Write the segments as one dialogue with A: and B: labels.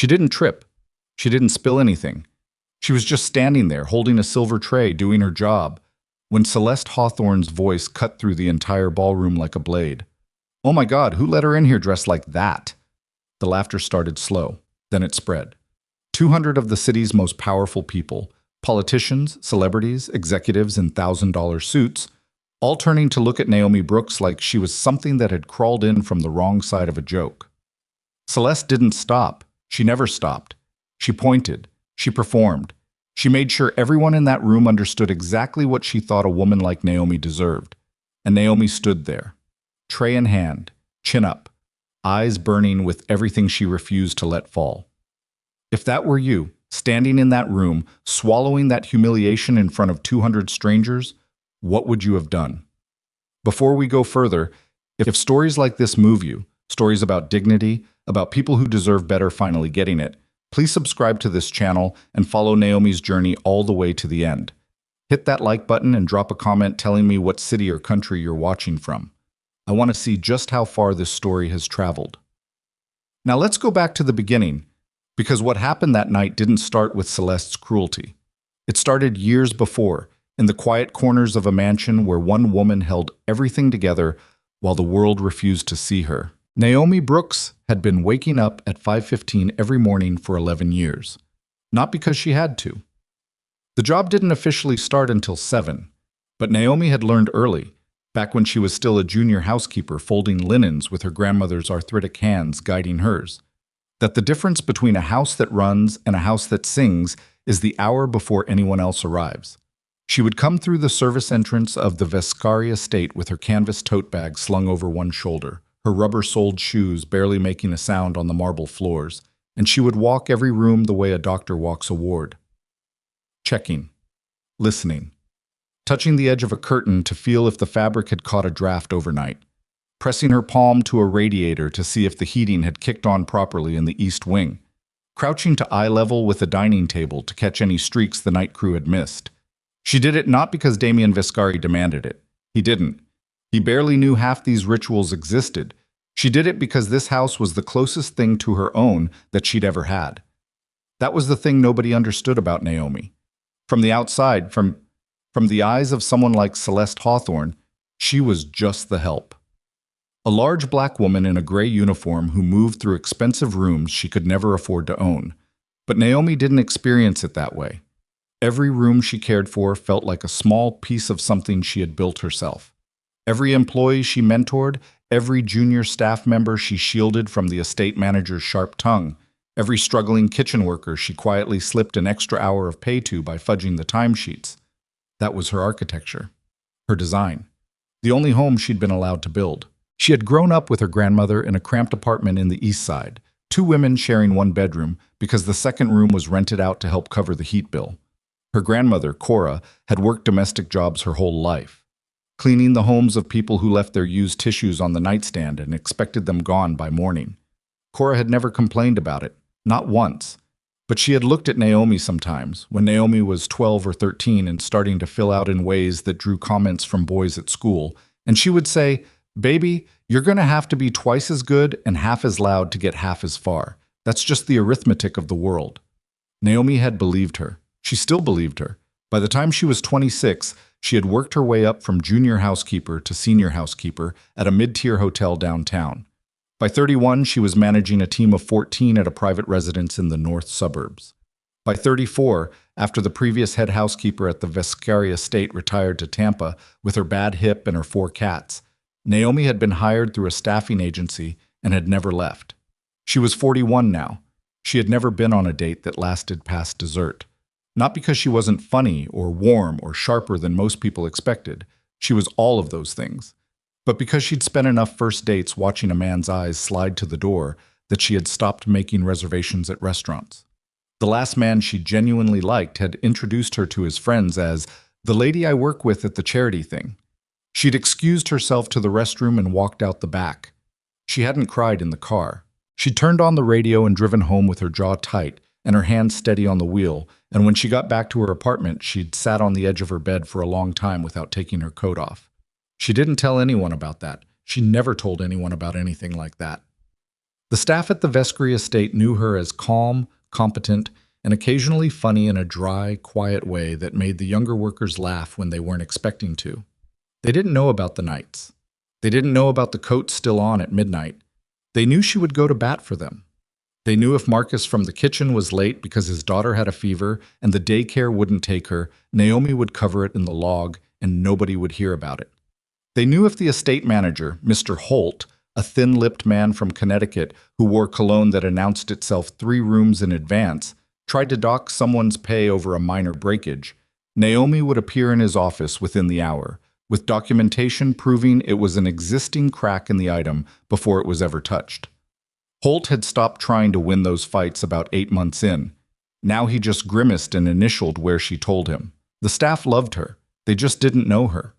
A: She didn't trip. She didn't spill anything. She was just standing there, holding a silver tray, doing her job, when Celeste Hawthorne's voice cut through the entire ballroom like a blade. "Oh my God, who let her in here dressed like that?" The laughter started slow, then it spread. 200 of the city's most powerful people, politicians, celebrities, executives in $1,000 suits, all turning to look at Naomi Brooks like she was something that had crawled in from the wrong side of a joke. Celeste didn't stop. She never stopped. She pointed. She performed. She made sure everyone in that room understood exactly what she thought a woman like Naomi deserved. And Naomi stood there, tray in hand, chin up, eyes burning with everything she refused to let fall. If that were you, standing in that room, swallowing that humiliation in front of 200 strangers, what would you have done? Before we go further, if stories like this move you, stories about dignity, about people who deserve better finally getting it, please subscribe to this channel and follow Naomi's journey all the way to the end. Hit that like button and drop a comment telling me what city or country you're watching from. I want to see just how far this story has traveled. Now let's go back to the beginning, because what happened that night didn't start with Celeste's cruelty. It started years before, in the quiet corners of a mansion where one woman held everything together while the world refused to see her. Naomi Brooks had been waking up at 5:15 every morning for 11 years. Not because she had to. The job didn't officially start until 7, but Naomi had learned early, back when she was still a junior housekeeper folding linens with her grandmother's arthritic hands guiding hers, that the difference between a house that runs and a house that sings is the hour before anyone else arrives. She would come through the service entrance of the Vescari estate with her canvas tote bag slung over one shoulder, her rubber-soled shoes barely making a sound on the marble floors, and she would walk every room the way a doctor walks a ward. Checking, listening, touching the edge of a curtain to feel if the fabric had caught a draft overnight, pressing her palm to a radiator to see if the heating had kicked on properly in the east wing, crouching to eye level with a dining table to catch any streaks the night crew had missed. She did it not because Damien Vescari demanded it. He didn't. He barely knew half these rituals existed. She did it because this house was the closest thing to her own that she'd ever had. That was the thing nobody understood about Naomi. From the outside, from the eyes of someone like Celeste Hawthorne, she was just the help. A large black woman in a gray uniform who moved through expensive rooms she could never afford to own. But Naomi didn't experience it that way. Every room she cared for felt like a small piece of something she had built herself. Every employee she mentored, every junior staff member she shielded from the estate manager's sharp tongue, every struggling kitchen worker she quietly slipped an extra hour of pay to by fudging the timesheets. That was her architecture, her design, the only home she'd been allowed to build. She had grown up with her grandmother in a cramped apartment in the east side, 2 women sharing one bedroom because the second room was rented out to help cover the heat bill. Her grandmother, Cora, had worked domestic jobs her whole life, cleaning the homes of people who left their used tissues on the nightstand and expected them gone by morning. Cora had never complained about it, not once, but she had looked at Naomi sometimes, when Naomi was 12 or 13 and starting to fill out in ways that drew comments from boys at school, and she would say, "Baby, you're going to have to be twice as good and half as loud to get half as far. That's just the arithmetic of the world." Naomi had believed her. She still believed her. By the time she was 26, she had worked her way up from junior housekeeper to senior housekeeper at a mid-tier hotel downtown. By 31, she was managing a team of 14 at a private residence in the north suburbs. By 34, after the previous head housekeeper at the Vescari estate retired to Tampa with her bad hip and her 4 cats, Naomi had been hired through a staffing agency and had never left. She was 41 now. She had never been on a date that lasted past dessert. Not because she wasn't funny or warm or sharper than most people expected. She was all of those things. But because she'd spent enough first dates watching a man's eyes slide to the door that she had stopped making reservations at restaurants. The last man she genuinely liked had introduced her to his friends as the lady I work with at the charity thing. She'd excused herself to the restroom and walked out the back. She hadn't cried in the car. She'd turned on the radio and driven home with her jaw tight and her hands steady on the wheel, and when she got back to her apartment, she'd sat on the edge of her bed for a long time without taking her coat off. She didn't tell anyone about that. She never told anyone about anything like that. The staff at the Vescari estate knew her as calm, competent, and occasionally funny in a dry, quiet way that made the younger workers laugh when they weren't expecting to. They didn't know about the nights. They didn't know about the coat still on at midnight. They knew she would go to bat for them. They knew if Marcus from the kitchen was late because his daughter had a fever and the daycare wouldn't take her, Naomi would cover it in the log and nobody would hear about it. They knew if the estate manager, Mr. Holt, a thin-lipped man from Connecticut who wore cologne that announced itself 3 rooms in advance, tried to dock someone's pay over a minor breakage, Naomi would appear in his office within the hour, with documentation proving it was an existing crack in the item before it was ever touched. Holt had stopped trying to win those fights about 8 months in. Now he just grimaced and initialed where she told him. The staff loved her. They just didn't know her.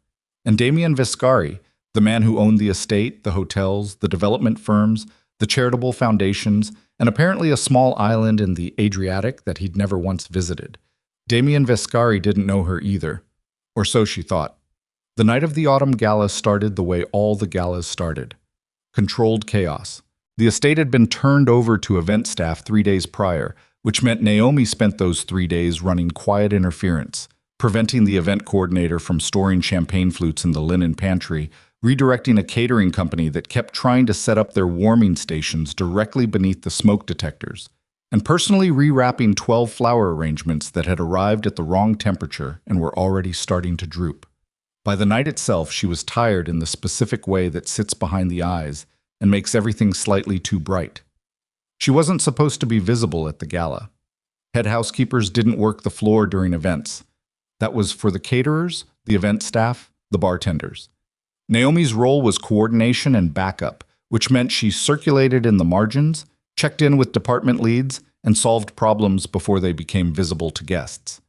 A: And Damien Vescari, the man who owned the estate, the hotels, the development firms, the charitable foundations, and apparently a small island in the Adriatic that he'd never once visited. Damien Vescari didn't know her either, or so she thought. The night of the autumn gala started the way all the galas started. Controlled chaos. The estate had been turned over to event staff 3 days prior, which meant Naomi spent those 3 days running quiet interference, preventing the event coordinator from storing champagne flutes in the linen pantry, redirecting a catering company that kept trying to set up their warming stations directly beneath the smoke detectors, and personally rewrapping 12 flower arrangements that had arrived at the wrong temperature and were already starting to droop. By the night itself, she was tired in the specific way that sits behind the eyes and makes everything slightly too bright. She wasn't supposed to be visible at the gala. Head housekeepers didn't work the floor during events. That was for the caterers, the event staff, the bartenders. Naomi's role was coordination and backup, which meant she circulated in the margins, checked in with department leads, and solved problems before they became visible to guests.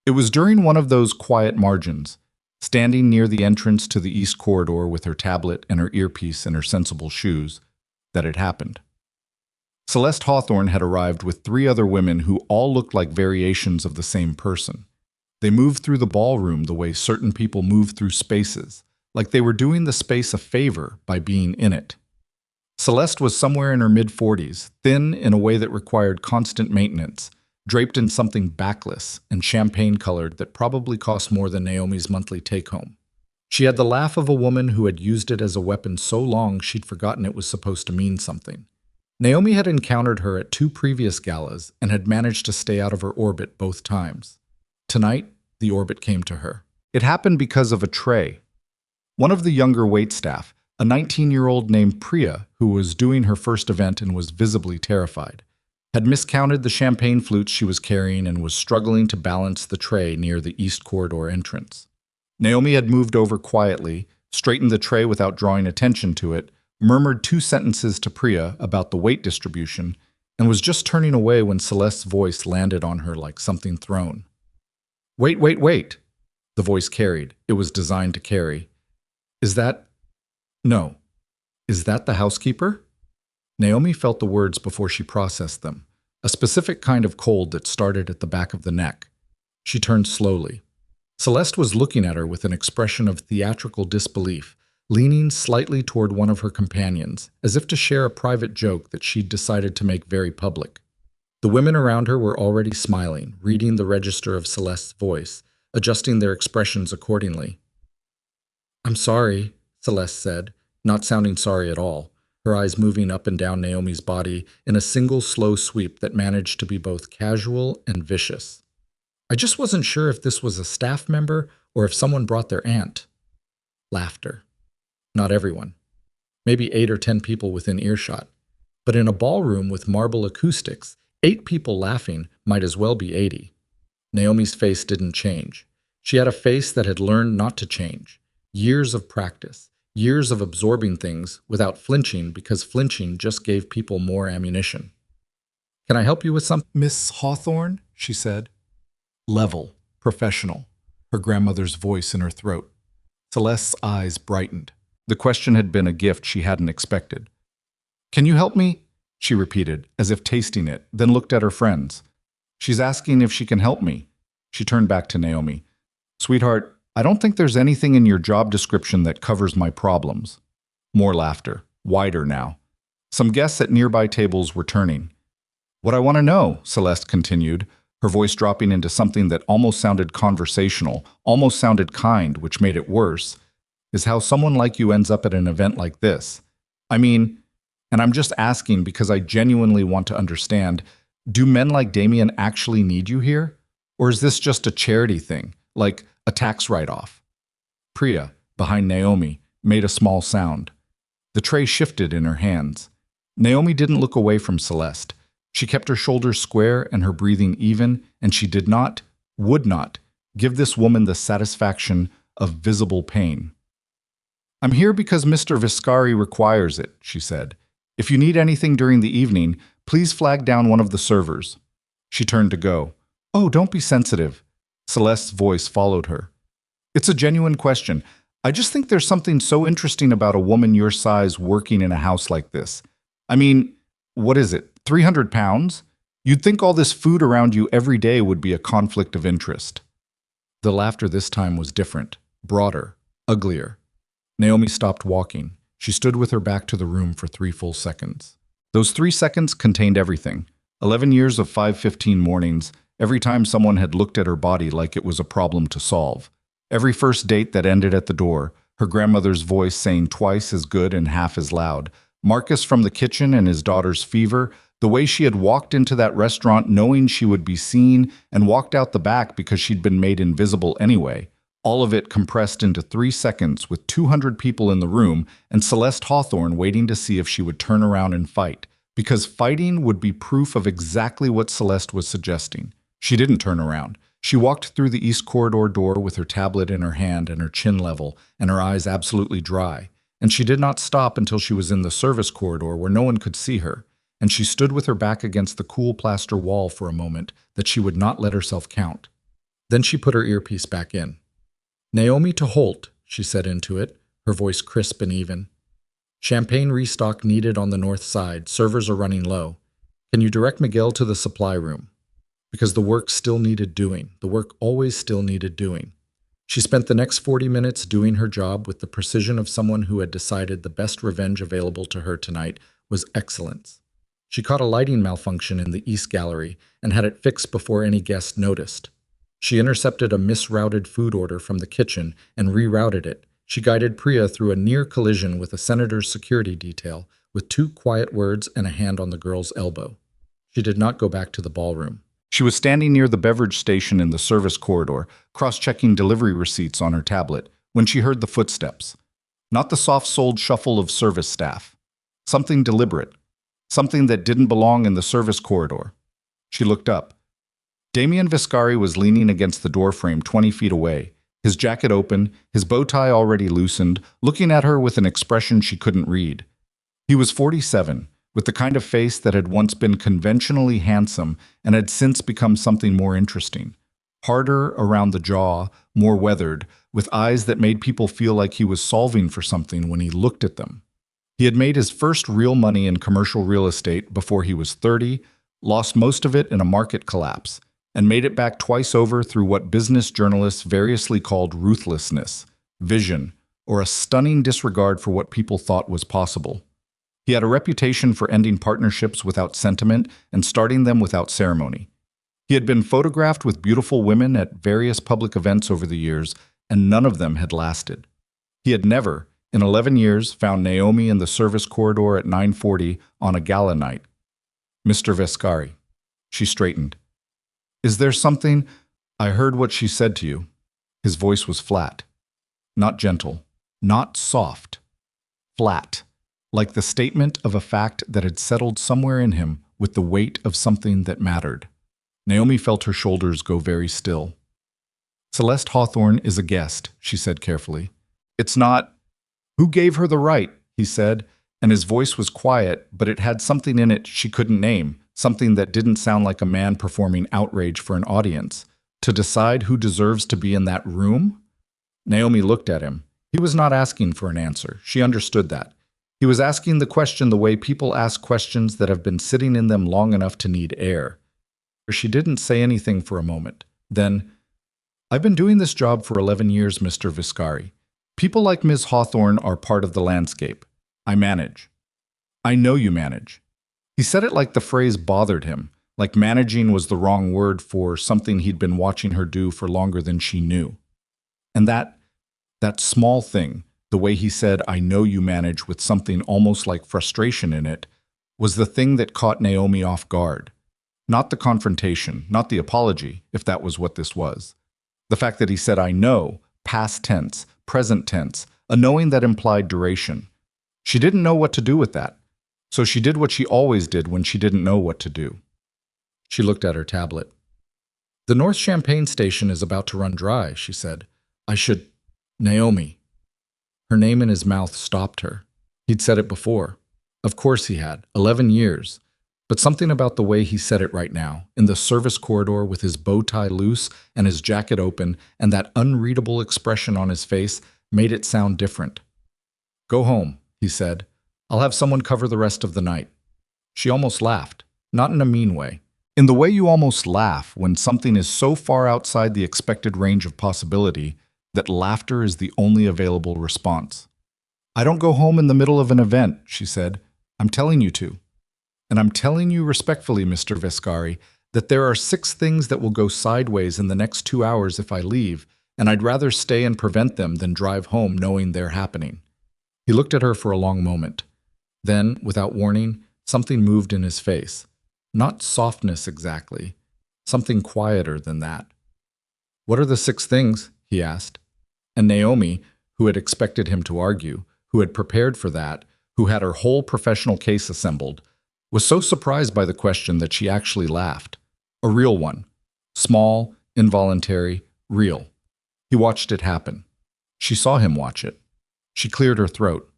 A: It was during one of those quiet margins, standing near the entrance to the east corridor with her tablet and her earpiece and her sensible shoes, that it happened. Celeste Hawthorne had arrived with 3 other women who all looked like variations of the same person. They moved through the ballroom the way certain people move through spaces, like they were doing the space a favor by being in it. Celeste was somewhere in her mid-40s, thin in a way that required constant maintenance, draped in something backless and champagne-colored that probably cost more than Naomi's monthly take-home. She had the laugh of a woman who had used it as a weapon so long she'd forgotten it was supposed to mean something. Naomi had encountered her at 2 previous galas and had managed to stay out of her orbit both times. Tonight, the orbit came to her. It happened because of a tray. One of the younger waitstaff, a 19-year-old named Priya, who was doing her first event and was visibly terrified, had miscounted the champagne flutes she was carrying and was struggling to balance the tray near the east corridor entrance. Naomi had moved over quietly, straightened the tray without drawing attention to it, murmured 2 sentences to Priya about the weight distribution, and was just turning away when Celeste's voice landed on her like something thrown. "Wait, wait, wait!" The voice carried. It was designed to carry. "Is that... No. Is that the housekeeper?" Naomi felt the words before she processed them, a specific kind of cold that started at the back of the neck. She turned slowly. Celeste was looking at her with an expression of theatrical disbelief, leaning slightly toward one of her companions, as if to share a private joke that she'd decided to make very public. The women around her were already smiling, reading the register of Celeste's voice, adjusting their expressions accordingly. "I'm sorry," Celeste said, not sounding sorry at all, her eyes moving up and down Naomi's body in a single slow sweep that managed to be both casual and vicious. "I just wasn't sure if this was a staff member or if someone brought their aunt." Laughter. Not everyone. Maybe 8 or 10 people within earshot. But in a ballroom with marble acoustics, 8 people laughing might as well be 80. Naomi's face didn't change. She had a face that had learned not to change. Years of practice. Years of absorbing things without flinching because flinching just gave people more ammunition. "Can I help you with something, Miss Hawthorne?" she said. Level, professional, her grandmother's voice in her throat. Celeste's eyes brightened. The question had been a gift she hadn't expected. "Can you help me?" she repeated, as if tasting it, then looked at her friends. "She's asking if she can help me." She turned back to Naomi. "Sweetheart, I don't think there's anything in your job description that covers my problems." More laughter, wider now. Some guests at nearby tables were turning. "What I want to know," Celeste continued, her voice dropping into something that almost sounded conversational, almost sounded kind, which made it worse, "is how someone like you ends up at an event like this. I mean, and I'm just asking because I genuinely want to understand, do men like Damien actually need you here? Or is this just a charity thing, like a tax write-off?" Priya, behind Naomi, made a small sound. The tray shifted in her hands. Naomi didn't look away from Celeste. She kept her shoulders square and her breathing even, and she did not, would not, give this woman the satisfaction of visible pain. "I'm here because Mr. Vescari requires it," she said. "If you need anything during the evening, please flag down one of the servers." She turned to go. "Oh, don't be sensitive." Celeste's voice followed her. "It's a genuine question. I just think there's something so interesting about a woman your size working in a house like this. I mean, what is it, 300 pounds? You'd think all this food around you every day would be a conflict of interest." The laughter this time was different, broader, uglier. Naomi stopped walking. She stood with her back to the room for 3 full seconds. Those 3 seconds contained everything. 11 years of 5:15 mornings, every time someone had looked at her body like it was a problem to solve. Every first date that ended at the door, her grandmother's voice saying twice as good and half as loud, Marcus from the kitchen and his daughter's fever, the way she had walked into that restaurant knowing she would be seen and walked out the back because she'd been made invisible anyway. All of it compressed into 3 seconds with 200 people in the room and Celeste Hawthorne waiting to see if she would turn around and fight, because fighting would be proof of exactly what Celeste was suggesting. She didn't turn around. She walked through the east corridor door with her tablet in her hand and her chin level and her eyes absolutely dry. And she did not stop until she was in the service corridor where no one could see her. And she stood with her back against the cool plaster wall for a moment that she would not let herself count. Then she put her earpiece back in. "Naomi to Holt," she said into it, her voice crisp and even. "Champagne restock needed on the north side. Servers are running low. Can you direct Miguel to the supply room?" Because the work still needed doing. The work always still needed doing. She spent the next 40 minutes doing her job with the precision of someone who had decided the best revenge available to her tonight was excellence. She caught a lighting malfunction in the East Gallery and had it fixed before any guest noticed. She intercepted a misrouted food order from the kitchen and rerouted it. She guided Priya through a near collision with a senator's security detail with 2 quiet words and a hand on the girl's elbow. She did not go back to the ballroom. She was standing near the beverage station in the service corridor, cross-checking delivery receipts on her tablet, when she heard the footsteps. Not the soft-soled shuffle of service staff. Something deliberate. Something that didn't belong in the service corridor. She looked up. Damien Vescari was leaning against the doorframe 20 feet away, his jacket open, his bow tie already loosened, looking at her with an expression she couldn't read. He was 47. With the kind of face that had once been conventionally handsome and had since become something more interesting. Harder around the jaw, more weathered, with eyes that made people feel like he was solving for something when he looked at them. He had made his first real money in commercial real estate before he was 30, lost most of it in a market collapse, and made it back twice over through what business journalists variously called ruthlessness, vision, or a stunning disregard for what people thought was possible. He had a reputation for ending partnerships without sentiment and starting them without ceremony. He had been photographed with beautiful women at various public events over the years, and none of them had lasted. He had never, in 11 years, found Naomi in the service corridor at 9:40 on a gala night. "Mr. Vescari." She straightened. "Is there something? I heard what she said to you." His voice was flat. Not gentle. Not soft. Flat. Like the statement of a fact that had settled somewhere in him with the weight of something that mattered. Naomi felt her shoulders go very still. "Celeste Hawthorne is a guest," she said carefully. "It's not—" "Who gave her the right?" he said, and his voice was quiet, but it had something in it she couldn't name, something that didn't sound like a man performing outrage for an audience. "To decide who deserves to be in that room?" Naomi looked at him. He was not asking for an answer. She understood that. He was asking the question the way people ask questions that have been sitting in them long enough to need air. She didn't say anything for a moment. Then, "I've been doing this job for 11 years, Mr. Vescari. People like Ms. Hawthorne are part of the landscape. I manage." I know you manage. He said it like the phrase bothered him, like managing was the wrong word for something he'd been watching her do for longer than she knew. And that small thing, the way he said, I know you manage with something almost like frustration in it, was the thing that caught Naomi off guard. Not the confrontation, not the apology, if that was what this was. The fact that he said, I know, past tense, present tense, a knowing that implied duration. She didn't know what to do with that. So she did what she always did when she didn't know what to do. She looked at her tablet. The North Champagne station is about to run dry, she said. I should… Naomi. Her name in his mouth stopped her. He'd said it before. Of course he had, 11 years. But something about the way he said it right now, in the service corridor with his bow tie loose and his jacket open and that unreadable expression on his face, made it sound different. Go home, he said. I'll have someone cover the rest of the night. She almost laughed, not in a mean way. In the way you almost laugh when something is so far outside the expected range of possibility that laughter is the only available response. I don't go home in the middle of an event, she said. I'm telling you to. And I'm telling you respectfully, Mr. Vescari, that there are 6 things that will go sideways in the next 2 hours if I leave, and I'd rather stay and prevent them than drive home knowing they're happening. He looked at her for a long moment. Then, without warning, something moved in his face. Not softness exactly, something quieter than that. What are the 6 things? He asked. And Naomi, who had expected him to argue, who had prepared for that, who had her whole professional case assembled, was so surprised by the question that she actually laughed. A real one. Small, involuntary, real. He watched it happen. She saw him watch it. She cleared her throat.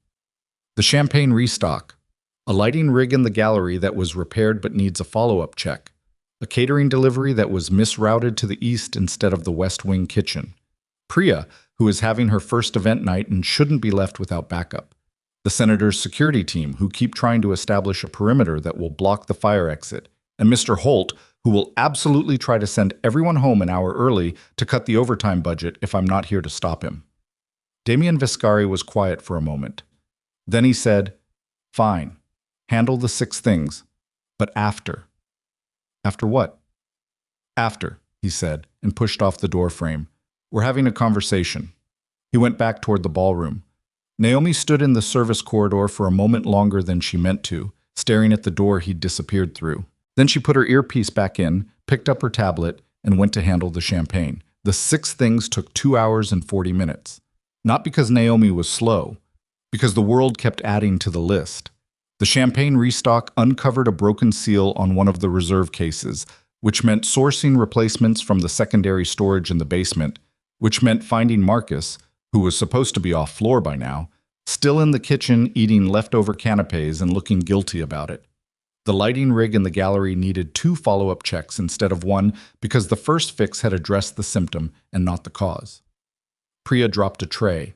A: The champagne restock. A lighting rig in the gallery that was repaired but needs a follow-up check. A catering delivery that was misrouted to the east instead of the West Wing kitchen. Priya, who is having her first event night and shouldn't be left without backup. The senator's security team, who keep trying to establish a perimeter that will block the fire exit. And Mr. Holt, who will absolutely try to send everyone home an hour early to cut the overtime budget if I'm not here to stop him. Damien Vescari was quiet for a moment. Then he said, Fine, handle the 6 things, but after. After what? After, he said, and pushed off the door frame. We're having a conversation. He went back toward the ballroom. Naomi stood in the service corridor for a moment longer than she meant to, staring at the door he'd disappeared through. Then she put her earpiece back in, picked up her tablet, and went to handle the champagne. The 6 things took 2 hours and 40 minutes. Not because Naomi was slow, because the world kept adding to the list. The champagne restock uncovered a broken seal on one of the reserve cases, which meant sourcing replacements from the secondary storage in the basement, which meant finding Marcus, who was supposed to be off floor by now, still in the kitchen eating leftover canapes and looking guilty about it. The lighting rig in the gallery needed 2 follow-up checks instead of 1 because the first fix had addressed the symptom and not the cause. Priya dropped a tray.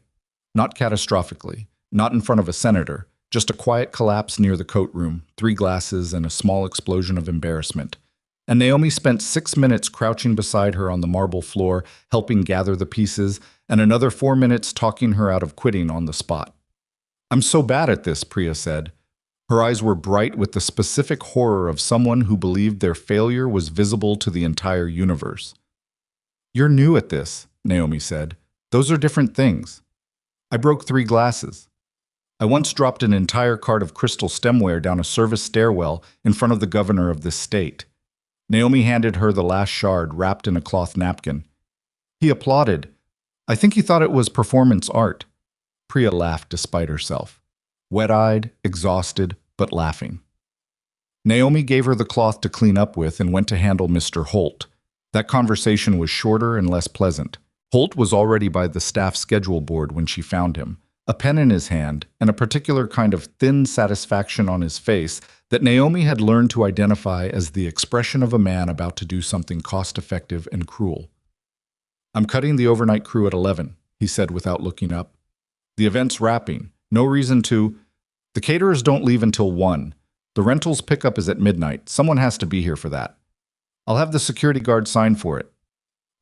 A: Not catastrophically, not in front of a senator, just a quiet collapse near the coat room, 3 glasses, and a small explosion of embarrassment. And Naomi spent 6 minutes crouching beside her on the marble floor, helping gather the pieces, and another 4 minutes talking her out of quitting on the spot. I'm so bad at this, Priya said. Her eyes were bright with the specific horror of someone who believed their failure was visible to the entire universe. You're new at this, Naomi said. Those are different things. I broke 3 glasses. I once dropped an entire cart of crystal stemware down a service stairwell in front of the governor of this state. Naomi handed her the last shard wrapped in a cloth napkin. He applauded. I think he thought it was performance art. Priya laughed despite herself. Wet-eyed, exhausted, but laughing. Naomi gave her the cloth to clean up with and went to handle Mr. Holt. That conversation was shorter and less pleasant. Holt was already by the staff schedule board when she found him, a pen in his hand and a particular kind of thin satisfaction on his face that Naomi had learned to identify as the expression of a man about to do something cost-effective and cruel. I'm cutting the overnight crew at 11, he said without looking up. The event's wrapping. No reason to… The caterers don't leave until 1. The rentals pickup is at midnight. Someone has to be here for that. I'll have the security guard sign for it.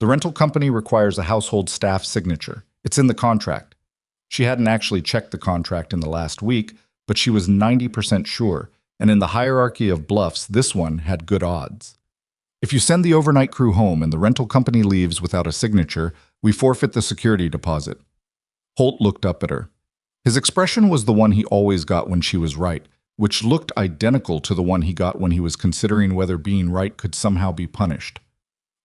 A: The rental company requires a household staff signature. It's in the contract. She hadn't actually checked the contract in the last week, but she was 90% sure, and in the hierarchy of bluffs, this one had good odds. If you send the overnight crew home and the rental company leaves without a signature, we forfeit the security deposit. Holt looked up at her. His expression was the one he always got when she was right, which looked identical to the one he got when he was considering whether being right could somehow be punished.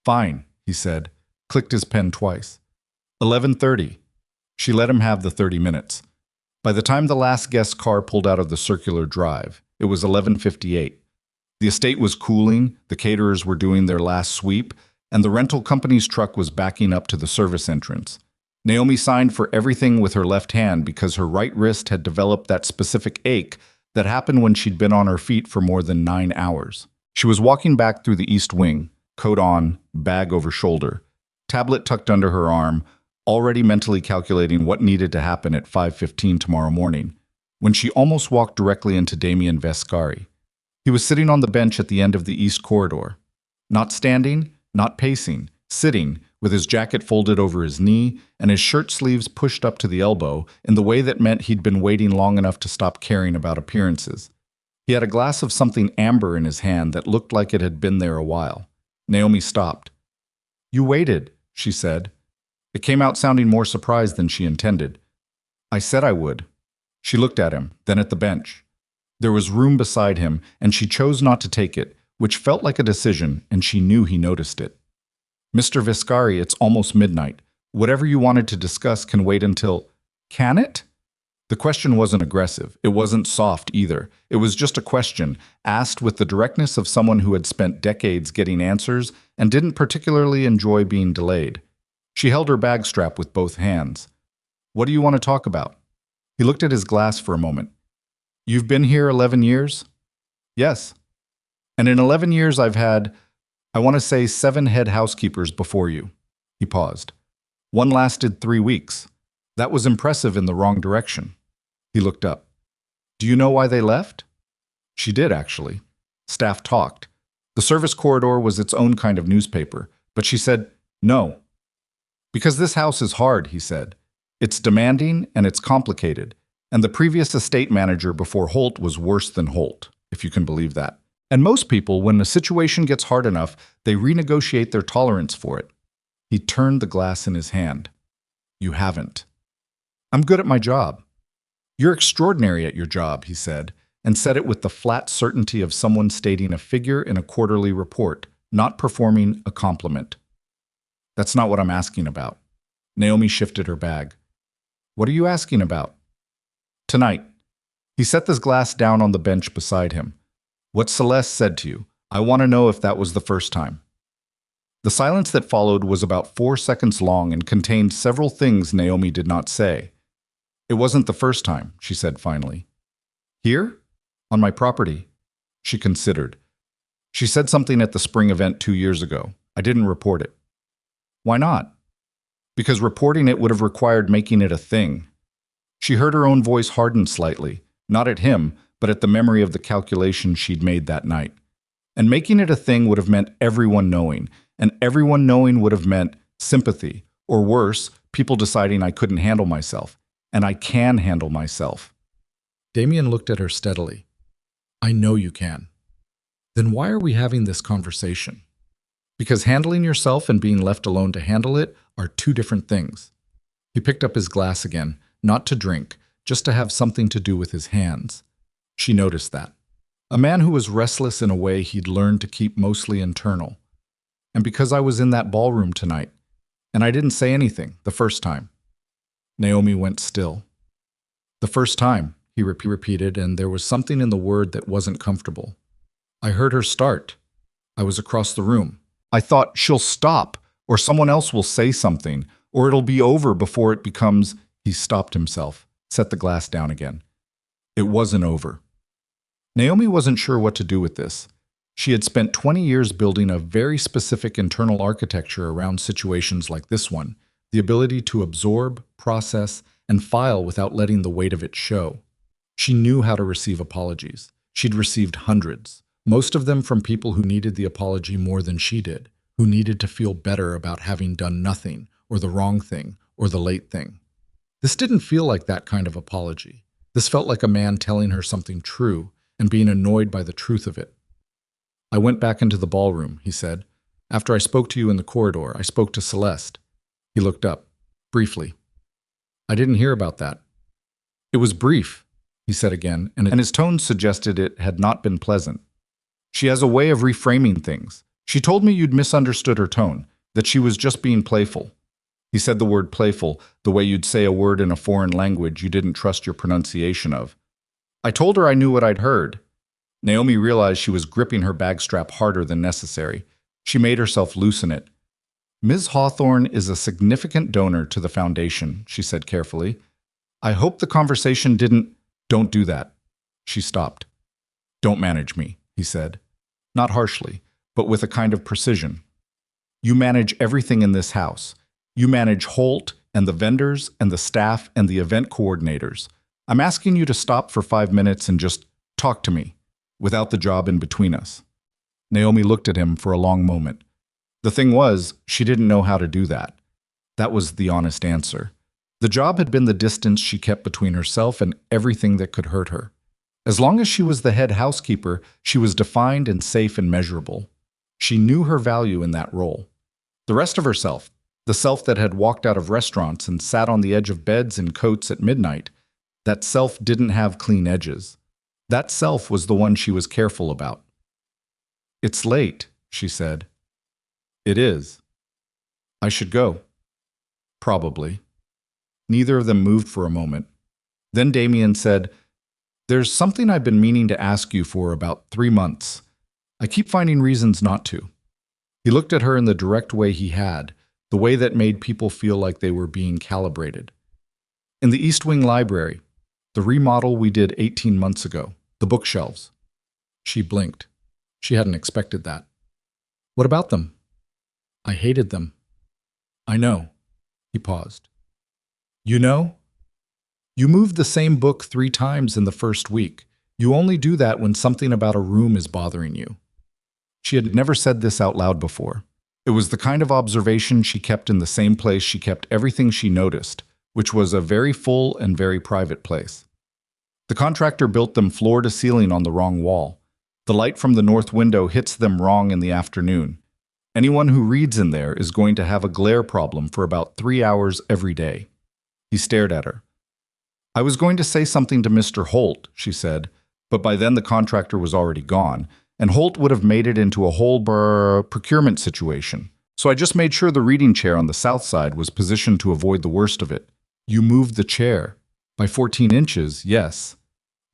A: "Fine," he said, clicked his pen twice. 11:30. She let him have the 30 minutes. By the time the last guest's car pulled out of the circular drive, it was 11:58. The estate was cooling, the caterers were doing their last sweep, and the rental company's truck was backing up to the service entrance. Naomi signed for everything with her left hand because her right wrist had developed that specific ache that happened when she'd been on her feet for more than 9 hours. She was walking back through the east wing, coat on, bag over shoulder, tablet tucked under her arm, already mentally calculating what needed to happen at 5:15 tomorrow morning, when she almost walked directly into Damien Vescari. He was sitting on the bench at the end of the east corridor. Not standing, not pacing, sitting, with his jacket folded over his knee and his shirt sleeves pushed up to the elbow in the way that meant he'd been waiting long enough to stop caring about appearances. He had a glass of something amber in his hand that looked like it had been there a while. Naomi stopped. "You waited," she said. It came out sounding more surprised than she intended. "I said I would." She looked at him, then at the bench. There was room beside him, and she chose not to take it, which felt like a decision, and she knew he noticed it. "Mr. Vescari, it's almost midnight. Whatever you wanted to discuss can wait until—" "Can it?" The question wasn't aggressive. It wasn't soft either. It was just a question, asked with the directness of someone who had spent decades getting answers and didn't particularly enjoy being delayed. She held her bag strap with both hands. "What do you want to talk about?" He looked at his glass for a moment. "You've been here 11 years?" "Yes. And in 11 years I've had, I want to say 7 head housekeepers before you." He paused. "One lasted 3 weeks. That was impressive in the wrong direction." He looked up. "Do you know why they left?" She did, actually. Staff talked. The service corridor was its own kind of newspaper, but she said, "No." "Because this house is hard," he said. "It's demanding and it's complicated. And the previous estate manager before Holt was worse than Holt, if you can believe that. And most people, when a situation gets hard enough, they renegotiate their tolerance for it." He turned the glass in his hand. "You haven't." "I'm good at my job." "You're extraordinary at your job," he said, and said it with the flat certainty of someone stating a figure in a quarterly report, not performing a compliment. "That's not what I'm asking about." Naomi shifted her bag. "What are you asking about?" "Tonight." He set this glass down on the bench beside him. "What Celeste said to you. I want to know if that was the first time." The silence that followed was about 4 seconds long and contained several things Naomi did not say. "It wasn't the first time," she said finally. "Here? On my property?" She considered. "She said something at the spring event 2 years ago. I didn't report it." "Why not?" "Because reporting it would have required making it a thing." She heard her own voice harden slightly, not at him, but at the memory of the calculation she'd made that night. And making it a thing would have meant everyone knowing, and everyone knowing would have meant sympathy, or worse, people deciding I couldn't handle myself, and I can handle myself. Damien looked at her steadily. "I know you can." "Then why are we having this conversation?" "Because handling yourself and being left alone to handle it are 2 different things." He picked up his glass again, not to drink, just to have something to do with his hands. She noticed that. A man who was restless in a way he'd learned to keep mostly internal. "And because I was in that ballroom tonight, and I didn't say anything the first time." Naomi went still. "The first time," he repeated, and there was something in the word that wasn't comfortable. "I heard her start. I was across the room. I thought, she'll stop, or someone else will say something, or it'll be over before it becomes—" He stopped himself, set the glass down again. It wasn't over. Naomi wasn't sure what to do with this. She had spent 20 years building a very specific internal architecture around situations like this one, the ability to absorb, process, and file without letting the weight of it show. She knew how to receive apologies. She'd received hundreds, most of them from people who needed the apology more than she did, who needed to feel better about having done nothing, or the wrong thing, or the late thing. This didn't feel like that kind of apology. This felt like a man telling her something true and being annoyed by the truth of it. I went back into the ballroom, he said. After I spoke to you in the corridor, I spoke to Celeste. He looked up, briefly. I didn't hear about that. It was brief, he said again, and his tone suggested it had not been pleasant. She has a way of reframing things. She told me you'd misunderstood her tone, that she was just being playful. He said the word playful, the way you'd say a word in a foreign language you didn't trust your pronunciation of. I told her I knew what I'd heard. Naomi realized she was gripping her bag strap harder than necessary. She made herself loosen it. Ms. Hawthorne is a significant donor to the foundation, she said carefully. I hope the conversation didn't— Don't do that. She stopped. Don't manage me, he said. Not harshly, but with a kind of precision. You manage everything in this house. You manage Holt and the vendors and the staff and the event coordinators. I'm asking you to stop for 5 minutes and just talk to me, without the job in between us. Naomi looked at him for a long moment. The thing was, she didn't know how to do that. That was the honest answer. The job had been the distance she kept between herself and everything that could hurt her. As long as she was the head housekeeper, she was defined and safe and measurable. She knew her value in that role. The rest of herself, the self that had walked out of restaurants and sat on the edge of beds in coats at midnight, that self didn't have clean edges. That self was the one she was careful about. It's late, she said. It is. I should go. Probably. Neither of them moved for a moment. Then Damien said, There's something I've been meaning to ask you for about 3 months. I keep finding reasons not to. He looked at her in the direct way he had, the way that made people feel like they were being calibrated. In the East Wing Library, the remodel we did 18 months ago, the bookshelves. She blinked. She hadn't expected that. What about them? I hated them. I know. He paused. You know? You moved the same book 3 times in the first week. You only do that when something about a room is bothering you. She had never said this out loud before. It was the kind of observation she kept in the same place she kept everything she noticed, which was a very full and very private place. The contractor built them floor to ceiling on the wrong wall. The light from the north window hits them wrong in the afternoon. Anyone who reads in there is going to have a glare problem for about 3 hours every day. He stared at her. I was going to say something to Mr. Holt, she said, but by then the contractor was already gone, and Holt would have made it into a whole procurement situation. So I just made sure the reading chair on the south side was positioned to avoid the worst of it. You moved the chair. By 14 inches, yes.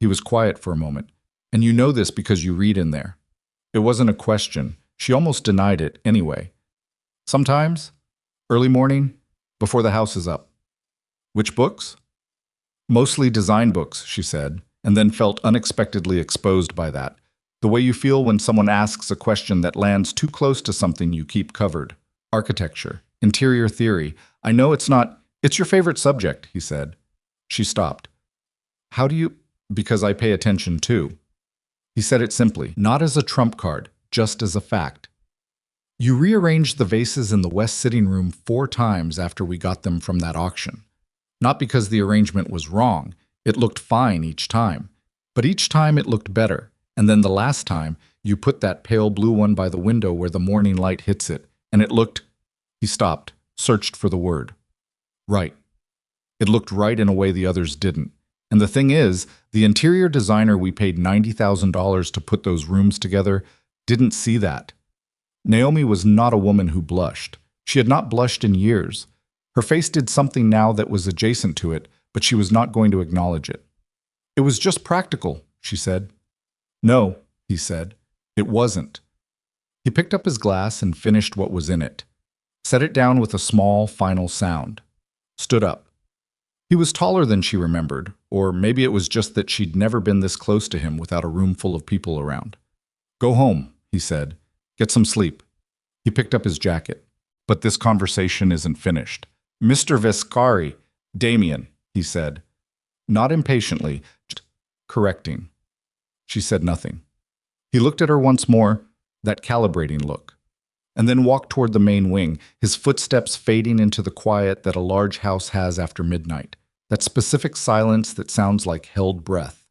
A: He was quiet for a moment. And you know this because you read in there. It wasn't a question. She almost denied it anyway. Sometimes, early morning, before the house is up. Which books? Mostly design books, she said, and then felt unexpectedly exposed by that. The way you feel when someone asks a question that lands too close to something you keep covered. Architecture, interior theory. I know it's not— It's your favorite subject, he said. She stopped. How do you— Because I pay attention too. He said it simply, not as a trump card, just as a fact. You rearranged the vases in the west sitting room 4 times after we got them from that auction. Not because the arrangement was wrong, it looked fine each time. But each time it looked better, and then the last time, you put that pale blue one by the window where the morning light hits it, and it looked— He stopped, searched for the word. Right. It looked right in a way the others didn't. And the thing is, the interior designer we paid $90,000 to put those rooms together didn't see that. Naomi was not a woman who blushed. She had not blushed in years. Her face did something now that was adjacent to it, but she was not going to acknowledge it. It was just practical, she said. No, he said. It wasn't. He picked up his glass and finished what was in it. Set it down with a small, final sound. Stood up. He was taller than she remembered, or maybe it was just that she'd never been this close to him without a room full of people around. Go home, he said. Get some sleep. He picked up his jacket. But this conversation isn't finished. Mr. Vescari, Damien, he said. Not impatiently, just correcting. She said nothing. He looked at her once more, that calibrating look, and then walked toward the main wing, his footsteps fading into the quiet that a large house has after midnight. That specific silence that sounds like held breath.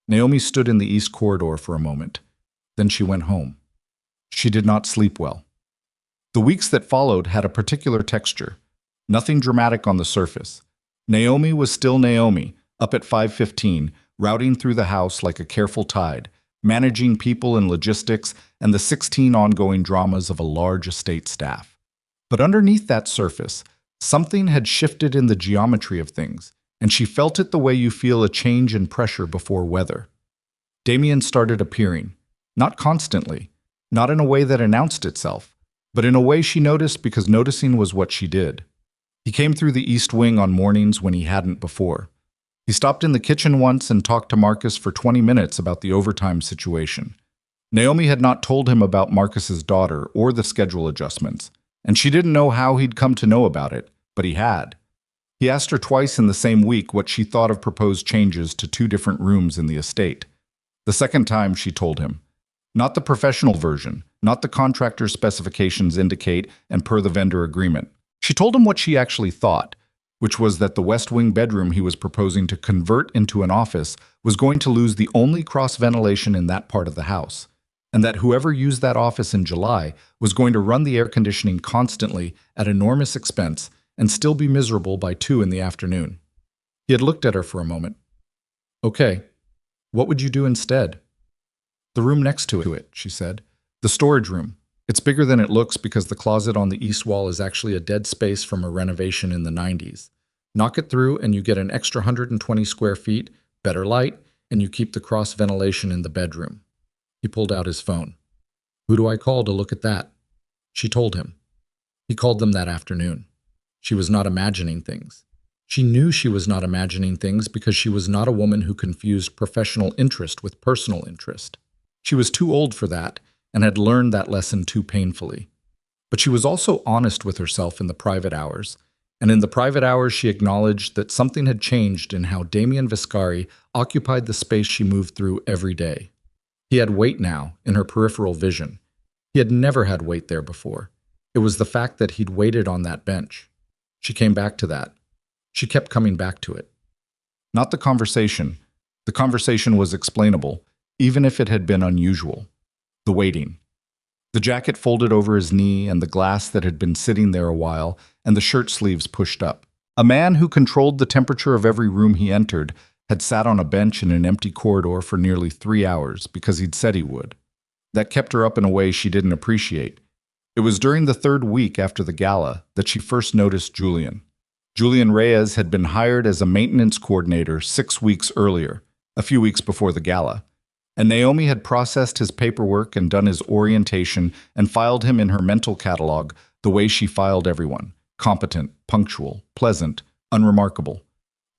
A: Naomi stood in the east corridor for a moment. Then she went home. She did not sleep well. The weeks that followed had a particular texture. Nothing dramatic on the surface. Naomi was still Naomi, up at 5:15, routing through the house like a careful tide, managing people and logistics and the 16 ongoing dramas of a large estate staff. But underneath that surface, something had shifted in the geometry of things, and she felt it the way you feel a change in pressure before weather. Damien started appearing, not constantly, not in a way that announced itself, but in a way she noticed because noticing was what she did. He came through the East Wing on mornings when he hadn't before. He stopped in the kitchen once and talked to Marcus for 20 minutes about the overtime situation. Naomi had not told him about Marcus's daughter or the schedule adjustments, and she didn't know how he'd come to know about it, but he had. He asked her twice in the same week what she thought of proposed changes to 2 different rooms in the estate. The second time, she told him, not the professional version, not the contractor's specifications indicate and per the vendor agreement. She told him what she actually thought, which was that the West Wing bedroom he was proposing to convert into an office was going to lose the only cross-ventilation in that part of the house, and that whoever used that office in July was going to run the air conditioning constantly at enormous expense and still be miserable by 2 in the afternoon. He had looked at her for a moment. Okay, what would you do instead? The room next to it, she said. The storage room. It's bigger than it looks because the closet on the east wall is actually a dead space from a renovation in the 90s. Knock it through and you get an extra 120 square feet, better light, and you keep the cross ventilation in the bedroom. He pulled out his phone. Who do I call to look at that? She told him. He called them that afternoon. She was not imagining things. She knew she was not imagining things because she was not a woman who confused professional interest with personal interest. She was too old for that and had learned that lesson too painfully. But she was also honest with herself in the private hours, and in the private hours she acknowledged that something had changed in how Damien Vescari occupied the space she moved through every day. He had weight now in her peripheral vision. He had never had weight there before. It was the fact that he'd waited on that bench. She came back to that. She kept coming back to it. Not the conversation. The conversation was explainable, even if it had been unusual. The waiting. The jacket folded over his knee and the glass that had been sitting there a while and the shirt sleeves pushed up. A man who controlled the temperature of every room he entered had sat on a bench in an empty corridor for nearly 3 hours because he'd said he would. That kept her up in a way she didn't appreciate. It was during the 3rd week after the gala that she first noticed Julian. Julian Reyes had been hired as a maintenance coordinator 6 weeks earlier, a few weeks before the gala. And Naomi had processed his paperwork and done his orientation and filed him in her mental catalog the way she filed everyone: competent, punctual, pleasant, unremarkable.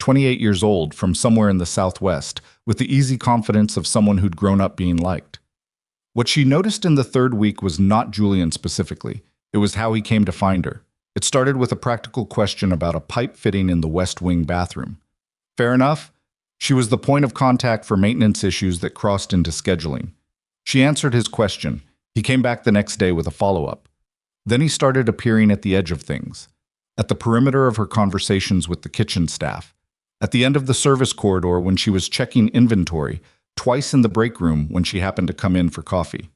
A: 28 years old, from somewhere in the Southwest, with the easy confidence of someone who'd grown up being liked. What she noticed in the 3rd week was not Julian specifically. It was how he came to find her. It started with a practical question about a pipe fitting in the West Wing bathroom. Fair enough. She was the point of contact for maintenance issues that crossed into scheduling. She answered his question. He came back the next day with a follow-up. Then he started appearing at the edge of things, at the perimeter of her conversations with the kitchen staff, at the end of the service corridor when she was checking inventory, twice in the break room when she happened to come in for coffee.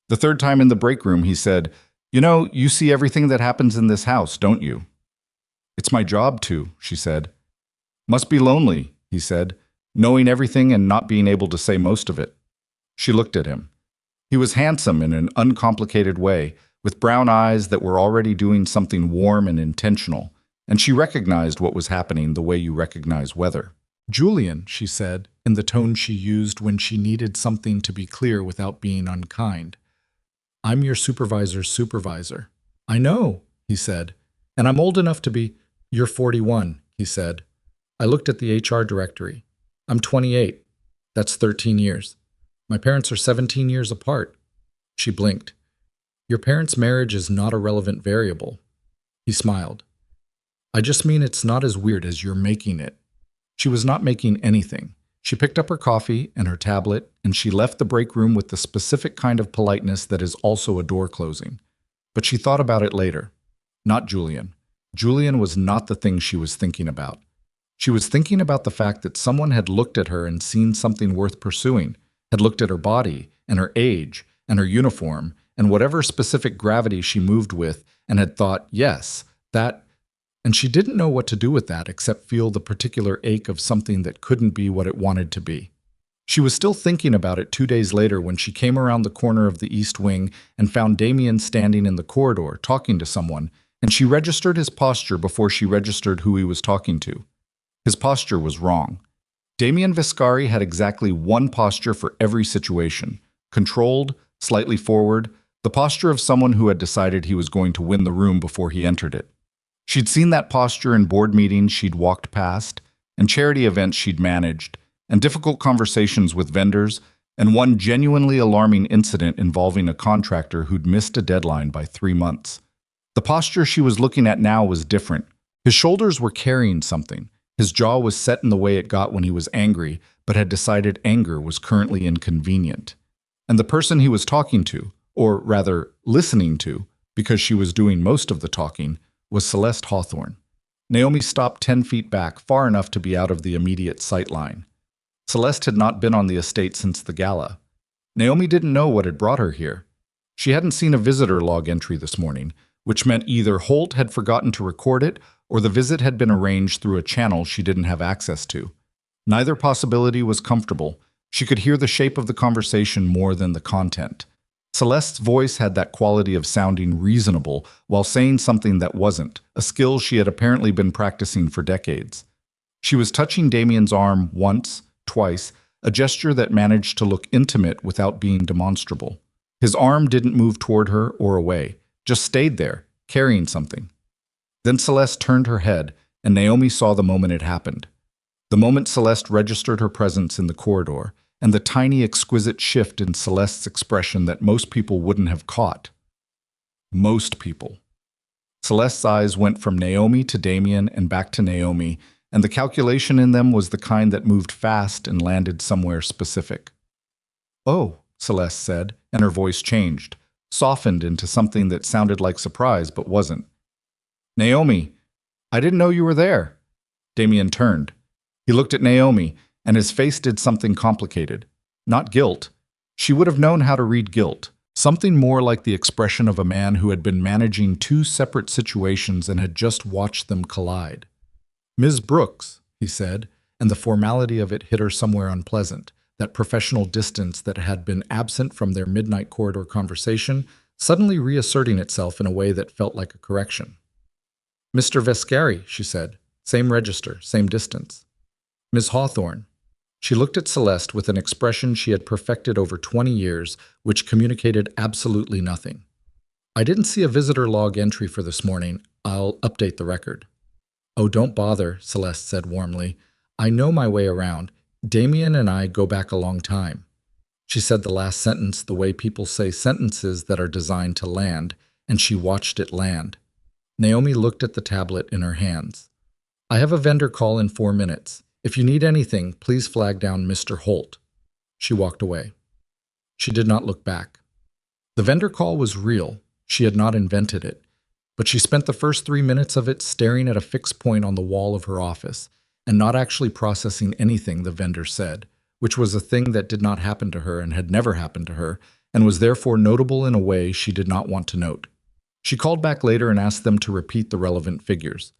A: The 3rd time in the break room, he said, "You know, you see everything that happens in this house, don't you?" "It's my job to," she said. "Must be lonely," he said, knowing everything and not being able to say most of it. She looked at him. He was handsome in an uncomplicated way, with brown eyes that were already doing something warm and intentional, and she recognized what was happening the way you recognize weather. "Julian," she said, in the tone she used when she needed something to be clear without being unkind. "I'm your supervisor's supervisor." "I know," he said, "and I'm old enough to be—" "You're 41, he said. I looked at the HR directory. I'm 28. That's 13 years. My parents are 17 years apart. She blinked. Your parents' marriage is not a relevant variable. He smiled. I just mean it's not as weird as you're making it. She was not making anything. She picked up her coffee and her tablet, and she left the break room with the specific kind of politeness that is also a door closing. But she thought about it later. Not Julian. Julian was not the thing she was thinking about. She was thinking about the fact that someone had looked at her and seen something worth pursuing, had looked at her body and her age and her uniform and whatever specific gravity she moved with and had thought, yes, that, and she didn't know what to do with that except feel the particular ache of something that couldn't be what it wanted to be. She was still thinking about it 2 days later when she came around the corner of the East Wing and found Damien standing in the corridor talking to someone, and she registered his posture before she registered who he was talking to. His posture was wrong. Damien Vescari had exactly one posture for every situation: controlled, slightly forward, the posture of someone who had decided he was going to win the room before he entered it. She'd seen that posture in board meetings she'd walked past, and charity events she'd managed, and difficult conversations with vendors, and one genuinely alarming incident involving a contractor who'd missed a deadline by 3 months. The posture she was looking at now was different. His shoulders were carrying something. His jaw was set in the way it got when he was angry, but had decided anger was currently inconvenient. And the person he was talking to, or rather listening to, because she was doing most of the talking, was Celeste Hawthorne. Naomi stopped 10 feet back, far enough to be out of the immediate sight line. Celeste had not been on the estate since the gala. Naomi didn't know what had brought her here. She hadn't seen a visitor log entry this morning, which meant either Holt had forgotten to record it or the visit had been arranged through a channel she didn't have access to. Neither possibility was comfortable. She could hear the shape of the conversation more than the content. Celeste's voice had that quality of sounding reasonable while saying something that wasn't, a skill she had apparently been practicing for decades. She was touching Damien's arm once, twice, a gesture that managed to look intimate without being demonstrable. His arm didn't move toward her or away, just stayed there, carrying something. Then Celeste turned her head, and Naomi saw the moment it happened. The moment Celeste registered her presence in the corridor, and the tiny, exquisite shift in Celeste's expression that most people wouldn't have caught. Most people. Celeste's eyes went from Naomi to Damien and back to Naomi, and the calculation in them was the kind that moved fast and landed somewhere specific. "Oh," Celeste said, and her voice changed, softened into something that sounded like surprise but wasn't. "Naomi, I didn't know you were there." Damien turned. He looked at Naomi, and his face did something complicated. Not guilt. She would have known how to read guilt. Something more like the expression of a man who had been managing 2 separate situations and had just watched them collide. "Ms. Brooks," he said, and the formality of it hit her somewhere unpleasant, that professional distance that had been absent from their midnight corridor conversation, suddenly reasserting itself in a way that felt like a correction. "Mr. Vescari," she said. "Same register, same distance." "Ms. Hawthorne." She looked at Celeste with an expression she had perfected over 20 years, which communicated absolutely nothing. "I didn't see a visitor log entry for this morning. I'll update the record." "Oh, don't bother," Celeste said warmly. "I know my way around. Damien and I go back a long time." She said the last sentence the way people say sentences that are designed to land, and she watched it land. Naomi looked at the tablet in her hands. "I have a vendor call in 4 minutes. If you need anything, please flag down Mr. Holt." She walked away. She did not look back. The vendor call was real. She had not invented it. But she spent the first 3 minutes of it staring at a fixed point on the wall of her office, and not actually processing anything the vendor said, which was a thing that did not happen to her and had never happened to her, and was therefore notable in a way she did not want to note. She called back later and asked them to repeat the relevant figures.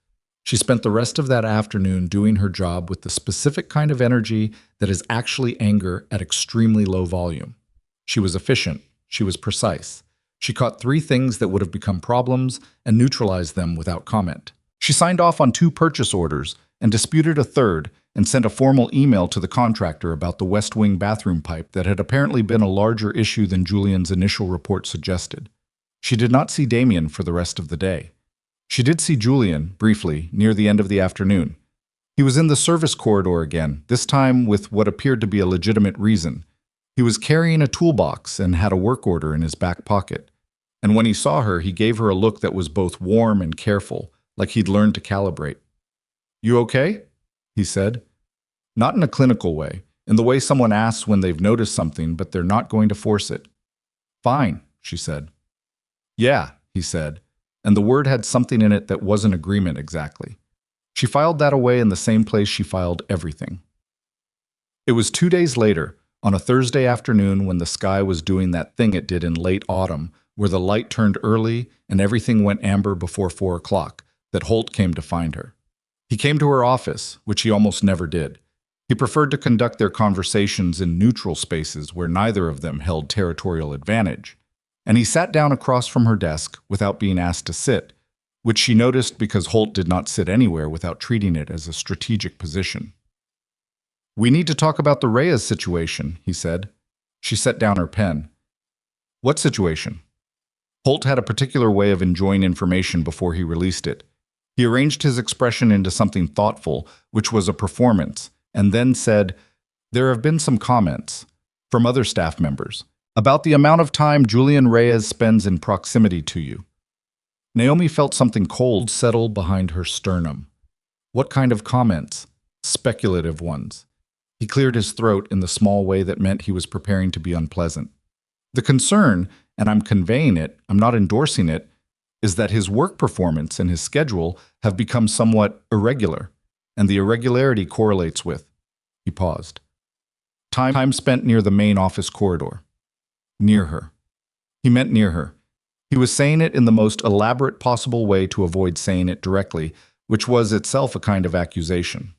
A: She spent the rest of that afternoon doing her job with the specific kind of energy that is actually anger at extremely low volume. She was efficient. She was precise. She caught 3 things that would have become problems and neutralized them without comment. She signed off on 2 purchase orders and disputed a third and sent a formal email to the contractor about the West Wing bathroom pipe that had apparently been a larger issue than Julian's initial report suggested. She did not see Damien for the rest of the day. She did see Julian, briefly, near the end of the afternoon. He was in the service corridor again, this time with what appeared to be a legitimate reason. He was carrying a toolbox and had a work order in his back pocket. And when he saw her, he gave her a look that was both warm and careful, like he'd learned to calibrate. "You okay?" he said. Not in a clinical way, in the way someone asks when they've noticed something but they're not going to force it. "Fine," she said. "Yeah," he said, and the word had something in it that wasn't agreement exactly. She filed that away in the same place she filed everything. It was 2 days later, on a Thursday afternoon when the sky was doing that thing it did in late autumn, where the light turned early and everything went amber before 4 o'clock, that Holt came to find her. He came to her office, which he almost never did. He preferred to conduct their conversations in neutral spaces where neither of them held territorial advantage. And he sat down across from her desk without being asked to sit, which she noticed because Holt did not sit anywhere without treating it as a strategic position. "We need to talk about the Reyes situation," he said. She set down her pen. "What situation?" Holt had a particular way of enjoying information before he released it. He arranged his expression into something thoughtful, which was a performance, and then said, "There have been some comments from other staff members about the amount of time Julian Reyes spends in proximity to you." Naomi felt something cold settle behind her sternum. What kind of comments? Speculative ones. He cleared his throat in the small way that meant he was preparing to be unpleasant. The concern, and I'm conveying it, I'm not endorsing it, is that his work performance and his schedule have become somewhat irregular, and the irregularity correlates with, he paused, time spent near the main office corridor. Near her. He meant near her. He was saying it in the most elaborate possible way to avoid saying it directly, which was itself a kind of accusation.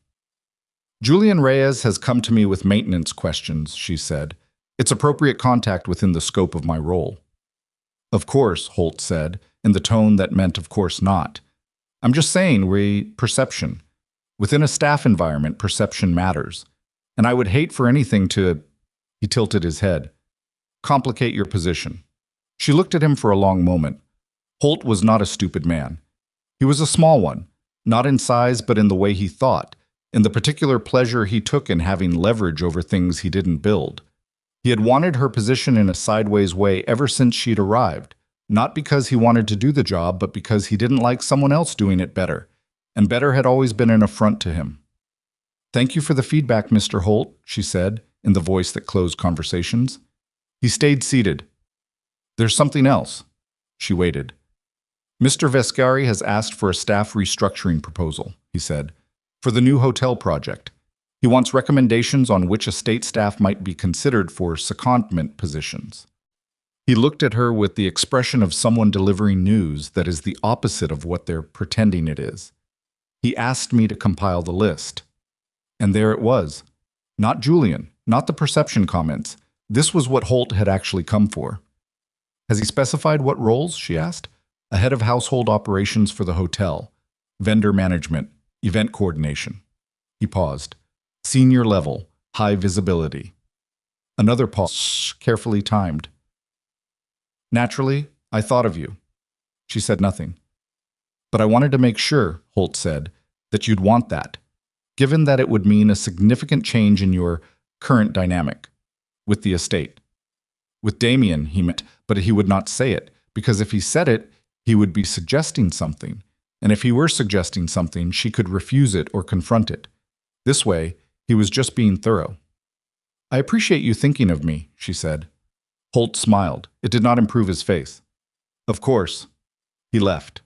A: "Julian Reyes has come to me with maintenance questions," she said. "It's appropriate contact within the scope of my role." "Of course," Holt said, in the tone that meant of course not. "I'm just saying, perception. Within a staff environment, perception matters. And I would hate for anything to—" he tilted his head, "complicate your position." She looked at him for a long moment. Holt was not a stupid man. He was a small one, not in size but in the way he thought, in the particular pleasure he took in having leverage over things he didn't build. He had wanted her position in a sideways way ever since she'd arrived, not because he wanted to do the job, but because he didn't like someone else doing it better, and better had always been an affront to him. "Thank you for the feedback, Mr. Holt," she said, in the voice that closed conversations. He stayed seated. "There's something else." She waited. "Mr. Vescari has asked for a staff restructuring proposal," he said, "for the new hotel project. He wants recommendations on which estate staff might be considered for secondment positions." He looked at her with the expression of someone delivering news that is the opposite of what they're pretending it is. "He asked me to compile the list." And there it was. Not Julian, not the perception comments. This was what Holt had actually come for. "Has he specified what roles?" she asked. "A head of household operations for the hotel, vendor management, event coordination." He paused. "Senior level, high visibility." Another pause, carefully timed. "Naturally, I thought of you." She said nothing. "But I wanted to make sure," Holt said, "that you'd want that, given that it would mean a significant change in your current dynamic with the estate." With Damien, he meant, but he would not say it, because if he said it, he would be suggesting something, and if he were suggesting something, she could refuse it or confront it. This way, he was just being thorough. "I appreciate you thinking of me," she said. Holt smiled. It did not improve his face. "Of course." He left.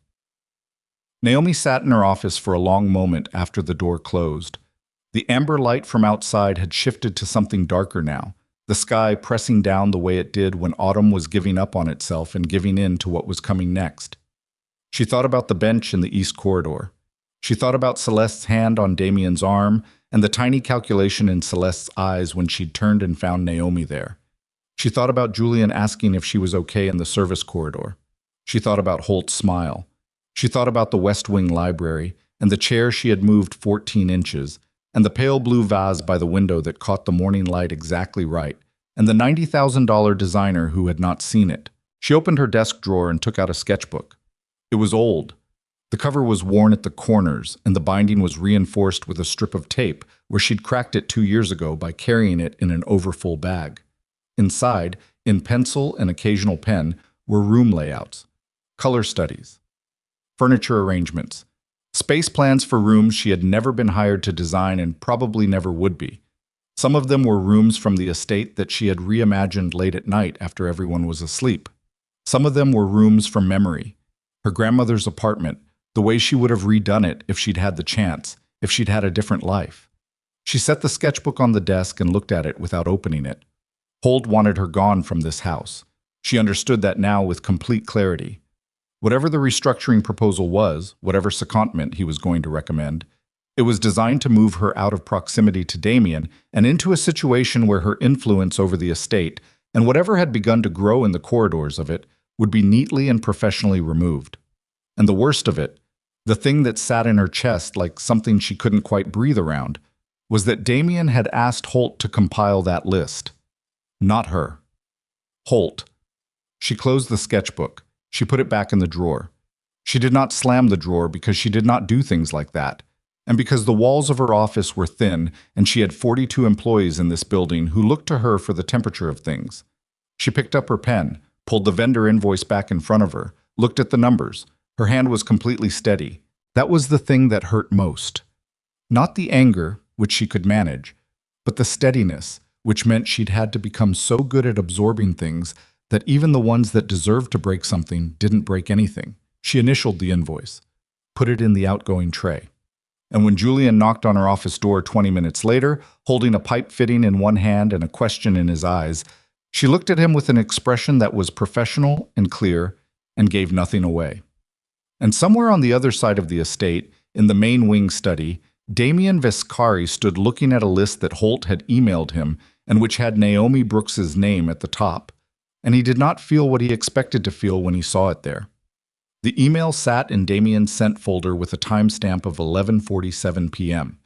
A: Naomi sat in her office for a long moment after the door closed. The amber light from outside had shifted to something darker now, the sky pressing down the way it did when autumn was giving up on itself and giving in to what was coming next. She thought about the bench in the east corridor. She thought about Celeste's hand on Damien's arm and the tiny calculation in Celeste's eyes when she'd turned and found Naomi there. She thought about Julian asking if she was okay in the service corridor. She thought about Holt's smile. She thought about the West Wing library and the chair she had moved 14 inches, and the pale blue vase by the window that caught the morning light exactly right, and the $90,000 designer who had not seen it. She opened her desk drawer and took out a sketchbook. It was old. The cover was worn at the corners, and the binding was reinforced with a strip of tape where she'd cracked it 2 years ago by carrying it in an overfull bag. Inside, in pencil and occasional pen, were room layouts, color studies, furniture arrangements, space plans for rooms she had never been hired to design and probably never would be. Some of them were rooms from the estate that she had reimagined late at night after everyone was asleep. Some of them were rooms from memory, her grandmother's apartment, the way she would have redone it if she'd had the chance, if she'd had a different life. She set the sketchbook on the desk and looked at it without opening it. Holt wanted her gone from this house. She understood that now with complete clarity. Whatever the restructuring proposal was, whatever secondment he was going to recommend, it was designed to move her out of proximity to Damien and into a situation where her influence over the estate and whatever had begun to grow in the corridors of it would be neatly and professionally removed. And the worst of it, the thing that sat in her chest like something she couldn't quite breathe around, was that Damien had asked Holt to compile that list. Not her. Holt. She closed the sketchbook. She put it back in the drawer. She did not slam the drawer because she did not do things like that, and because the walls of her office were thin and she had 42 employees in this building who looked to her for the temperature of things. She picked up her pen, pulled the vendor invoice back in front of her, looked at the numbers. Her hand was completely steady. That was the thing that hurt most. Not the anger, which she could manage, but the steadiness, which meant she'd had to become so good at absorbing things that even the ones that deserved to break something didn't break anything. She initialed the invoice, put it in the outgoing tray. And when Julian knocked on her office door 20 minutes later, holding a pipe fitting in one hand and a question in his eyes, she looked at him with an expression that was professional and clear and gave nothing away. And somewhere on the other side of the estate, in the main wing study, Damien Vescari stood looking at a list that Holt had emailed him and which had Naomi Brooks's name at the top, and he did not feel what he expected to feel when he saw it there. The email sat in Damien's sent folder with a timestamp of 11:47 p.m.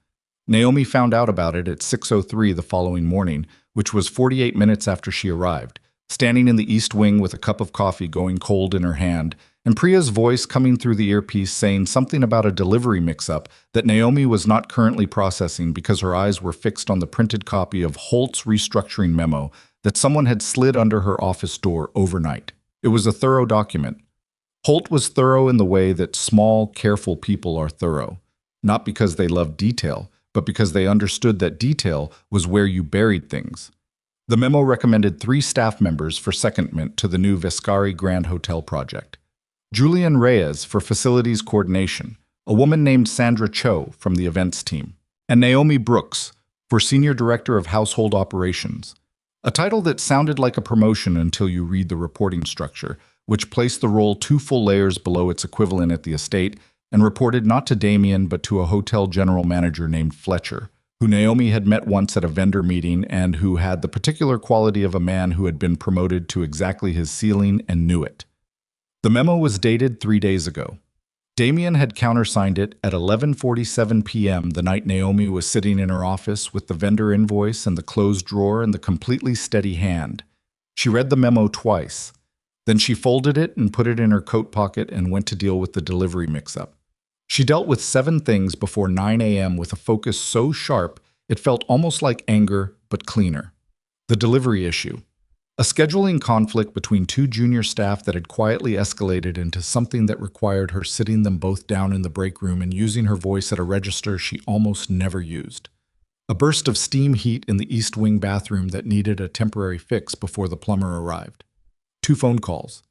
A: Naomi found out about it at 6:03 the following morning, which was 48 minutes after she arrived, standing in the east wing with a cup of coffee going cold in her hand, and Priya's voice coming through the earpiece saying something about a delivery mix-up that Naomi was not currently processing because her eyes were fixed on the printed copy of Holt's restructuring memo that someone had slid under her office door overnight. It was a thorough document. Holt was thorough in the way that small, careful people are thorough, not because they love detail, but because they understood that detail was where you buried things. The memo recommended 3 staff members for secondment to the new Vescari Grand Hotel project. Julian Reyes for facilities coordination, a woman named Sandra Cho from the events team, and Naomi Brooks for senior director of household operations, a title that sounded like a promotion until you read the reporting structure, which placed the role 2 full layers below its equivalent at the estate and reported not to Damien but to a hotel general manager named Fletcher, who Naomi had met once at a vendor meeting and who had the particular quality of a man who had been promoted to exactly his ceiling and knew it. The memo was dated 3 days ago. Damien had countersigned it at 11:47 p.m. the night Naomi was sitting in her office with the vendor invoice and the closed drawer in the completely steady hand. She read the memo twice. Then she folded it and put it in her coat pocket and went to deal with the delivery mix-up. She dealt with 7 things before 9 a.m. with a focus so sharp it felt almost like anger, but cleaner. The delivery issue. A scheduling conflict between 2 junior staff that had quietly escalated into something that required her sitting them both down in the break room and using her voice at a register she almost never used. A burst of steam heat in the East Wing bathroom that needed a temporary fix before the plumber arrived. 2 phone calls.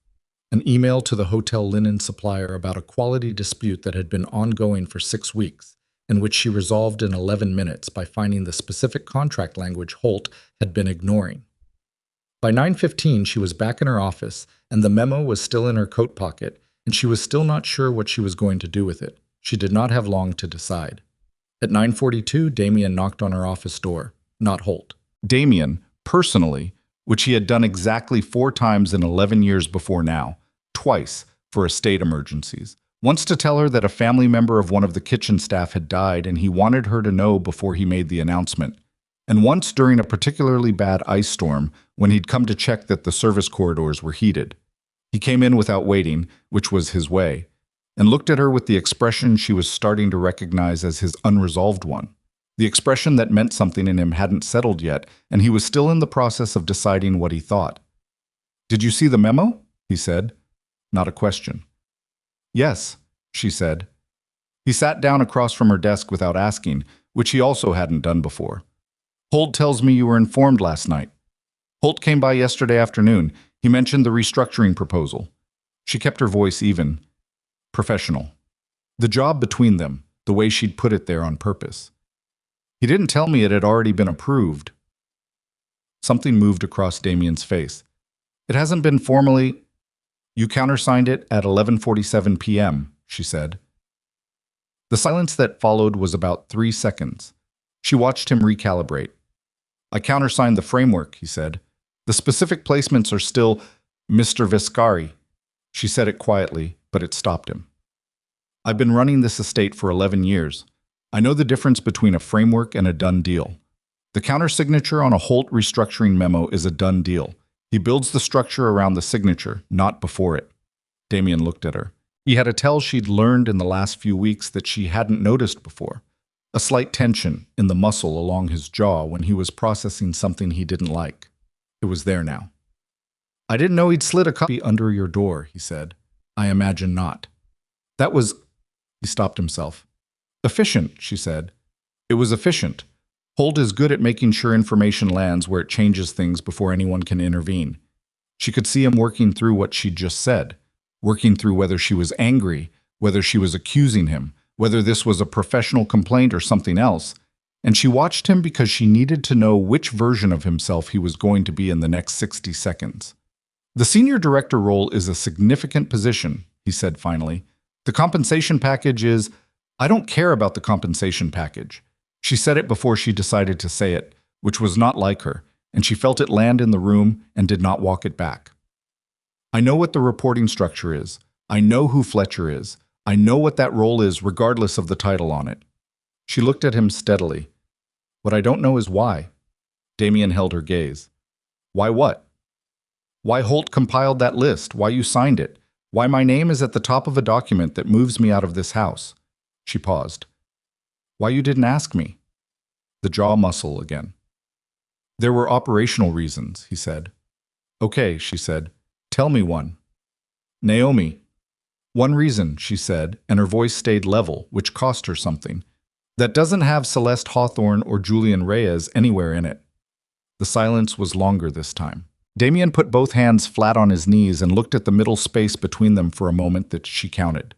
A: An email to the hotel linen supplier about a quality dispute that had been ongoing for 6 weeks, and which she resolved in 11 minutes by finding the specific contract language Holt had been ignoring. By 9:15, she was back in her office, and the memo was still in her coat pocket, and she was still not sure what she was going to do with it. She did not have long to decide. At 9:42, Damien knocked on her office door, not Holt. Damien, personally, which he had done exactly 4 times in 11 years before now, twice for estate emergencies. Once to tell her that a family member of one of the kitchen staff had died and he wanted her to know before he made the announcement. And once during a particularly bad ice storm when he'd come to check that the service corridors were heated. He came in without waiting, which was his way, and looked at her with the expression she was starting to recognize as his unresolved one. The expression that meant something in him hadn't settled yet, and he was still in the process of deciding what he thought. "Did you see the memo?" he said. Not a question. "Yes," she said. He sat down across from her desk without asking, which he also hadn't done before. "Holt tells me you were informed last night. Holt came by yesterday afternoon. He mentioned the restructuring proposal." She kept her voice even. "Professional." The job between them, the way she'd put it there on purpose. He didn't tell me it had already been approved. Something moved across Damien's face. It hasn't been formally. You countersigned it at 11:47 p.m., she said. The silence that followed was about 3 seconds. She watched him recalibrate. I countersigned the framework, he said. The specific placements are still Mr. Vescari. She said it quietly, but it stopped him. I've been running this estate for 11 years. I know the difference between a framework and a done deal. The countersignature on a Holt restructuring memo is a done deal. He builds the structure around the signature, not before it. Damien looked at her. He had a tell she'd learned in the last few weeks that she hadn't noticed before. A slight tension in the muscle along his jaw when he was processing something he didn't like. It was there now. I didn't know he'd slid a copy under your door, he said. I imagine not. That was... He stopped himself. Efficient, she said. It was efficient. Holt is good at making sure information lands where it changes things before anyone can intervene. She could see him working through what she'd just said, working through whether she was angry, whether she was accusing him, whether this was a professional complaint or something else, and she watched him because she needed to know which version of himself he was going to be in the next 60 seconds. The senior director role is a significant position, he said finally. The compensation package is... I don't care about the compensation package. She said it before she decided to say it, which was not like her, and she felt it land in the room and did not walk it back. I know what the reporting structure is. I know who Fletcher is. I know what that role is regardless of the title on it. She looked at him steadily. What I don't know is why. Damien held her gaze. Why what? Why Holt compiled that list, why you signed it, why my name is at the top of a document that moves me out of this house. She paused. Why you didn't ask me? The jaw muscle again. There were operational reasons, he said. Okay, she said. Tell me one. Naomi. One reason, she said, and her voice stayed level, which cost her something. That doesn't have Celeste Hawthorne or Julian Reyes anywhere in it. The silence was longer this time. Damien put both hands flat on his knees and looked at the middle space between them for a moment that she counted.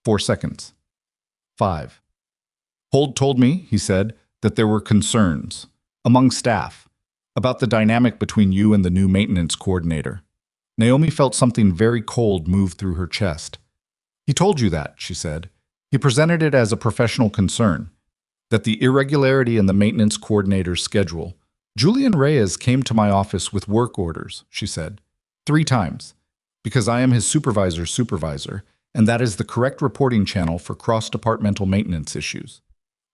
A: 4 seconds. 5. Holt told me, he said, that there were concerns among staff about the dynamic between you and the new maintenance coordinator. Naomi felt something very cold move through her chest. He told you that, she said. He presented it as a professional concern, that the irregularity in the maintenance coordinator's schedule. Julian Reyes came to my office with work orders, she said, 3 times, because I am his supervisor's supervisor, and that is the correct reporting channel for cross-departmental maintenance issues.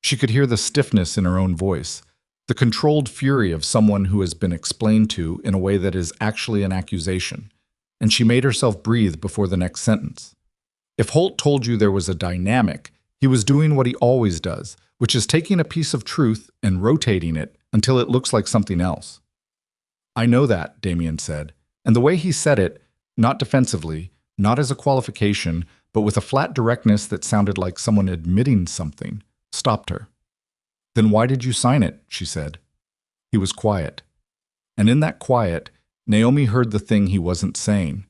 A: She could hear the stiffness in her own voice, the controlled fury of someone who has been explained to in a way that is actually an accusation, and she made herself breathe before the next sentence. If Holt told you there was a dynamic, he was doing what he always does, which is taking a piece of truth and rotating it until it looks like something else. I know that, Damien said, and the way he said it, not defensively, not as a qualification, but with a flat directness that sounded like someone admitting something, stopped her. Then why did you sign it? She said. He was quiet. And in that quiet, Naomi heard the thing he wasn't saying.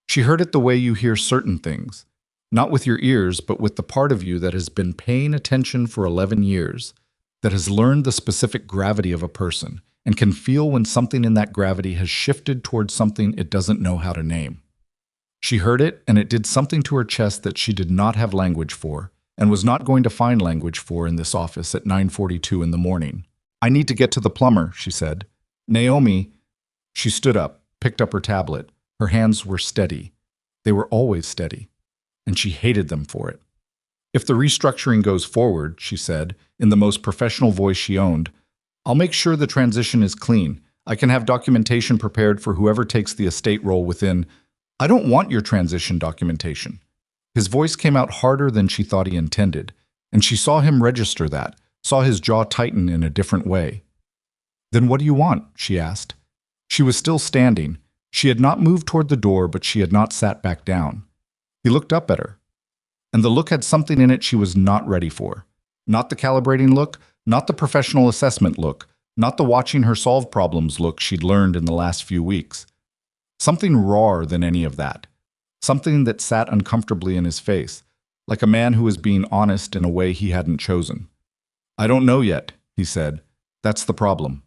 A: She heard it the way you hear certain things, not with your ears, but with the part of you that has been paying attention for 11 years, that has learned the specific gravity of a person, and can feel when something in that gravity has shifted towards something it doesn't know how to name. She heard it, and it did something to her chest that she did not have language for, and was not going to find language for in this office at 9:42 in the morning. I need to get to the plumber, she said. Naomi. She stood up, picked up her tablet. Her hands were steady. They were always steady, and she hated them for it. If the restructuring goes forward, she said, in the most professional voice she owned, I'll make sure the transition is clean. I can have documentation prepared for whoever takes the estate role within. I don't want your transition documentation. His voice came out harder than she thought he intended, and she saw him register that, saw his jaw tighten in a different way. Then what do you want? She asked. She was still standing. She had not moved toward the door, but she had not sat back down. He looked up at her, and the look had something in it she was not ready for. Not the calibrating look, not the professional assessment look, not the watching her solve problems look she'd learned in the last few weeks. Something rawer than any of that. Something that sat uncomfortably in his face. like a man who was being honest in a way he hadn't chosen. "I don't know yet," he said. "That's the problem."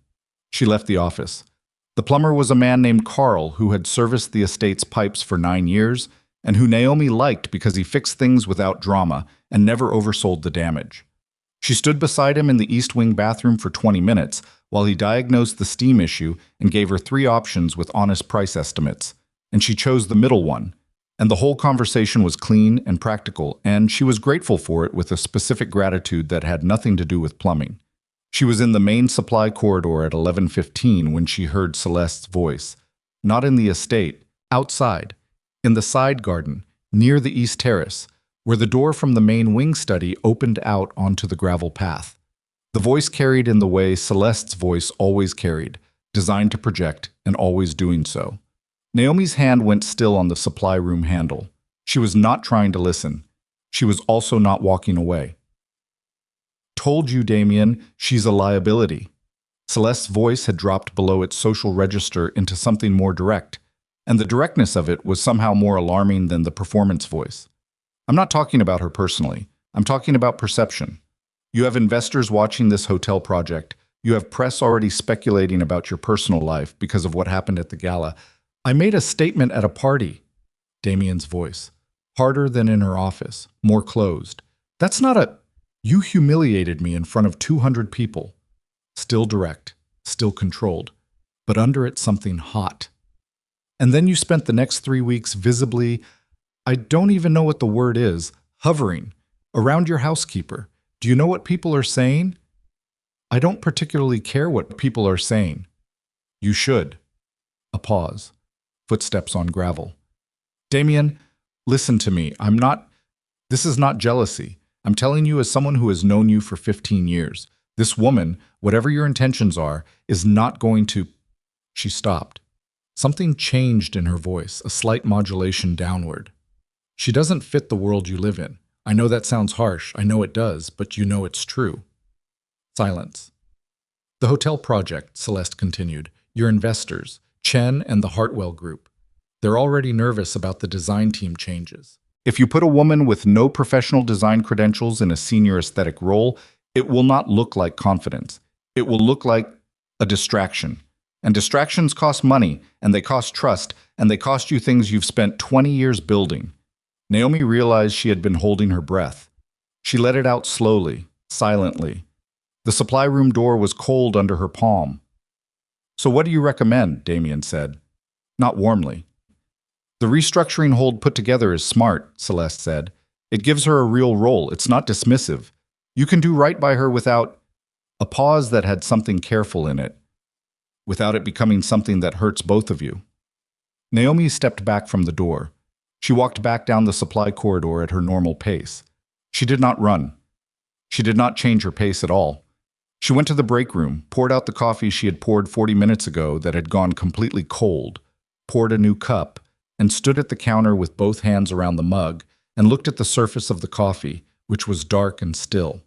A: She left the office. The plumber was a man named Carl who had serviced the estate's pipes for 9 years and who Naomi liked because he fixed things without drama and never oversold the damage. She stood beside him in the East Wing bathroom for 20 minutes while he diagnosed the steam issue and gave her 3 options with honest price estimates, and she chose the middle one. And the whole conversation was clean and practical, and she was grateful for it with a specific gratitude that had nothing to do with plumbing. She was in the main supply corridor at 11:15 when she heard Celeste's voice. Not in the estate, outside, in the side garden, near the east terrace, where the door from the main wing study opened out onto the gravel path. The voice carried in the way Celeste's voice always carried, designed to project and always doing so. Naomi's hand went still on the supply room handle. She was not trying to listen. She was also not walking away. "Told you, Damien, she's a liability." Celeste's voice had dropped below its social register into something more direct, and the directness of it was somehow more alarming than the performance voice. "I'm not talking about her personally. I'm talking about perception. You have investors watching this hotel project. You have press already speculating about your personal life because of what happened at the gala. I made a statement at a party." Damien's voice, harder than in her office, more closed. "That's not a... You humiliated me in front of 200 people." Still direct, still controlled, but under it something hot. "And then you spent the next 3 weeks visibly, I don't even know what the word is, hovering, around your housekeeper. Do you know what people are saying?" "I don't particularly care what people are saying." "You should." A pause. Footsteps on gravel. "Damien, listen to me. This is not jealousy. I'm telling you as someone who has known you for 15 years. This woman, whatever your intentions are, is not going to..." She stopped. Something changed in her voice, a slight modulation downward. "She doesn't fit the world you live in. I know that sounds harsh. I know it does, but you know it's true." Silence. "The hotel project," Celeste continued. "Your investors, Chen and the Hartwell Group. They're already nervous about the design team changes. If you put a woman with no professional design credentials in a senior aesthetic role, it will not look like confidence. It will look like a distraction. And distractions cost money, and they cost trust, and they cost you things you've spent 20 years building." Naomi realized she had been holding her breath. She let it out slowly, silently. The supply room door was cold under her palm. "So what do you recommend?" Damien said. Not warmly. "The restructuring Hold put together is smart," Celeste said. "It gives her a real role. It's not dismissive. You can do right by her without..." A pause that had something careful in it. "Without it becoming something that hurts both of you." Naomi stepped back from the door. She walked back down the supply corridor at her normal pace. She did not run. She did not change her pace at all. She went to the break room, poured out the coffee she had poured 40 minutes ago that had gone completely cold, poured a new cup, and stood at the counter with both hands around the mug and looked at the surface of the coffee, which was dark and still.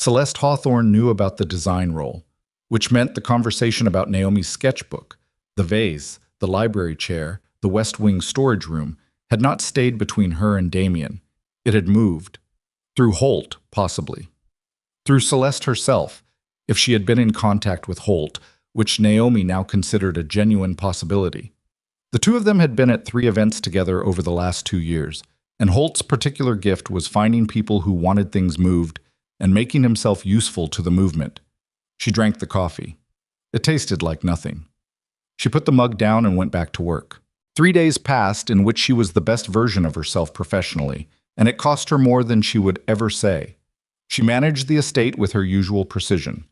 A: Celeste Hawthorne knew about the design role, which meant the conversation about Naomi's sketchbook, the vase, the library chair, the West Wing storage room, had not stayed between her and Damien. It had moved. Through Holt, possibly. Through Celeste herself, if she had been in contact with Holt, which Naomi now considered a genuine possibility. The two of them had been at 3 events together over the last 2 years, and Holt's particular gift was finding people who wanted things moved and making himself useful to the movement. She drank the coffee. It tasted like nothing. She put the mug down and went back to work. 3 days passed in which she was the best version of herself professionally, and it cost her more than she would ever say. She managed the estate with her usual precision.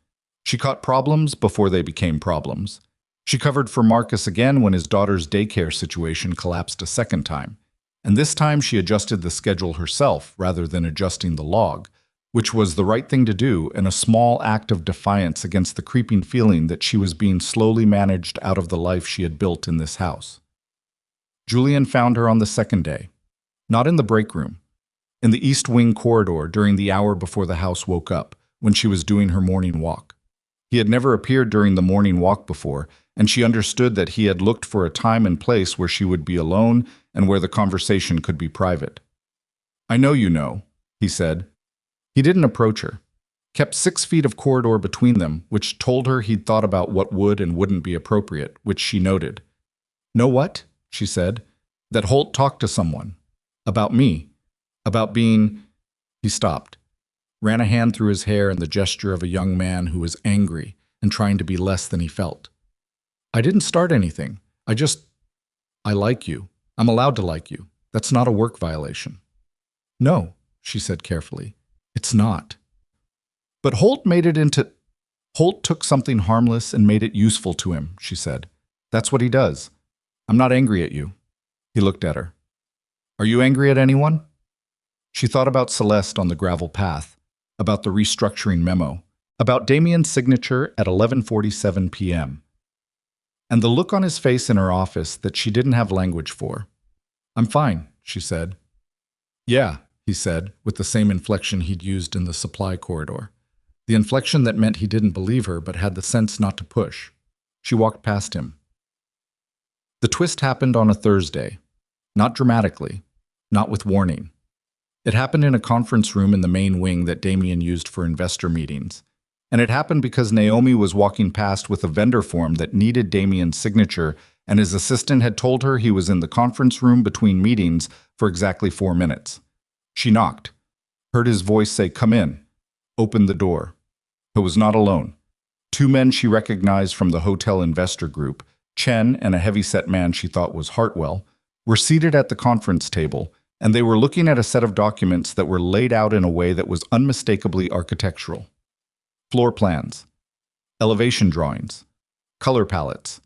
A: She caught problems before they became problems. She covered for Marcus again when his daughter's daycare situation collapsed a second time, and this time she adjusted the schedule herself rather than adjusting the log, which was the right thing to do and a small act of defiance against the creeping feeling that she was being slowly managed out of the life she had built in this house. Julian found her on the second day, not in the break room, in the East Wing corridor during the hour before the house woke up, when she was doing her morning walk. He had never appeared during the morning walk before, and she understood that he had looked for a time and place where she would be alone and where the conversation could be private. I know you know, he said. He didn't approach her. Kept 6 feet of corridor between them, which told her he'd thought about what would and wouldn't be appropriate, which she noted. Know what? She said. That Holt talked to someone. About me. About being... He stopped. Ran a hand through his hair in the gesture of a young man who was angry and trying to be less than he felt. I didn't start anything. I like you. I'm allowed to like you. That's not a work violation. No, she said carefully. It's not. But Holt took something harmless and made it useful to him, she said. That's what he does. I'm not angry at you. He looked at her. Are you angry at anyone? She thought about Celeste on the gravel path, about the restructuring memo, about Damien's signature at 11:47 p.m., and the look on his face in her office that she didn't have language for. I'm fine, she said. Yeah, he said, with the same inflection he'd used in the supply corridor. The inflection that meant he didn't believe her but had the sense not to push. She walked past him. The twist happened on a Thursday. Not dramatically. Not with warning. It happened in a conference room in the main wing that Damien used for investor meetings. And it happened because Naomi was walking past with a vendor form that needed Damien's signature, and his assistant had told her he was in the conference room between meetings for exactly 4 minutes. She knocked. Heard his voice say, "Come in." Opened the door. He was not alone. 2 men she recognized from the hotel investor group, Chen and a heavy-set man she thought was Hartwell, were seated at the conference table, and they were looking at a set of documents that were laid out in a way that was unmistakably architectural. Floor plans, elevation drawings, color palettes.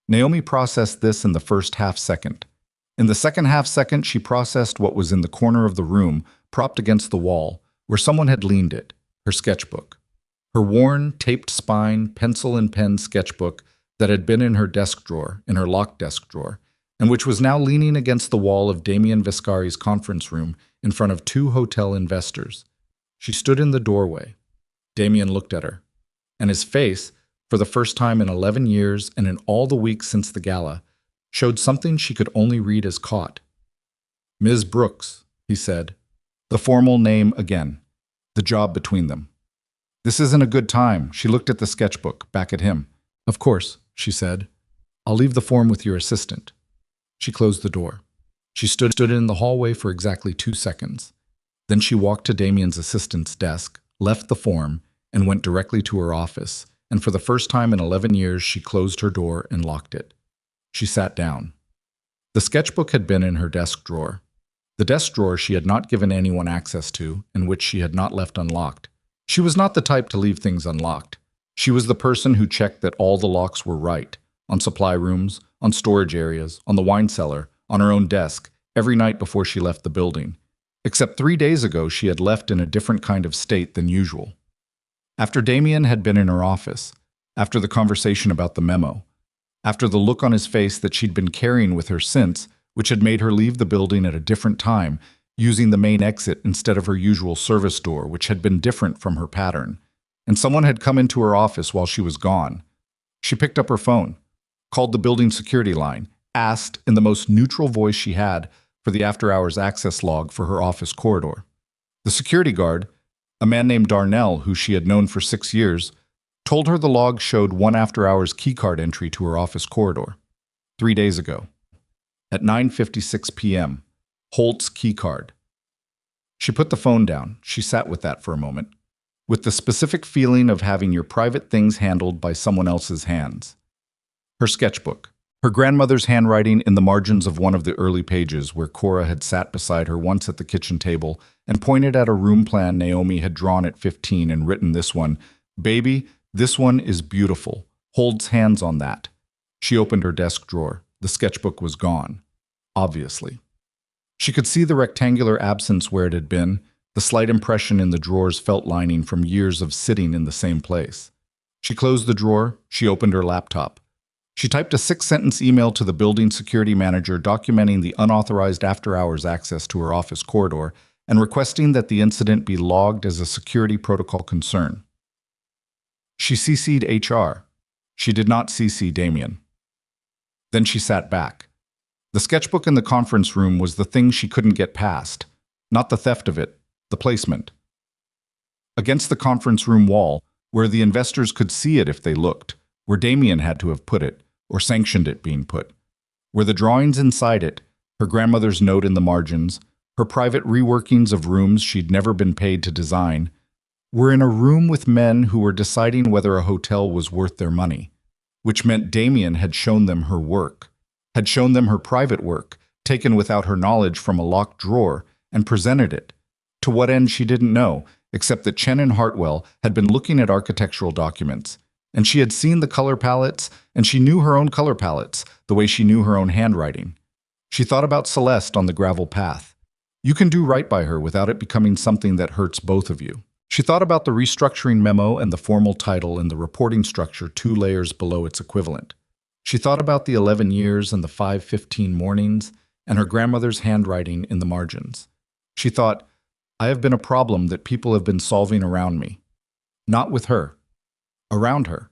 A: Naomi processed this in the first half-second. In the second half-second, she processed what was in the corner of the room, propped against the wall, where someone had leaned it, her sketchbook. Her worn, taped spine, pencil and pen sketchbook that had been in her desk drawer, in her locked desk drawer, and which was now leaning against the wall of Damien Vescari's conference room in front of 2 hotel investors. She stood in the doorway. Damien looked at her, and his face, for the first time in 11 years and in all the weeks since the gala, showed something she could only read as caught. Ms. Brooks, he said, the formal name again, the job between them. This isn't a good time. She looked at the sketchbook, back at him. Of course, she said. I'll leave the form with your assistant. She closed the door. She stood in the hallway for exactly 2 seconds. Then she walked to Damien's assistant's desk, left the form, and went directly to her office, and for the first time in 11 years she closed her door and locked it. She sat down. The sketchbook had been in her desk drawer. The desk drawer she had not given anyone access to, and which she had not left unlocked. She was not the type to leave things unlocked. She was the person who checked that all the locks were right, on supply rooms, on storage areas, on the wine cellar, on her own desk, every night before she left the building. Except 3 days ago she had left in a different kind of state than usual. After Damien had been in her office, after the conversation about the memo, after the look on his face that she'd been carrying with her since, which had made her leave the building at a different time, using the main exit instead of her usual service door, which had been different from her pattern, and someone had come into her office while she was gone. She picked up her phone, called the building security line, asked, in the most neutral voice she had, for the after-hours access log for her office corridor. The security guard, a man named Darnell who she had known for 6 years, told her the log showed 1 after-hours keycard entry to her office corridor. 3 days ago. At 9:56 p.m., Holt's keycard. She put the phone down. She sat with that for a moment, with the specific feeling of having your private things handled by someone else's hands. Her sketchbook. Her grandmother's handwriting in the margins of one of the early pages where Cora had sat beside her once at the kitchen table and pointed at a room plan Naomi had drawn at 15 and written this one, "Baby, this one is beautiful. Holds hands on that." She opened her desk drawer. The sketchbook was gone. Obviously. She could see the rectangular absence where it had been, the slight impression in the drawer's felt lining from years of sitting in the same place. She closed the drawer. She opened her laptop. She typed a 6-sentence email to the building security manager documenting the unauthorized after-hours access to her office corridor and requesting that the incident be logged as a security protocol concern. She CC'd HR. She did not CC Damien. Then she sat back. The sketchbook in the conference room was the thing she couldn't get past. Not the theft of it, the placement. Against the conference room wall, where the investors could see it if they looked, where Damien had to have put it, or sanctioned it being put. Where the drawings inside it, her grandmother's note in the margins, her private reworkings of rooms she'd never been paid to design, were in a room with men who were deciding whether a hotel was worth their money, which meant Damien had shown them her work, had shown them her private work, taken without her knowledge from a locked drawer, and presented it. To what end she didn't know, except that Chen and Hartwell had been looking at architectural documents, and she had seen the color palettes, and she knew her own color palettes, the way she knew her own handwriting. She thought about Celeste on the gravel path. You can do right by her without it becoming something that hurts both of you. She thought about the restructuring memo and the formal title and the reporting structure 2 layers below its equivalent. She thought about the 11 years and the 5:15 mornings and her grandmother's handwriting in the margins. She thought, I have been a problem that people have been solving around me. Not with her. Around her.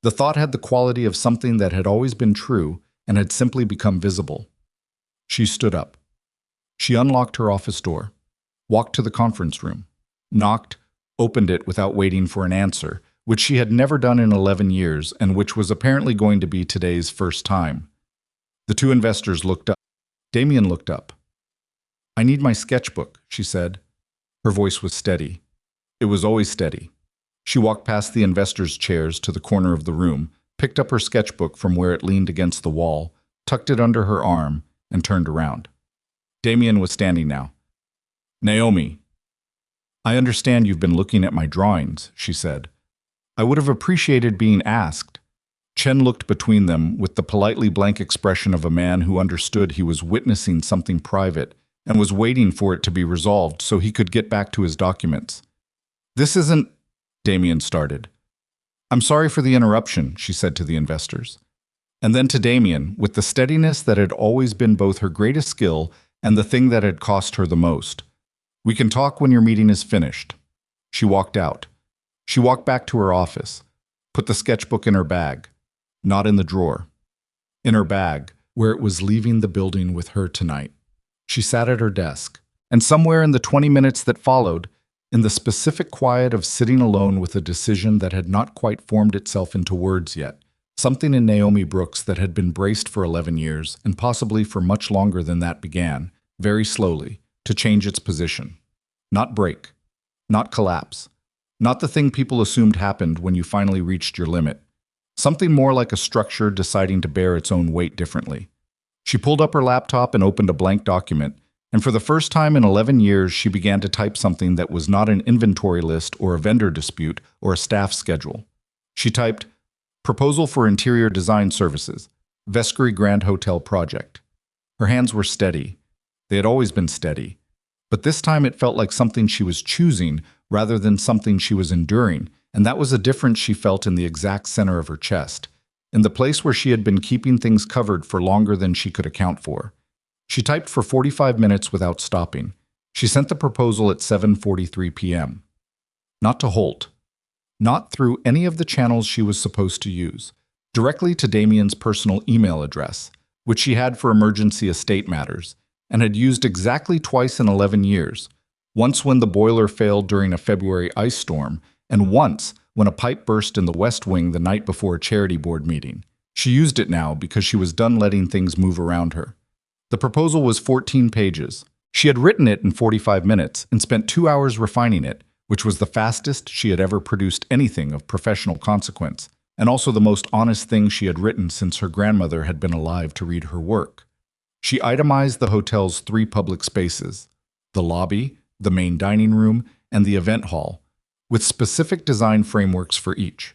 A: The thought had the quality of something that had always been true and had simply become visible. She stood up. She unlocked her office door, walked to the conference room, knocked, opened it without waiting for an answer, which she had never done in 11 years and which was apparently going to be today's first time. The 2 investors looked up. Damien looked up. I need my sketchbook, she said. Her voice was steady. It was always steady. She walked past the investors' chairs to the corner of the room, picked up her sketchbook from where it leaned against the wall, tucked it under her arm, and turned around. Damien was standing now. Naomi, I understand you've been looking at my drawings, she said. I would have appreciated being asked. Chen looked between them with the politely blank expression of a man who understood he was witnessing something private and was waiting for it to be resolved so he could get back to his documents. This isn't, Damien started. I'm sorry for the interruption, she said to the investors. And then to Damien, with the steadiness that had always been both her greatest skill and the thing that had cost her the most. We can talk when your meeting is finished. She walked out. She walked back to her office, put the sketchbook in her bag, not in the drawer. In her bag, where it was leaving the building with her tonight. She sat at her desk, and somewhere in the 20 minutes that followed, in the specific quiet of sitting alone with a decision that had not quite formed itself into words yet, something in Naomi Brooks that had been braced for 11 years, and possibly for much longer than that began, very slowly, to change its position. Not break. Not collapse. Not the thing people assumed happened when you finally reached your limit. Something more like a structure deciding to bear its own weight differently. She pulled up her laptop and opened a blank document, and for the first time in 11 years she began to type something that was not an inventory list or a vendor dispute or a staff schedule. She typed, Proposal for Interior Design Services, Vescari Grand Hotel Project. Her hands were steady. They had always been steady. But this time it felt like something she was choosing rather than something she was enduring, and that was a difference she felt in the exact center of her chest, in the place where she had been keeping things covered for longer than she could account for. She typed for 45 minutes without stopping. She sent the proposal at 7:43 p.m. Not to Holt. Not through any of the channels she was supposed to use. Directly to Damien's personal email address, which she had for emergency estate matters, and had used exactly twice in 11 years. Once when the boiler failed during a February ice storm, and once when a pipe burst in the West Wing the night before a charity board meeting. She used it now because she was done letting things move around her. The proposal was 14 pages. She had written it in 45 minutes and spent 2 hours refining it, which was the fastest she had ever produced anything of professional consequence, and also the most honest thing she had written since her grandmother had been alive to read her work. She itemized the hotel's 3 public spaces, the lobby, the main dining room, and the event hall, with specific design frameworks for each.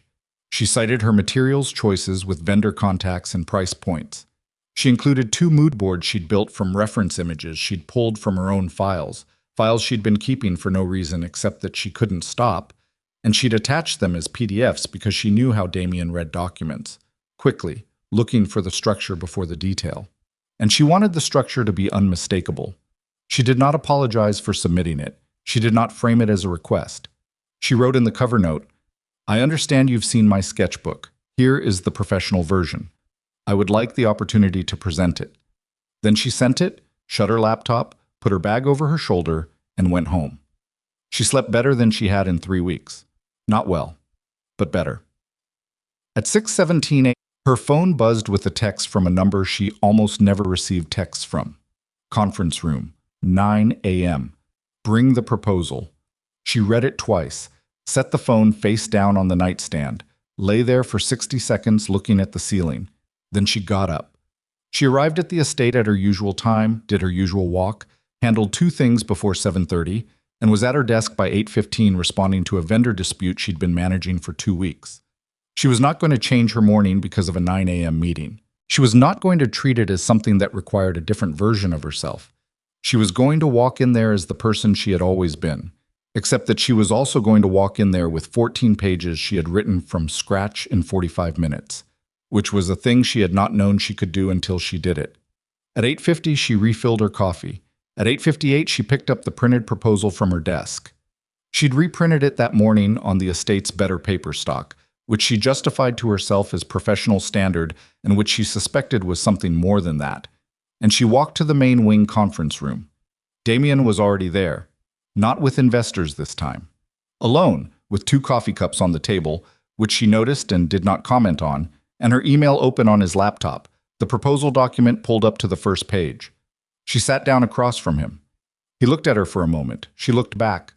A: She cited her materials choices with vendor contacts and price points. She included 2 mood boards she'd built from reference images she'd pulled from her own files she'd been keeping for no reason except that she couldn't stop, and she'd attached them as PDFs because she knew how Damien read documents, quickly, looking for the structure before the detail. And she wanted the structure to be unmistakable. She did not apologize for submitting it. She did not frame it as a request. She wrote in the cover note, I understand you've seen my sketchbook. Here is the professional version. I would like the opportunity to present it. Then she sent it, shut her laptop, put her bag over her shoulder, and went home. She slept better than she had in 3 weeks. Not well, but better. At 6:17 a.m., her phone buzzed with a text from a number she almost never received texts from. Conference room, 9 a.m. Bring the proposal. She read it twice, set the phone face down on the nightstand, lay there for 60 seconds looking at the ceiling. Then she got up. She arrived at the estate at her usual time, did her usual walk, handled 2 things before 7:30, and was at her desk by 8:15 responding to a vendor dispute she'd been managing for 2 weeks. She was not going to change her morning because of a 9 a.m. meeting. She was not going to treat it as something that required a different version of herself. She was going to walk in there as the person she had always been, except that she was also going to walk in there with 14 pages she had written from scratch in 45 minutes, which was a thing she had not known she could do until she did it. At 8:50, she refilled her coffee. At 8:58, she picked up the printed proposal from her desk. She'd reprinted it that morning on the estate's better paper stock, which she justified to herself as professional standard and which she suspected was something more than that. And she walked to the main wing conference room. Damien was already there, not with investors this time. Alone, with 2 coffee cups on the table, which she noticed and did not comment on, and her email open on his laptop, the proposal document pulled up to the first page. She sat down across from him. He looked at her for a moment. She looked back.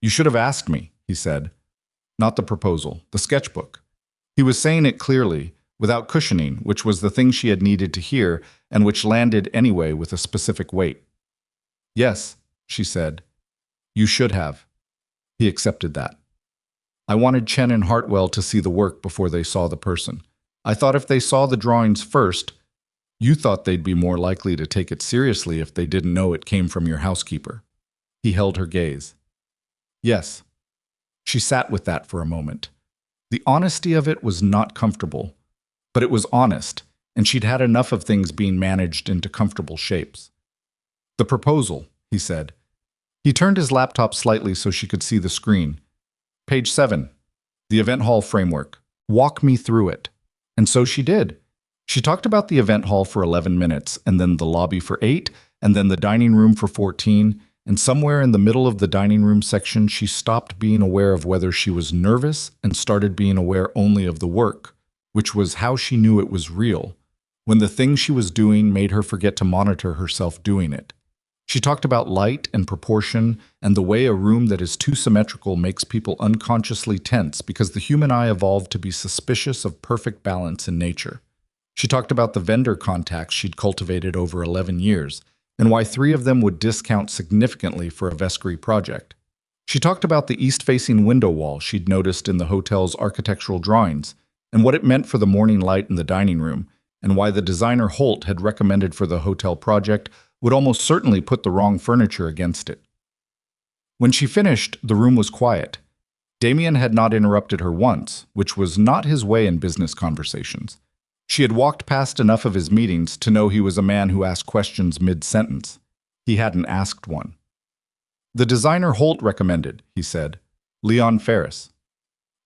A: "You should have asked me," he said. Not the proposal, the sketchbook. He was saying it clearly, without cushioning, which was the thing she had needed to hear and which landed anyway with a specific weight. "Yes," she said. "You should have." He accepted that. "I wanted Chen and Hartwell to see the work before they saw the person. I thought if they saw the drawings first, you thought they'd be more likely to take it seriously if they didn't know it came from your housekeeper." He held her gaze. "Yes." She sat with that for a moment. The honesty of it was not comfortable, but it was honest, and she'd had enough of things being managed into comfortable shapes. "The proposal," he said. He turned his laptop slightly so she could see the screen. "Page 7, the event hall framework. Walk me through it." And so she did. She talked about the event hall for 11 minutes, and then the lobby for 8, and then the dining room for 14, and somewhere in the middle of the dining room section, she stopped being aware of whether she was nervous and started being aware only of the work, which was how she knew it was real, when the thing she was doing made her forget to monitor herself doing it. She talked about light and proportion and the way a room that is too symmetrical makes people unconsciously tense because the human eye evolved to be suspicious of perfect balance in nature. She talked about the vendor contacts she'd cultivated over 11 years, and why 3 of them would discount significantly for a Vescari project. She talked about the east-facing window wall she'd noticed in the hotel's architectural drawings, and what it meant for the morning light in the dining room, and why the designer Holt had recommended for the hotel project would almost certainly put the wrong furniture against it. When she finished, the room was quiet. Damien had not interrupted her once, which was not his way in business conversations. She had walked past enough of his meetings to know he was a man who asked questions mid-sentence. He hadn't asked one. "The designer Holt recommended," he said. "Leon Ferris.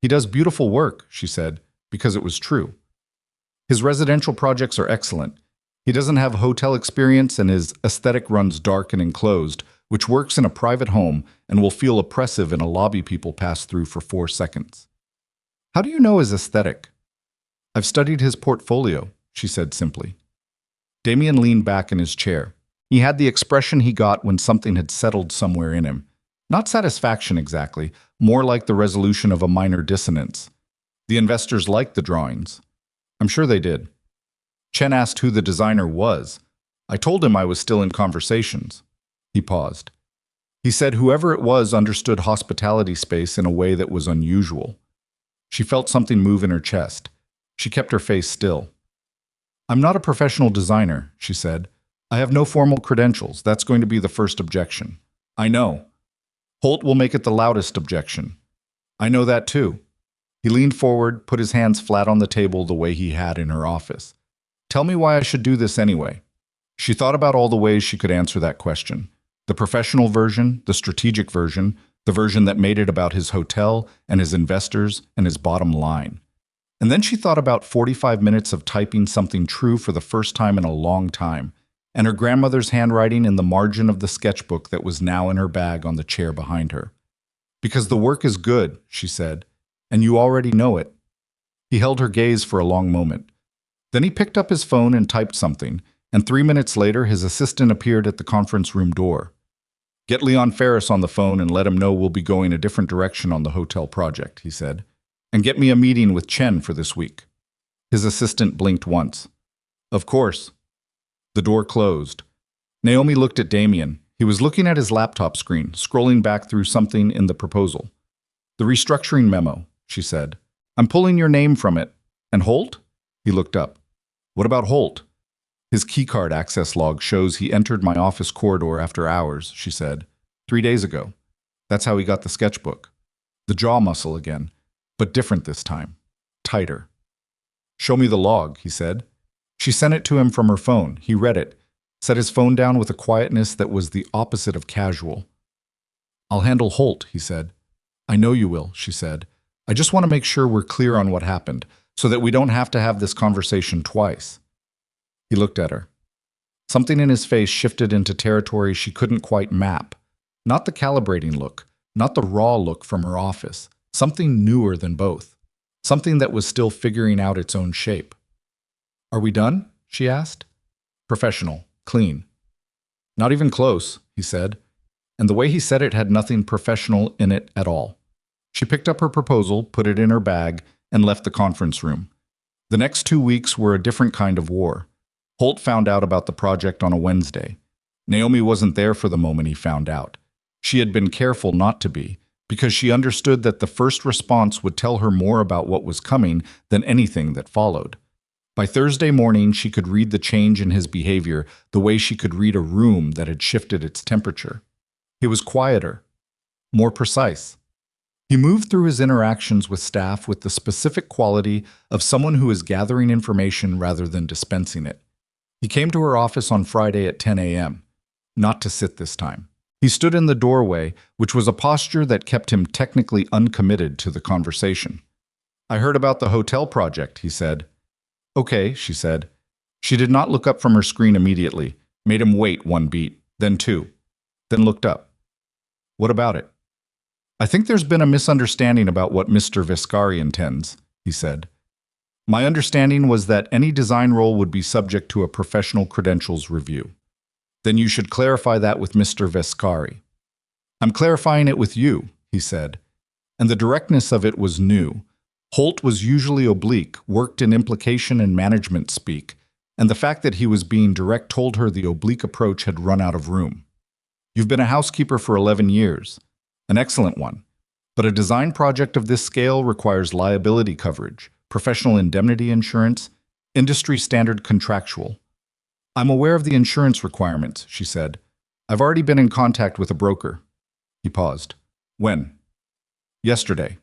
A: He does beautiful work," she said, because it was true. "His residential projects are excellent. He doesn't have hotel experience and his aesthetic runs dark and enclosed, which works in a private home and will feel oppressive in a lobby people pass through for 4 seconds. How do you know his aesthetic?" "I've studied his portfolio," she said simply. Damien leaned back in his chair. He had the expression he got when something had settled somewhere in him. Not satisfaction exactly, more like the resolution of a minor dissonance. The investors liked the drawings. "I'm sure they did." Chen asked who the designer was. "I told him I was still in conversations." He paused. He said whoever it was understood hospitality space in a way that was unusual. She felt something move in her chest. She kept her face still. "I'm not a professional designer," she said. "I have no formal credentials. That's going to be the first objection." "I know." "Holt will make it the loudest objection." "I know that too." He leaned forward, put his hands flat on the table the way he had in her office. "Tell me why I should do this anyway." She thought about all the ways she could answer that question. The professional version, the strategic version, the version that made it about his hotel and his investors and his bottom line. And then she thought about 45 minutes of typing something true for the first time in a long time, and her grandmother's handwriting in the margin of the sketchbook that was now in her bag on the chair behind her. "Because the work is good," she said, "and you already know it." He held her gaze for a long moment. Then he picked up his phone and typed something, and 3 minutes later his assistant appeared at the conference room door. "Get Leon Ferris on the phone and let him know we'll be going a different direction on the hotel project," he said. "And get me a meeting with Chen for this week." His assistant blinked once. "Of course." The door closed. Naomi looked at Damien. He was looking at his laptop screen, scrolling back through something in the proposal. "The restructuring memo," she said. "I'm pulling your name from it." "And Holt?" He looked up. "What about Holt?" "His keycard access log shows he entered my office corridor after hours," she said. "3 days ago. That's how he got the sketchbook." The jaw muscle again, but different this time. Tighter. "Show me the log," he said. She sent it to him from her phone. He read it, set his phone down with a quietness that was the opposite of casual. "I'll handle Holt," he said. "I know you will," she said. "I just want to make sure we're clear on what happened, so that we don't have to have this conversation twice." He looked at her. Something in his face shifted into territory she couldn't quite map. Not the calibrating look, not the raw look from her office. Something newer than both. Something that was still figuring out its own shape. "Are we done?" she asked. "Professional. Clean." "Not even close," he said. And the way he said it had nothing professional in it at all. She picked up her proposal, put it in her bag, and left the conference room. The next 2 weeks were a different kind of war. Holt found out about the project on a Wednesday. Naomi wasn't there for the moment he found out. She had been careful not to be, because she understood that the first response would tell her more about what was coming than anything that followed. By Thursday morning, she could read the change in his behavior the way she could read a room that had shifted its temperature. He was quieter, more precise. He moved through his interactions with staff with the specific quality of someone who is gathering information rather than dispensing it. He came to her office on Friday at 10 a.m., not to sit this time. He stood in the doorway, which was a posture that kept him technically uncommitted to the conversation. "I heard about the hotel project," he said. "Okay," she said. She did not look up from her screen immediately, made him wait 1 beat, then 2, then looked up. "What about it?" "I think there's been a misunderstanding about what Mr. Vescari intends," he said. "My understanding was that any design role would be subject to a professional credentials review." "Then you should clarify that with Mr. Vescari." "I'm clarifying it with you," he said. And the directness of it was new. Holt was usually oblique, worked in implication and management speak, and the fact that he was being direct told her the oblique approach had run out of room. "You've been a housekeeper for 11 years. An excellent one. But a design project of this scale requires liability coverage, professional indemnity insurance, industry standard contractual." "I'm aware of the insurance requirements," she said. "I've already been in contact with a broker." He paused. "When?" "Yesterday."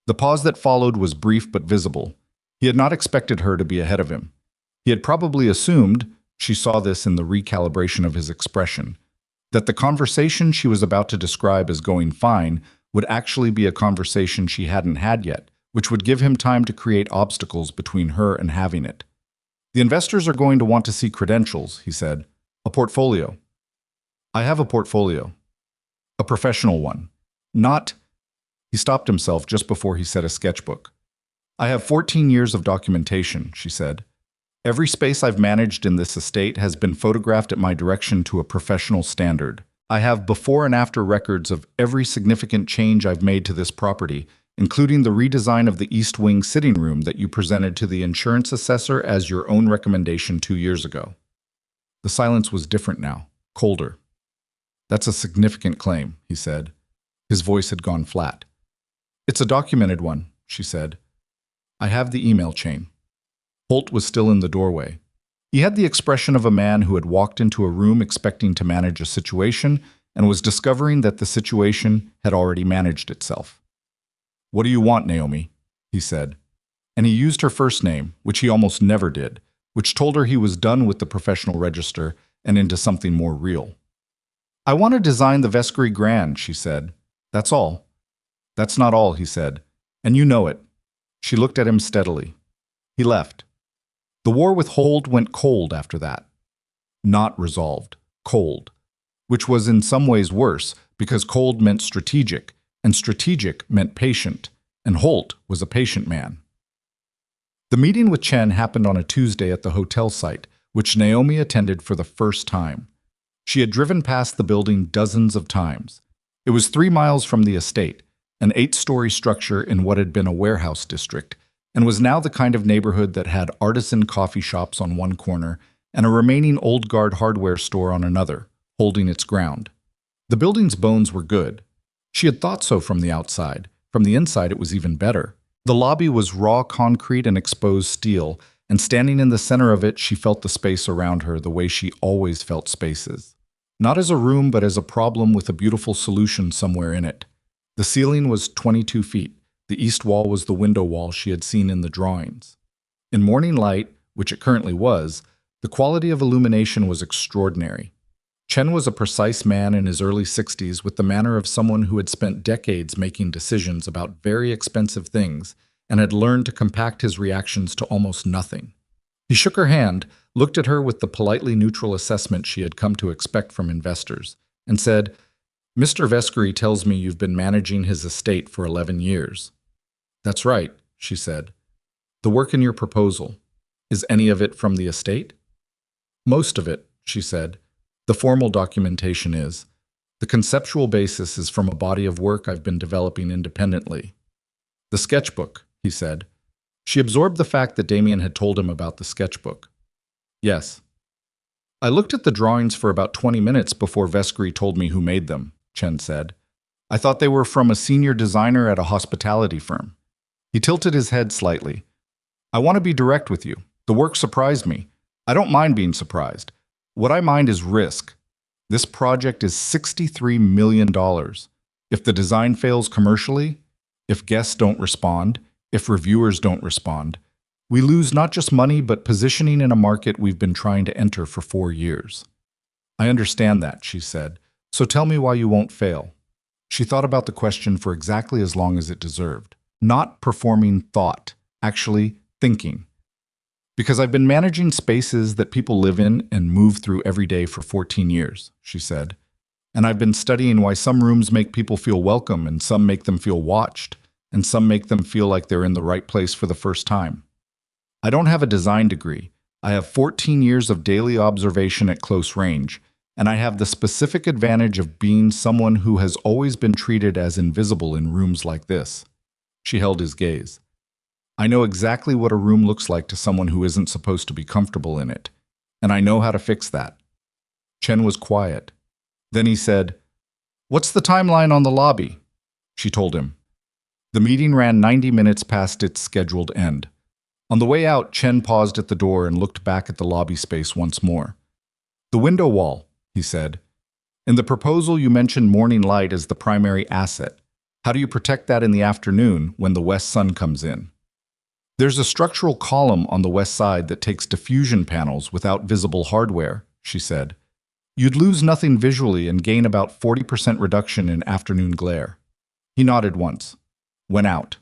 A: The pause that followed was brief but visible. He had not expected her to be ahead of him. He had probably assumed, she saw this in the recalibration of his expression, that the conversation she was about to describe as going fine would actually be a conversation she hadn't had yet, which would give him time to create obstacles between her and having it. "The investors are going to want to see credentials," he said. "A portfolio." "I have a portfolio. A professional one. Not—" He stopped himself just before he said a sketchbook. "I have 14 years of documentation," she said. "Every space I've managed in this estate has been photographed at my direction to a professional standard. I have before and after records of every significant change I've made to this property, including the redesign of the East Wing sitting room that you presented to the insurance assessor as your own recommendation 2 years ago." The silence was different now, colder. "That's a significant claim," he said. His voice had gone flat. "It's a documented one," she said. "I have the email chain." Holt was still in the doorway. He had the expression of a man who had walked into a room expecting to manage a situation and was discovering that the situation had already managed itself. "What do you want, Naomi?" he said. And he used her first name, which he almost never did, which told her he was done with the professional register and into something more real. "I want to design the Vescari Grand," she said. "That's all." "That's not all," he said. "And you know it." She looked at him steadily. He left. The war with Holt went cold after that. not resolved, cold, which was in some ways worse because cold meant strategic, and strategic meant patient, and Holt was a patient man. The meeting with Chen happened on a Tuesday at the hotel site, which Naomi attended for the first time. She had driven past the building dozens of times. It was 3 miles from the estate, an 8-story structure in what had been a warehouse district, and was now the kind of neighborhood that had artisan coffee shops on one corner and a remaining old guard hardware store on another, holding its ground. The building's bones were good. She had thought so from the outside. From the inside, it was even better. The lobby was raw concrete and exposed steel, and standing in the center of it, she felt the space around her the way she always felt spaces. Not as a room, but as a problem with a beautiful solution somewhere in it. The ceiling was 22 feet. The east wall was the window wall she had seen in the drawings. In morning light, which it currently was, the quality of illumination was extraordinary. Chen was a precise man in his early 60s with the manner of someone who had spent decades making decisions about very expensive things and had learned to compact his reactions to almost nothing. He shook her hand, looked at her with the politely neutral assessment she had come to expect from investors, and said, "Mr. Vescari tells me you've been managing his estate for 11 years. "That's right," she said. "The work in your proposal, is any of it from the estate?" "Most of it," she said. "The formal documentation is. The conceptual basis is from a body of work I've been developing independently." "The sketchbook," he said. She absorbed the fact that Damien had told him about the sketchbook. "Yes." "I looked at the drawings for about 20 minutes before Vescari told me who made them," Chen said. "I thought they were from a senior designer at a hospitality firm." He tilted his head slightly. "I want to be direct with you. The work surprised me. I don't mind being surprised. What I mind is risk. This project is $63 million. If the design fails commercially, if guests don't respond, if reviewers don't respond, we lose not just money but positioning in a market we've been trying to enter for 4 years. "I understand that," she said. "So tell me why you won't fail." She thought about the question for exactly as long as it deserved. Not performing thought, actually thinking. "Because I've been managing spaces that people live in and move through every day for 14 years, she said. "And I've been studying why some rooms make people feel welcome and some make them feel watched, and some make them feel like they're in the right place for the first time. I don't have a design degree. I have 14 years of daily observation at close range, and I have the specific advantage of being someone who has always been treated as invisible in rooms like this." She held his gaze. "I know exactly what a room looks like to someone who isn't supposed to be comfortable in it, and I know how to fix that." Chen was quiet. Then he said, "What's the timeline on the lobby?" She told him. The meeting ran 90 minutes past its scheduled end. On the way out, Chen paused at the door and looked back at the lobby space once more. "The window wall," he said. "In the proposal you mentioned morning light as the primary asset. How do you protect that in the afternoon when the west sun comes in?" "There's a structural column on the west side that takes diffusion panels without visible hardware," she said. "You'd lose nothing visually and gain about 40% reduction in afternoon glare." He nodded once. Went out.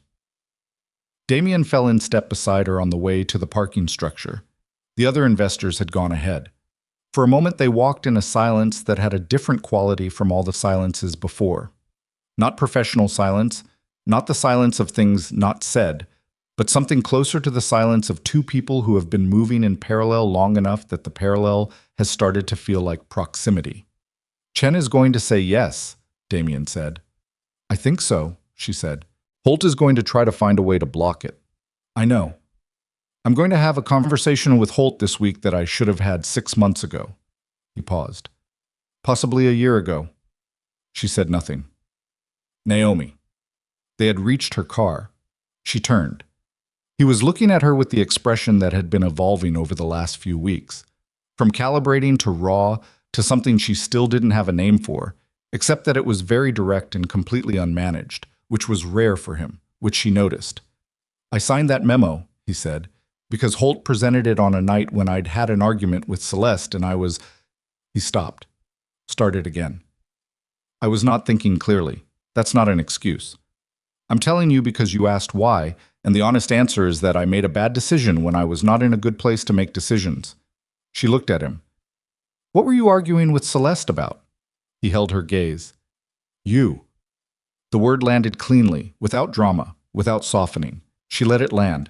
A: Damien fell in step beside her on the way to the parking structure. The other investors had gone ahead. For a moment they walked in a silence that had a different quality from all the silences before. Not professional silence, not the silence of things not said, but something closer to the silence of two people who have been moving in parallel long enough that the parallel has started to feel like proximity. "Chen is going to say yes," Damien said. "I think so," she said. "Holt is going to try to find a way to block it." "I know. I'm going to have a conversation with Holt this week that I should have had 6 months ago." He paused. "Possibly a year ago." She said nothing. "Naomi." They had reached her car. She turned. He was looking at her with the expression that had been evolving over the last few weeks. From calibrating to raw to something she still didn't have a name for, except that it was very direct and completely unmanaged, which was rare for him, which she noticed. "I signed that memo," he said, "because Holt presented it on a night when I'd had an argument with Celeste and I was—" He stopped. Started again. "I was not thinking clearly. That's not an excuse. I'm telling you because you asked why, and the honest answer is that I made a bad decision when I was not in a good place to make decisions." She looked at him. What were you arguing with Celeste about? He held her gaze. You. The word landed cleanly, without drama, without softening. She let it land.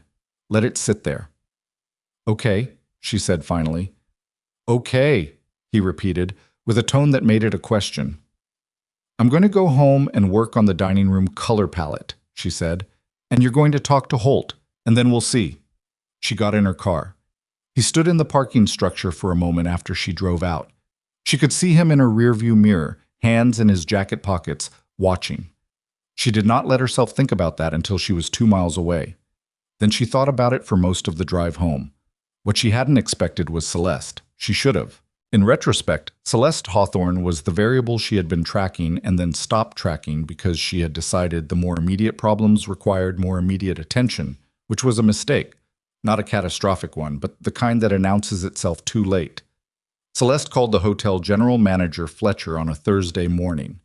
A: Let it sit there. Okay, she said finally. Okay, he repeated, with a tone that made it a question. I'm going to go home and work on the dining room color palette, she said, and you're going to talk to Holt, and then we'll see. She got in her car. He stood in the parking structure for a moment after she drove out. She could see him in her rearview mirror, hands in his jacket pockets, watching. She did not let herself think about that until she was 2 miles away. Then she thought about it for most of the drive home. What she hadn't expected was Celeste. She should have. In retrospect, Celeste Hawthorne was the variable she had been tracking and then stopped tracking because she had decided the more immediate problems required more immediate attention, which was a mistake. Not a catastrophic one, but the kind that announces itself too late. Celeste called the hotel general manager Fletcher on a Thursday morning.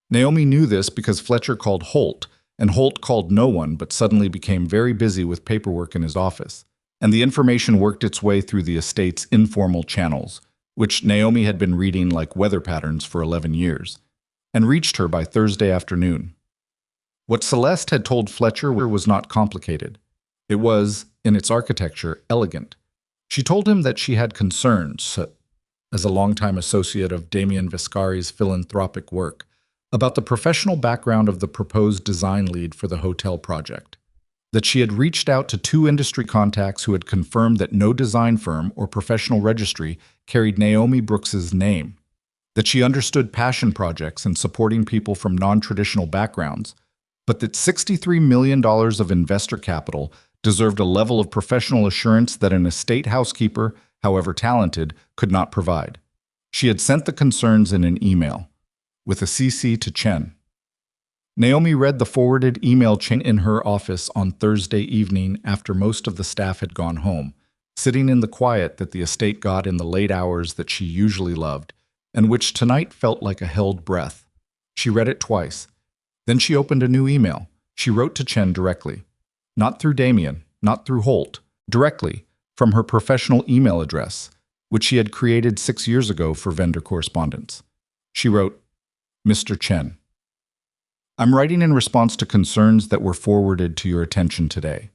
A: Naomi knew this because Fletcher called Holt, and Holt called no one but suddenly became very busy with paperwork in his office. And the information worked its way through the estate's informal channels, which Naomi had been reading like weather patterns for 11 years, and reached her by Thursday afternoon. What Celeste had told Fletcher was not complicated. It was, in its architecture, elegant. She told him that she had concerns, as a longtime associate of Damien Vescari's philanthropic work, about the professional background of the proposed design lead for the hotel project. That she had reached out to 2 industry contacts who had confirmed that no design firm or professional registry carried Naomi Brooks's name. That she understood passion projects and supporting people from non-traditional backgrounds, but that $63 million of investor capital deserved a level of professional assurance that an estate housekeeper, however talented, could not provide. She had sent the concerns in an email, with a CC to Chen. Naomi read the forwarded email chain in her office on Thursday evening after most of the staff had gone home, sitting in the quiet that the estate got in the late hours that she usually loved, and which tonight felt like a held breath. She read it twice. Then she opened a new email. She wrote to Chen directly. Not through Damien, not through Holt, directly, from her professional email address, which she had created 6 years ago for vendor correspondence. She wrote, Mr. Chen, I'm writing in response to concerns that were forwarded to your attention today.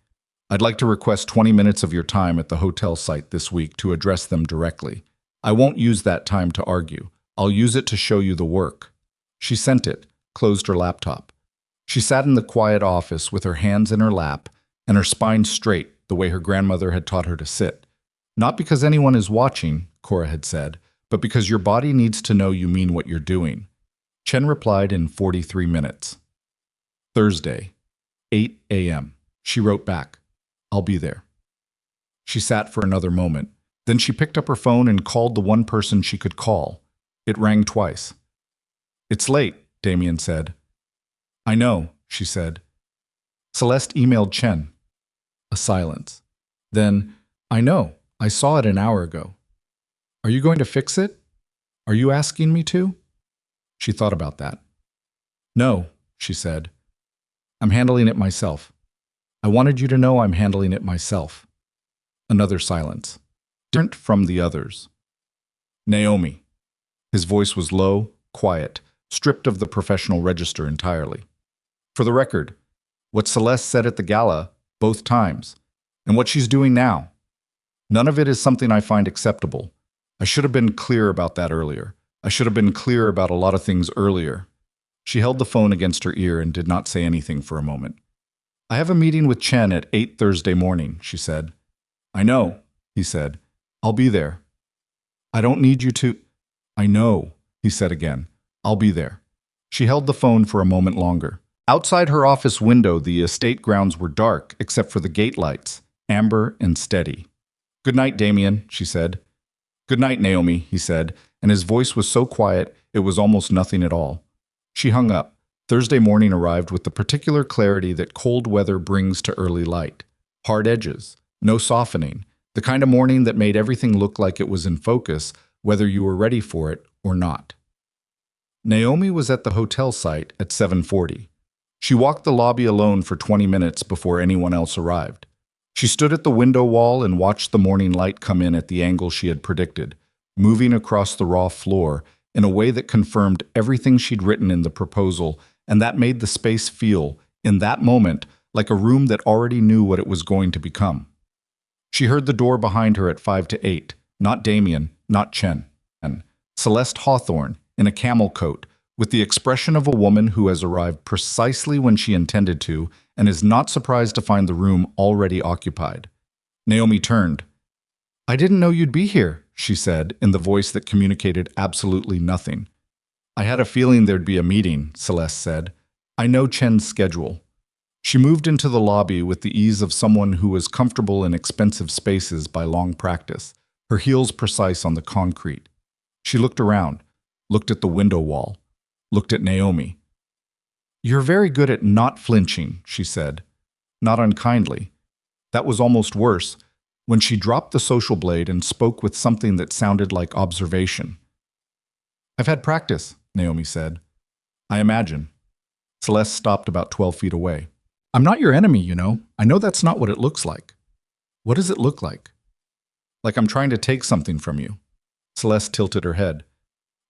A: I'd like to request 20 minutes of your time at the hotel site this week to address them directly. I won't use that time to argue. I'll use it to show you the work. She sent it, closed her laptop. She sat in the quiet office with her hands in her lap and her spine straight the way her grandmother had taught her to sit. Not because anyone is watching, Cora had said, but because your body needs to know you mean what you're doing. Chen replied in 43 minutes. Thursday, 8 a.m. She wrote back, I'll be there. She sat for another moment. Then she picked up her phone and called the one person she could call. It rang twice. It's late, Damien said. I know, she said. Celeste emailed Chen. A silence. Then, I know, I saw it an hour ago. Are you going to fix it? Are you asking me to? She thought about that. No, she said. I'm handling it myself. I wanted you to know I'm handling it myself. Another silence. Different from the others. Naomi. His voice was low, quiet, stripped of the professional register entirely. For the record, what Celeste said at the gala, both times, and what she's doing now. None of it is something I find acceptable. I should have been clear about that earlier. I should have been clear about a lot of things earlier. She held the phone against her ear and did not say anything for a moment. I have a meeting with Chen at 8 Thursday morning, she said. I know, he said. I'll be there. I don't need you to... I know, he said again. I'll be there. She held the phone for a moment longer. Outside her office window, the estate grounds were dark, except for the gate lights, amber and steady. Good night, Damien, she said. Good night, Naomi, he said, and his voice was so quiet it was almost nothing at all. She hung up. Thursday morning arrived with the particular clarity that cold weather brings to early light. Hard edges, no softening, the kind of morning that made everything look like it was in focus, whether you were ready for it or not. Naomi was at the hotel site at 7:40. She walked the lobby alone for 20 minutes before anyone else arrived. She stood at the window wall and watched the morning light come in at the angle she had predicted, moving across the raw floor in a way that confirmed everything she'd written in the proposal, and that made the space feel, in that moment, like a room that already knew what it was going to become. She heard the door behind her at 5 to 8, not Damien, not Chen, and Celeste Hawthorne, in a camel coat, with the expression of a woman who has arrived precisely when she intended to and is not surprised to find the room already occupied. Naomi turned. "I didn't know you'd be here," she said, in the voice that communicated absolutely nothing. "I had a feeling there'd be a meeting," Celeste said. "I know Chen's schedule." She moved into the lobby with the ease of someone who was comfortable in expensive spaces by long practice, her heels precise on the concrete. She looked around, looked at the window wall, looked at Naomi. "You're very good at not flinching," she said. Not unkindly. That was almost worse, when she dropped the social blade and spoke with something that sounded like observation. "I've had practice," Naomi said. "I imagine." Celeste stopped about 12 feet away. "I'm not your enemy, you know. I know that's not what it looks like." "What does it look like?" "Like I'm trying to take something from you." Celeste tilted her head.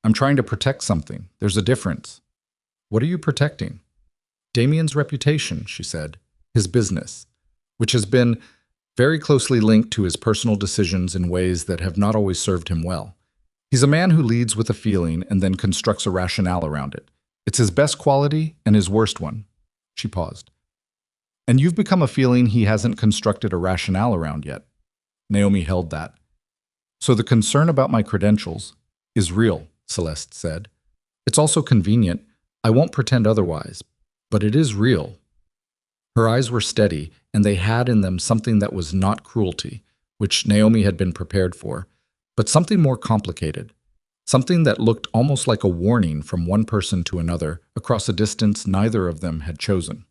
A: "I'm trying to protect something. There's a difference." "What are you protecting?" "Damien's reputation," she said. "His business, which has been very closely linked to his personal decisions in ways that have not always served him well. He's a man who leads with a feeling and then constructs a rationale around it. It's his best quality and his worst one." She paused. "And you've become a feeling he hasn't constructed a rationale around yet." Naomi held that. "So the concern about my credentials is real," Celeste said. "It's also convenient. I won't pretend otherwise, but it is real." Her eyes were steady, and they had in them something that was not cruelty, which Naomi had been prepared for, but something more complicated, something that looked almost like a warning from one person to another across a distance neither of them had chosen.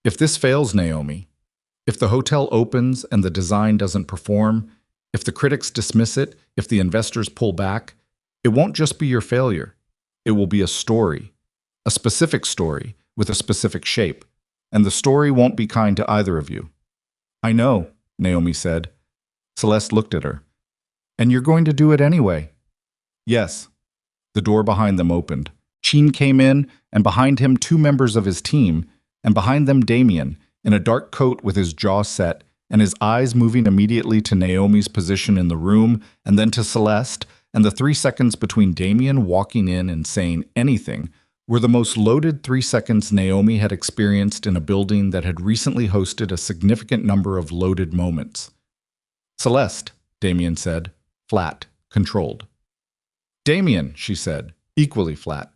A: "If this fails, Naomi, if the hotel opens and the design doesn't perform, if the critics dismiss it, if the investors pull back, it won't just be your failure. It will be a story, a specific story with a specific shape, and the story won't be kind to either of you." "I know," Naomi said. Celeste looked at her. "And you're going to do it anyway?" "Yes." The door behind them opened. Chin came in, and behind him 2 members of his team, and behind them Damien, in a dark coat with his jaw set, and his eyes moving immediately to Naomi's position in the room, and then to Celeste, and the 3 seconds between Damien walking in and saying anything were the most loaded 3 seconds Naomi had experienced in a building that had recently hosted a significant number of loaded moments. "Celeste," Damien said, flat, controlled. "Damien," she said, equally flat.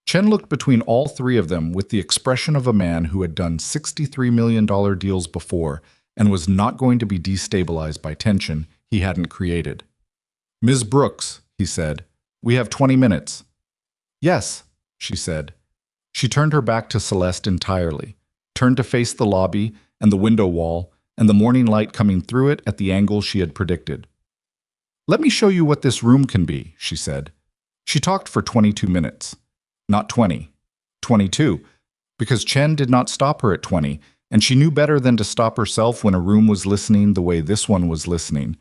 A: Chen looked between all 3 of them with the expression of a man who had done $63 million deals before and was not going to be destabilized by tension he hadn't created. "Ms. Brooks," he said, "we have 20 minutes. "Yes," she said. She turned her back to Celeste entirely, turned to face the lobby and the window wall and the morning light coming through it at the angle she had predicted. "Let me show you what this room can be," she said. She talked for 22 minutes. Not 20. 22. Because Chen did not stop her at 20, and she knew better than to stop herself when a room was listening the way this one was listening,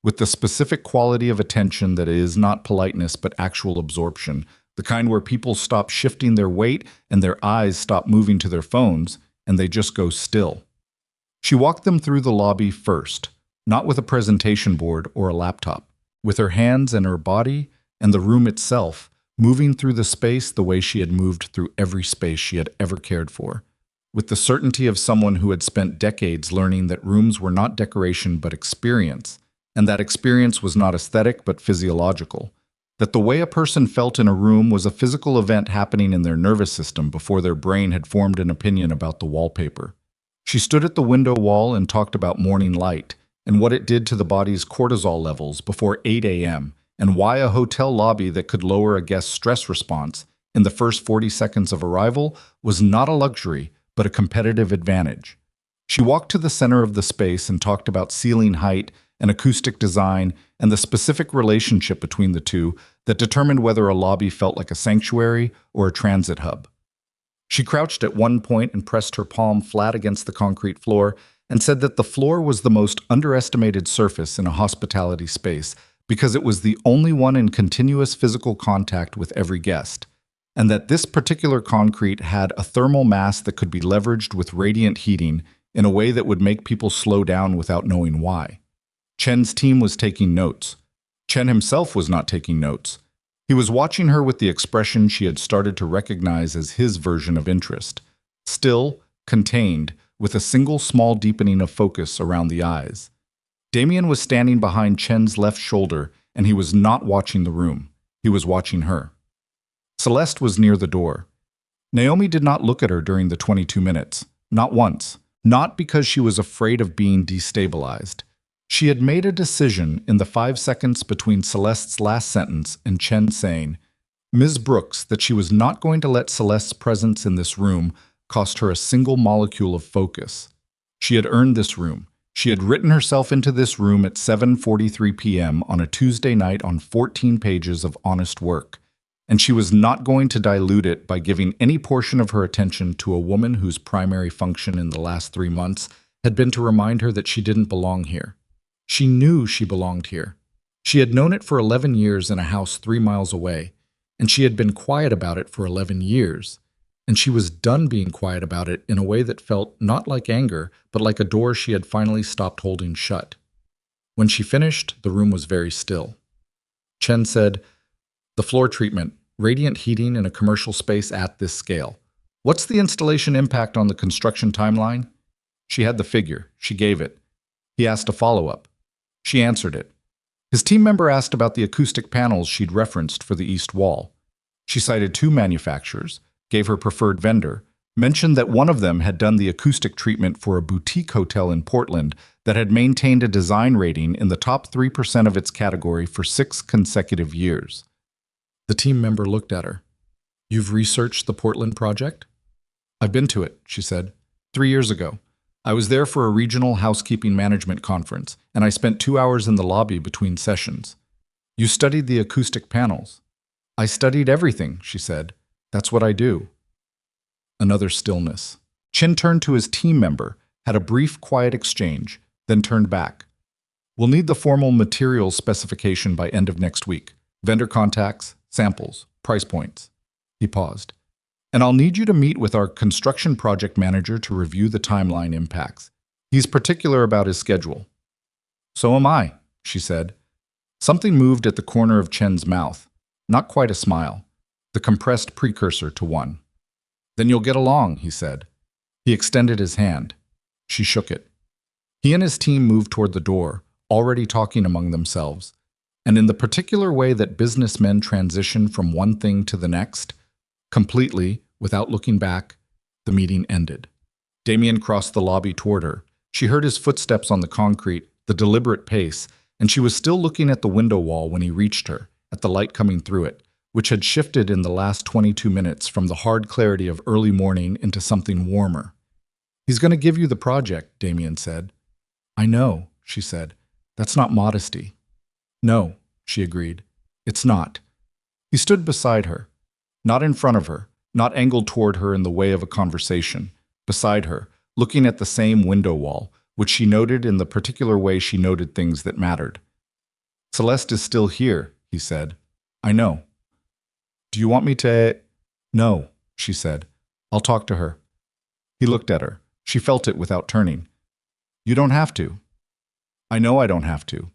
A: with the specific quality of attention that is not politeness but actual absorption, the kind where people stop shifting their weight and their eyes stop moving to their phones, and they just go still. She walked them through the lobby first, not with a presentation board or a laptop, with her hands and her body and the room itself, moving through the space the way she had moved through every space she had ever cared for, with the certainty of someone who had spent decades learning that rooms were not decoration but experience, and that experience was not aesthetic but physiological, that the way a person felt in a room was a physical event happening in their nervous system before their brain had formed an opinion about the wallpaper. She stood at the window wall and talked about morning light and what it did to the body's cortisol levels before 8 a.m., and why a hotel lobby that could lower a guest's stress response in the first 40 seconds of arrival was not a luxury, but a competitive advantage. She walked to the center of the space and talked about ceiling height and acoustic design and the specific relationship between the two that determined whether a lobby felt like a sanctuary or a transit hub. She crouched at one point and pressed her palm flat against the concrete floor and said that the floor was the most underestimated surface in a hospitality space because it was the only one in continuous physical contact with every guest, and that this particular concrete had a thermal mass that could be leveraged with radiant heating in a way that would make people slow down without knowing why. Chen's team was taking notes. Chen himself was not taking notes. He was watching her with the expression she had started to recognize as his version of interest. Still, contained, with a single small deepening of focus around the eyes. Damien was standing behind Chen's left shoulder, and he was not watching the room. He was watching her. Celeste was near the door. Naomi did not look at her during the 22 minutes. Not once. Not because she was afraid of being destabilized. She had made a decision in the 5 seconds between Celeste's last sentence and Chen saying, Ms. Brooks, that she was not going to let Celeste's presence in this room cost her a single molecule of focus. She had earned this room. She had written herself into this room at 7:43 p.m. on a Tuesday night on 14 pages of honest work, and she was not going to dilute it by giving any portion of her attention to a woman whose primary function in the last 3 months had been to remind her that she didn't belong here. She knew she belonged here. She had known it for 11 years in a house 3 miles away, and she had been quiet about it for 11 years. And she was done being quiet about it in a way that felt not like anger, but like a door she had finally stopped holding shut. When she finished, the room was very still. Chen said, "The floor treatment, radiant heating in a commercial space at this scale. What's the installation impact on the construction timeline?" She had the figure. She gave it. He asked a follow-up. She answered it. His team member asked about the acoustic panels she'd referenced for the east wall. She cited 2 manufacturers, gave her preferred vendor, mentioned that one of them had done the acoustic treatment for a boutique hotel in Portland that had maintained a design rating in the top 3% of its category for 6 consecutive years. The team member looked at her. "You've researched the Portland project?" "I've been to it," she said. 3 years ago. I was there for a regional housekeeping management conference, and I spent 2 hours in the lobby between sessions. "You studied the acoustic panels." "I studied everything," she said. "That's what I do." Another stillness. Chin turned to his team member, had a brief, quiet exchange, then turned back. "We'll need the formal materials specification by end of next week. Vendor contacts, samples, price points." He paused. "And I'll need you to meet with our construction project manager to review the timeline impacts. He's particular about his schedule." "So am I," she said. Something moved at the corner of Chen's mouth. Not quite a smile. The compressed precursor to one. "Then you'll get along," he said. He extended his hand. She shook it. He and his team moved toward the door, already talking among themselves. And in the particular way that businessmen transition from one thing to the next, completely, without looking back, the meeting ended. Damien crossed the lobby toward her. She heard his footsteps on the concrete, the deliberate pace, and she was still looking at the window wall when he reached her, at the light coming through it, which had shifted in the last 22 minutes from the hard clarity of early morning into something warmer. "He's going to give you the project," Damien said. "I know," she said. "That's not modesty." "No," she agreed. "It's not." He stood beside her. Not in front of her, not angled toward her in the way of a conversation. Beside her, looking at the same window wall, which she noted in the particular way she noted things that mattered. "Celeste is still here," he said. "I know." "Do you want me to—" "No," she said. "I'll talk to her." He looked at her. She felt it without turning. "You don't have to." "I know I don't have to."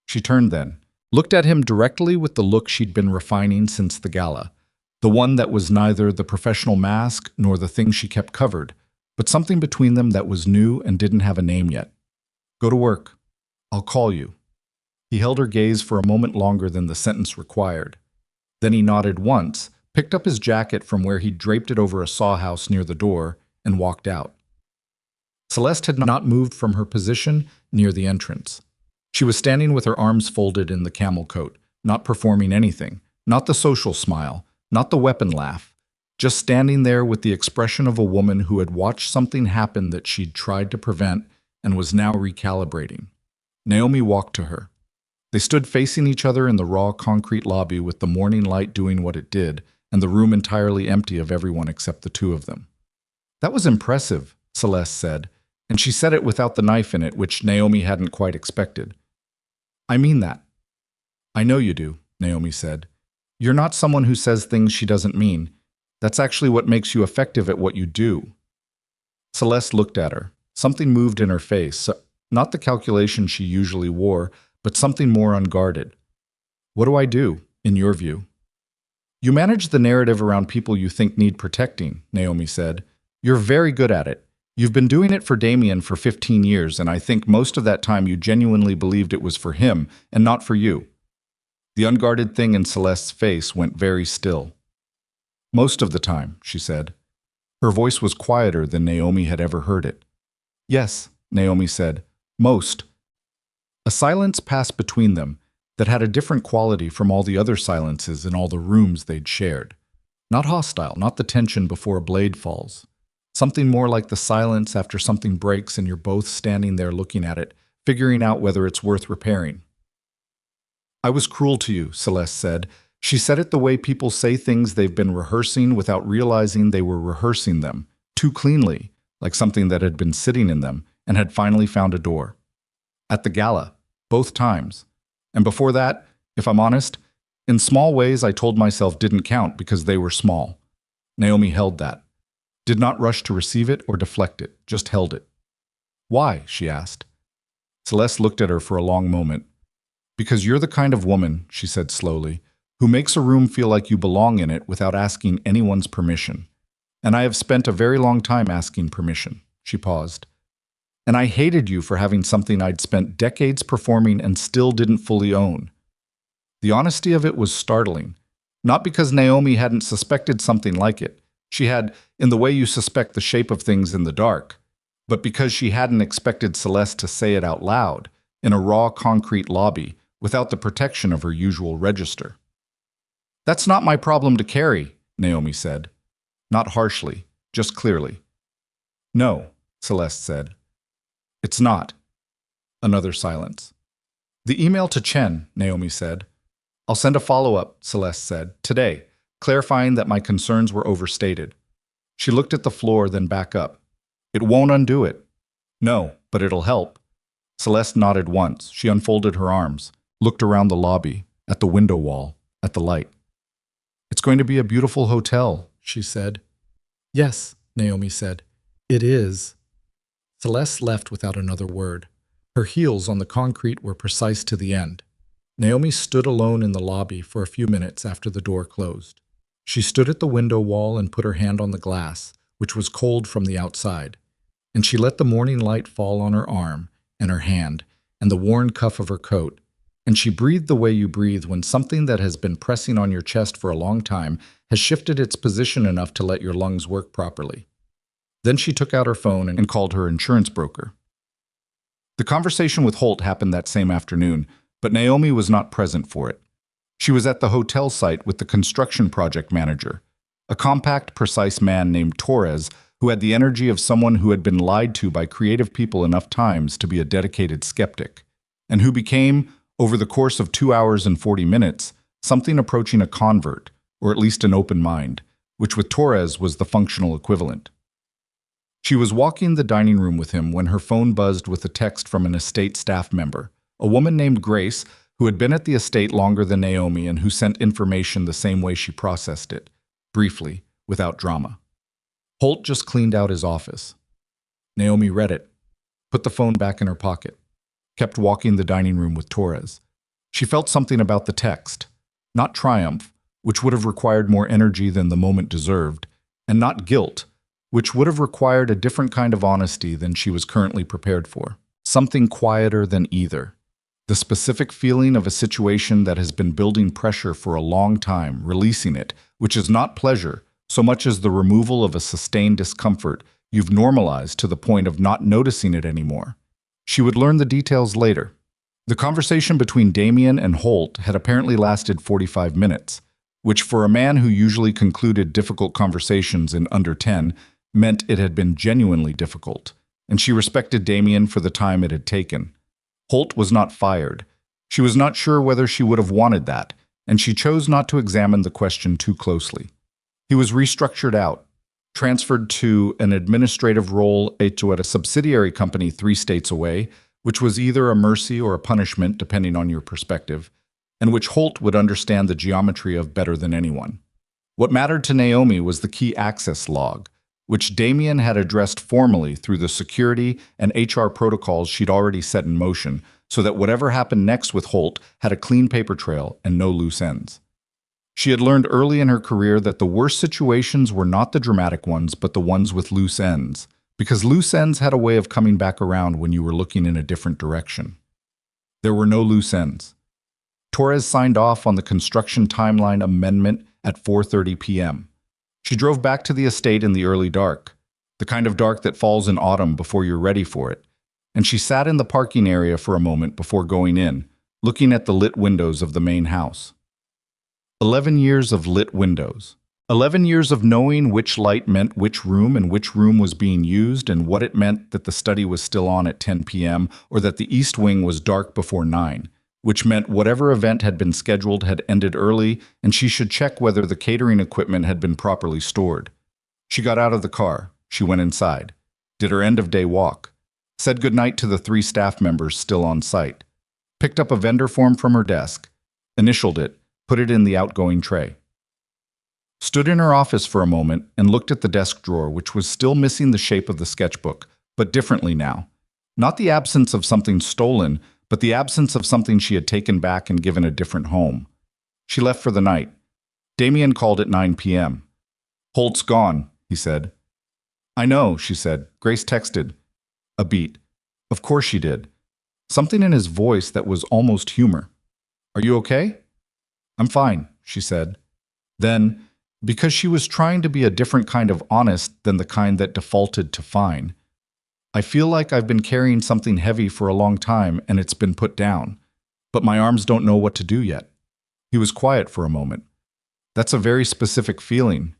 A: She turned then, looked at him directly with the look she'd been refining since the gala, the one that was neither the professional mask nor the thing she kept covered, but something between them that was new and didn't have a name yet. "Go to work. I'll call you." He held her gaze for a moment longer than the sentence required. Then he nodded once, picked up his jacket from where he'd draped it over a sawhouse near the door, and walked out. Celeste had not moved from her position near the entrance. She was standing with her arms folded in the camel coat, not performing anything, not the social smile, not the weapon laugh, just standing there with the expression of a woman who had watched something happen that she'd tried to prevent and was now recalibrating. Naomi walked to her. They stood facing each other in the raw concrete lobby with the morning light doing what it did, and the room entirely empty of everyone except the two of them. "That was impressive," Celeste said, and she said it without the knife in it, which Naomi hadn't quite expected. "I mean that." I know you do, Naomi said. You're not someone who says things she doesn't mean. That's actually what makes you effective at what you do. Celeste looked at her. Something moved in her face, not the calculation she usually wore, but something more unguarded. What do I do, in your view? You manage the narrative around people you think need protecting, Naomi said. You're very good at it. You've been doing it for Damien for 15 years, and I think most of that time you genuinely believed it was for him and not for you. The unguarded thing in Celeste's face went very still. Most of the time, she said. Her voice was quieter than Naomi had ever heard it. Yes, Naomi said. Most. A silence passed between them that had a different quality from all the other silences in all the rooms they'd shared. Not hostile, not the tension before a blade falls. Something more like the silence after something breaks and you're both standing there looking at it, figuring out whether it's worth repairing. I was cruel to you, Celeste said. She said it the way people say things they've been rehearsing without realizing they were rehearsing them, too cleanly, like something that had been sitting in them and had finally found a door. At the gala, both times. And before that, if I'm honest, in small ways I told myself didn't count because they were small. Naomi held that. Did not rush to receive it or deflect it, just held it. Why? She asked. Celeste looked at her for a long moment. Because you're the kind of woman, she said slowly, who makes a room feel like you belong in it without asking anyone's permission. And I have spent a very long time asking permission. She paused. And I hated you for having something I'd spent decades performing and still didn't fully own. The honesty of it was startling. Not because Naomi hadn't suspected something like it. She had, in the way you suspect the shape of things in the dark. But because she hadn't expected Celeste to say it out loud, in a raw concrete lobby, without the protection of her usual register. That's not my problem to carry, Naomi said. Not harshly, just clearly. No, Celeste said. It's not. Another silence. The email to Chen, Naomi said. I'll send a follow-up, Celeste said, today, clarifying that my concerns were overstated. She looked at the floor, then back up. It won't undo it. No, but it'll help. Celeste nodded once. She unfolded her arms, looked around the lobby, at the window wall, at the light. It's going to be a beautiful hotel, she said. Yes, Naomi said. It is. Celeste left without another word. Her heels on the concrete were precise to the end. Naomi stood alone in the lobby for a few minutes after the door closed. She stood at the window wall and put her hand on the glass, which was cold from the outside, and she let the morning light fall on her arm and her hand and the worn cuff of her coat, and she breathed the way you breathe when something that has been pressing on your chest for a long time has shifted its position enough to let your lungs work properly. Then she took out her phone and called her insurance broker. The conversation with Holt happened that same afternoon, but Naomi was not present for it. She was at the hotel site with the construction project manager, a compact, precise man named Torres who had the energy of someone who had been lied to by creative people enough times to be a dedicated skeptic, and who became, over the course of 2 hours and 40 minutes, something approaching a convert, or at least an open mind, which with Torres was the functional equivalent. She was walking the dining room with him when her phone buzzed with a text from an estate staff member, a woman named Grace who had been at the estate longer than Naomi and who sent information the same way she processed it, briefly, without drama. Holt just cleaned out his office. Naomi read it, put the phone back in her pocket, kept walking the dining room with Torres. She felt something about the text, not triumph, which would have required more energy than the moment deserved, and not guilt, which would have required a different kind of honesty than she was currently prepared for. Something quieter than either. The specific feeling of a situation that has been building pressure for a long time, releasing it, which is not pleasure, so much as the removal of a sustained discomfort you've normalized to the point of not noticing it anymore. She would learn the details later. The conversation between Damien and Holt had apparently lasted 45 minutes, which for a man who usually concluded difficult conversations in under 10 meant it had been genuinely difficult, and she respected Damien for the time it had taken. Holt was not fired. She was not sure whether she would have wanted that, and she chose not to examine the question too closely. He was restructured out, transferred to an administrative role at a subsidiary company 3 states away, which was either a mercy or a punishment depending on your perspective, and which Holt would understand the geometry of better than anyone. What mattered to Naomi was the key access log, which Damien had addressed formally through the security and HR protocols she'd already set in motion, so that whatever happened next with Holt had a clean paper trail and no loose ends. She had learned early in her career that the worst situations were not the dramatic ones, but the ones with loose ends, because loose ends had a way of coming back around when you were looking in a different direction. There were no loose ends. Torres signed off on the construction timeline amendment at 4:30 p.m. She drove back to the estate in the early dark, the kind of dark that falls in autumn before you're ready for it, and she sat in the parking area for a moment before going in, looking at the lit windows of the main house. 11 years of lit windows. 11 years of knowing which light meant which room and which room was being used, and what it meant that the study was still on at 10 p.m. or that the east wing was dark before 9, which meant whatever event had been scheduled had ended early and she should check whether the catering equipment had been properly stored. She got out of the car. She went inside, did her end-of-day walk, said goodnight to the 3 staff members still on site, picked up a vendor form from her desk, initialed it, put it in the outgoing tray. Stood in her office for a moment and looked at the desk drawer, which was still missing the shape of the sketchbook, but differently now. Not the absence of something stolen, but the absence of something she had taken back and given a different home. She left for the night. Damien called at 9 p.m. "Holt's gone," he said. "I know," she said. Grace texted. A beat. Of course she did. Something in his voice that was almost humor. "Are you okay?" "I'm fine," she said. Then, because she was trying to be a different kind of honest than the kind that defaulted to fine, "I feel like I've been carrying something heavy for a long time and it's been put down, but my arms don't know what to do yet." He was quiet for a moment. "That's a very specific feeling.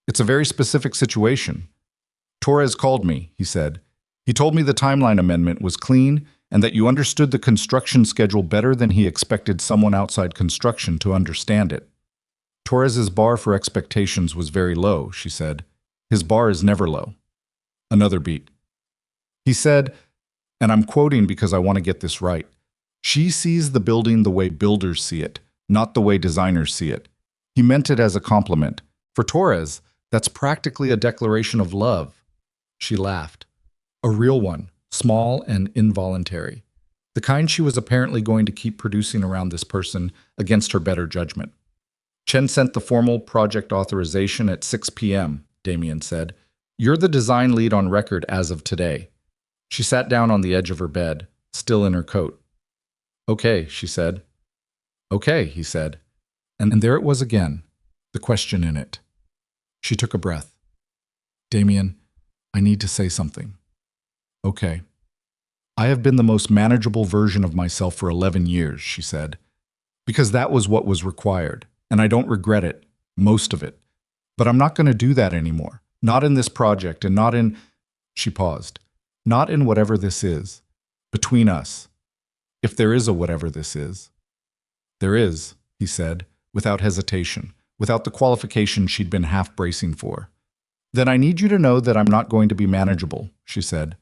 A: It's a very specific situation." "Torres called me," he said. "He told me the timeline amendment was clean and that you understood the construction schedule better than he expected someone outside construction to understand it." "Torres's bar for expectations was very low," she said. "His bar is never low." Another beat. He said, and I'm quoting because I want to get this right, "She sees the building the way builders see it, not the way designers see it." He meant it as a compliment. For Torres, that's practically a declaration of love. She laughed. A real one, small and involuntary. The kind she was apparently going to keep producing around this person against her better judgment. "Chen sent the formal project authorization at 6 p.m., Damien said. "You're the design lead on record as of today." She sat down on the edge of her bed, still in her coat. "Okay," she said. "Okay," he said. And there it was again, the question in it. She took a breath. "Damien, I need to say something." "Okay." "I have been the most manageable version of myself for 11 years, she said. "Because that was what was required, and I don't regret it, most of it. But I'm not going to do that anymore. Not in this project and not in—" She paused. "Not in whatever this is. Between us. If there is a whatever this is." "There is," he said, without hesitation, without the qualification she'd been half bracing for. "Then I need you to know that I'm not going to be manageable," she said.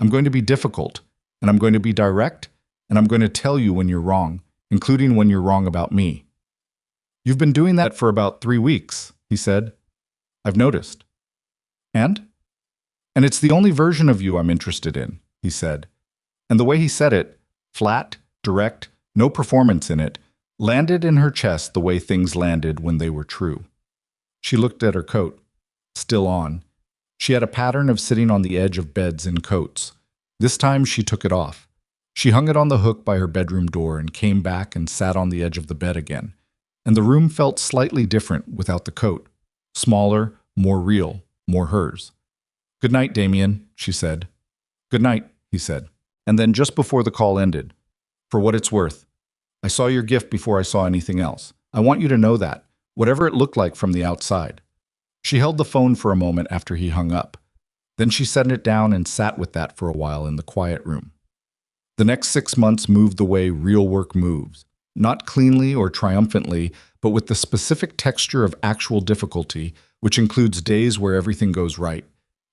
A: "I'm going to be difficult, and I'm going to be direct, and I'm going to tell you when you're wrong, including when you're wrong about me." "You've been doing that for about 3 weeks, he said. "I've noticed." "And?" "And it's the only version of you I'm interested in," he said. And the way he said it, flat, direct, no performance in it, landed in her chest the way things landed when they were true. She looked at her coat, still on. She had a pattern of sitting on the edge of beds in coats. This time she took it off. She hung it on the hook by her bedroom door and came back and sat on the edge of the bed again. And the room felt slightly different without the coat. Smaller, more real, more hers. "Good night, Damien," she said. "Good night," he said. And then just before the call ended, "For what it's worth, I saw your gift before I saw anything else. I want you to know that, whatever it looked like from the outside." She held the phone for a moment after he hung up. Then she set it down and sat with that for a while in the quiet room. The next 6 months moved the way real work moves. Not cleanly or triumphantly, but with the specific texture of actual difficulty, which includes days where everything goes right,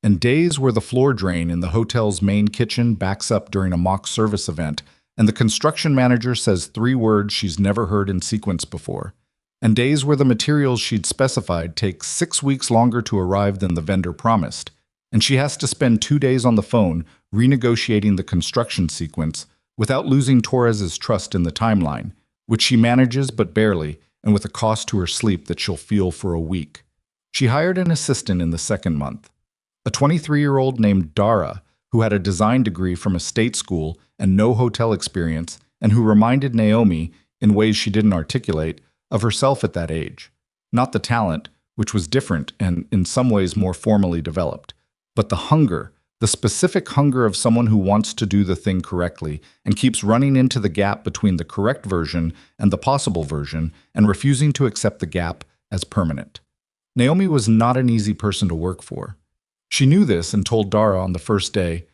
A: and days where the floor drain in the hotel's main kitchen backs up during a mock service event, and the construction manager says 3 words she's never heard in sequence before, and days where the materials she'd specified take 6 weeks longer to arrive than the vendor promised, and she has to spend 2 days on the phone renegotiating the construction sequence without losing Torres's trust in the timeline, which she manages but barely, and with a cost to her sleep that she'll feel for a week. She hired an assistant in the 2nd month, a 23-year-old named Dara, who had a design degree from a state school and no hotel experience, and who reminded Naomi, in ways she didn't articulate, of herself at that age. Not the talent, which was different and in some ways more formally developed, but the hunger, the specific hunger of someone who wants to do the thing correctly and keeps running into the gap between the correct version and the possible version and refusing to accept the gap as permanent. Naomi was not an easy person to work for. She knew this and told Dara on the first day,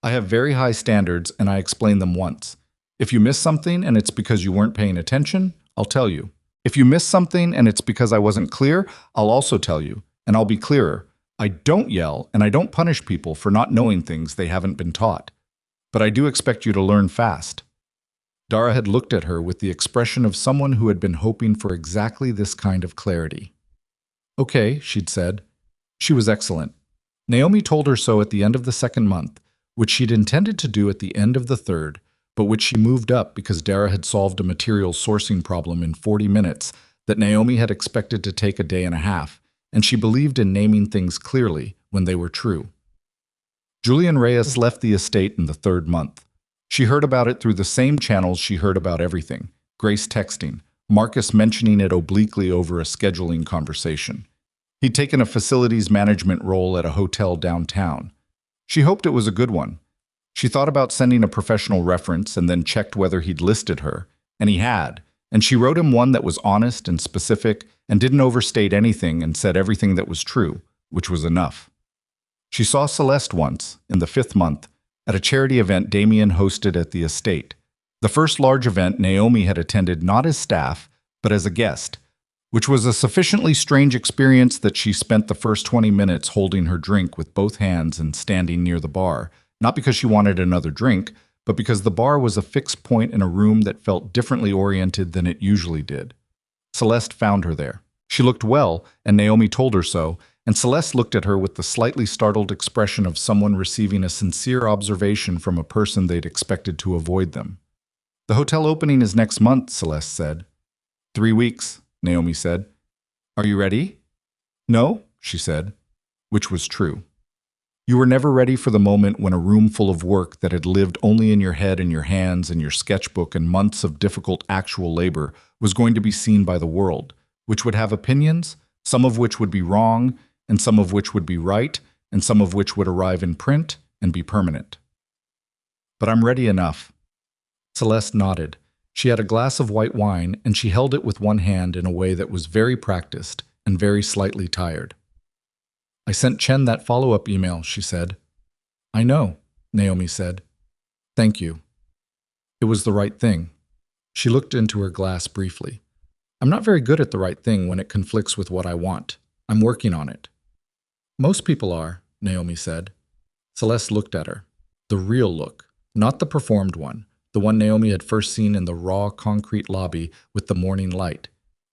A: "I have very high standards and I explain them once. If you miss something and it's because you weren't paying attention, I'll tell you. If you miss something and it's because I wasn't clear, I'll also tell you, and I'll be clearer. I don't yell and I don't punish people for not knowing things they haven't been taught. But I do expect you to learn fast." Dara had looked at her with the expression of someone who had been hoping for exactly this kind of clarity. "Okay," she'd said. She was excellent. Naomi told her so at the end of the 2nd month, which she'd intended to do at the end of the 3rd, but which she moved up because Dara had solved a material sourcing problem in 40 minutes that Naomi had expected to take a day and a half, and she believed in naming things clearly when they were true. Julian Reyes left the estate in the 3rd month. She heard about it through the same channels she heard about everything: Grace texting, Marcus mentioning it obliquely over a scheduling conversation. He'd taken a facilities management role at a hotel downtown. She hoped it was a good one. She thought about sending a professional reference and then checked whether he'd listed her, and he had, and she wrote him one that was honest and specific and didn't overstate anything and said everything that was true, which was enough. She saw Celeste once, in the 5th month, at a charity event Damien hosted at the estate. The first large event Naomi had attended not as staff, but as a guest, which was a sufficiently strange experience that she spent the first 20 minutes holding her drink with both hands and standing near the bar, not because she wanted another drink, but because the bar was a fixed point in a room that felt differently oriented than it usually did. Celeste found her there. She looked well, and Naomi told her so, and Celeste looked at her with the slightly startled expression of someone receiving a sincere observation from a person they'd expected to avoid them. "The hotel opening is next month," Celeste said. 3 weeks, Naomi said. "Are you ready?" "No," she said, which was true. You were never ready for the moment when a room full of work that had lived only in your head and your hands and your sketchbook and months of difficult actual labor was going to be seen by the world, which would have opinions, some of which would be wrong, and some of which would be right, and some of which would arrive in print and be permanent. "But I'm ready enough." Celeste nodded. She had a glass of white wine, and she held it with one hand in a way that was very practiced and very slightly tired. "I sent Chen that follow-up email," she said. "I know," Naomi said. "Thank you." It was the right thing. She looked into her glass briefly. "I'm not very good at the right thing when it conflicts with what I want. I'm working on it." "Most people are," Naomi said. Celeste looked at her. The real look, not the performed one, the one Naomi had first seen in the raw concrete lobby with the morning light.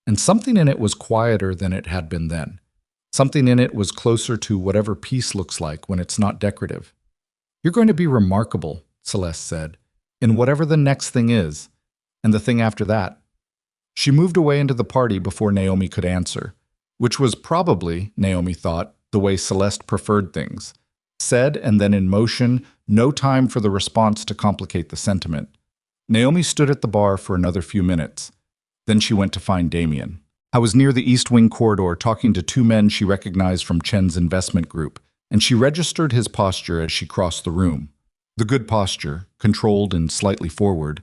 A: And something in it was quieter than it had been then. Something in it was closer to whatever peace looks like when it's not decorative. "You're going to be remarkable," Celeste said, "in whatever the next thing is, and the thing after that." She moved away into the party before Naomi could answer, which was probably, Naomi thought, the way Celeste preferred things. Said and then in motion, no time for the response to complicate the sentiment. Naomi stood at the bar for another few minutes. Then she went to find Damien. I was near the East Wing corridor talking to 2 men she recognized from Chen's investment group, and she registered his posture as she crossed the room. The good posture, controlled and slightly forward.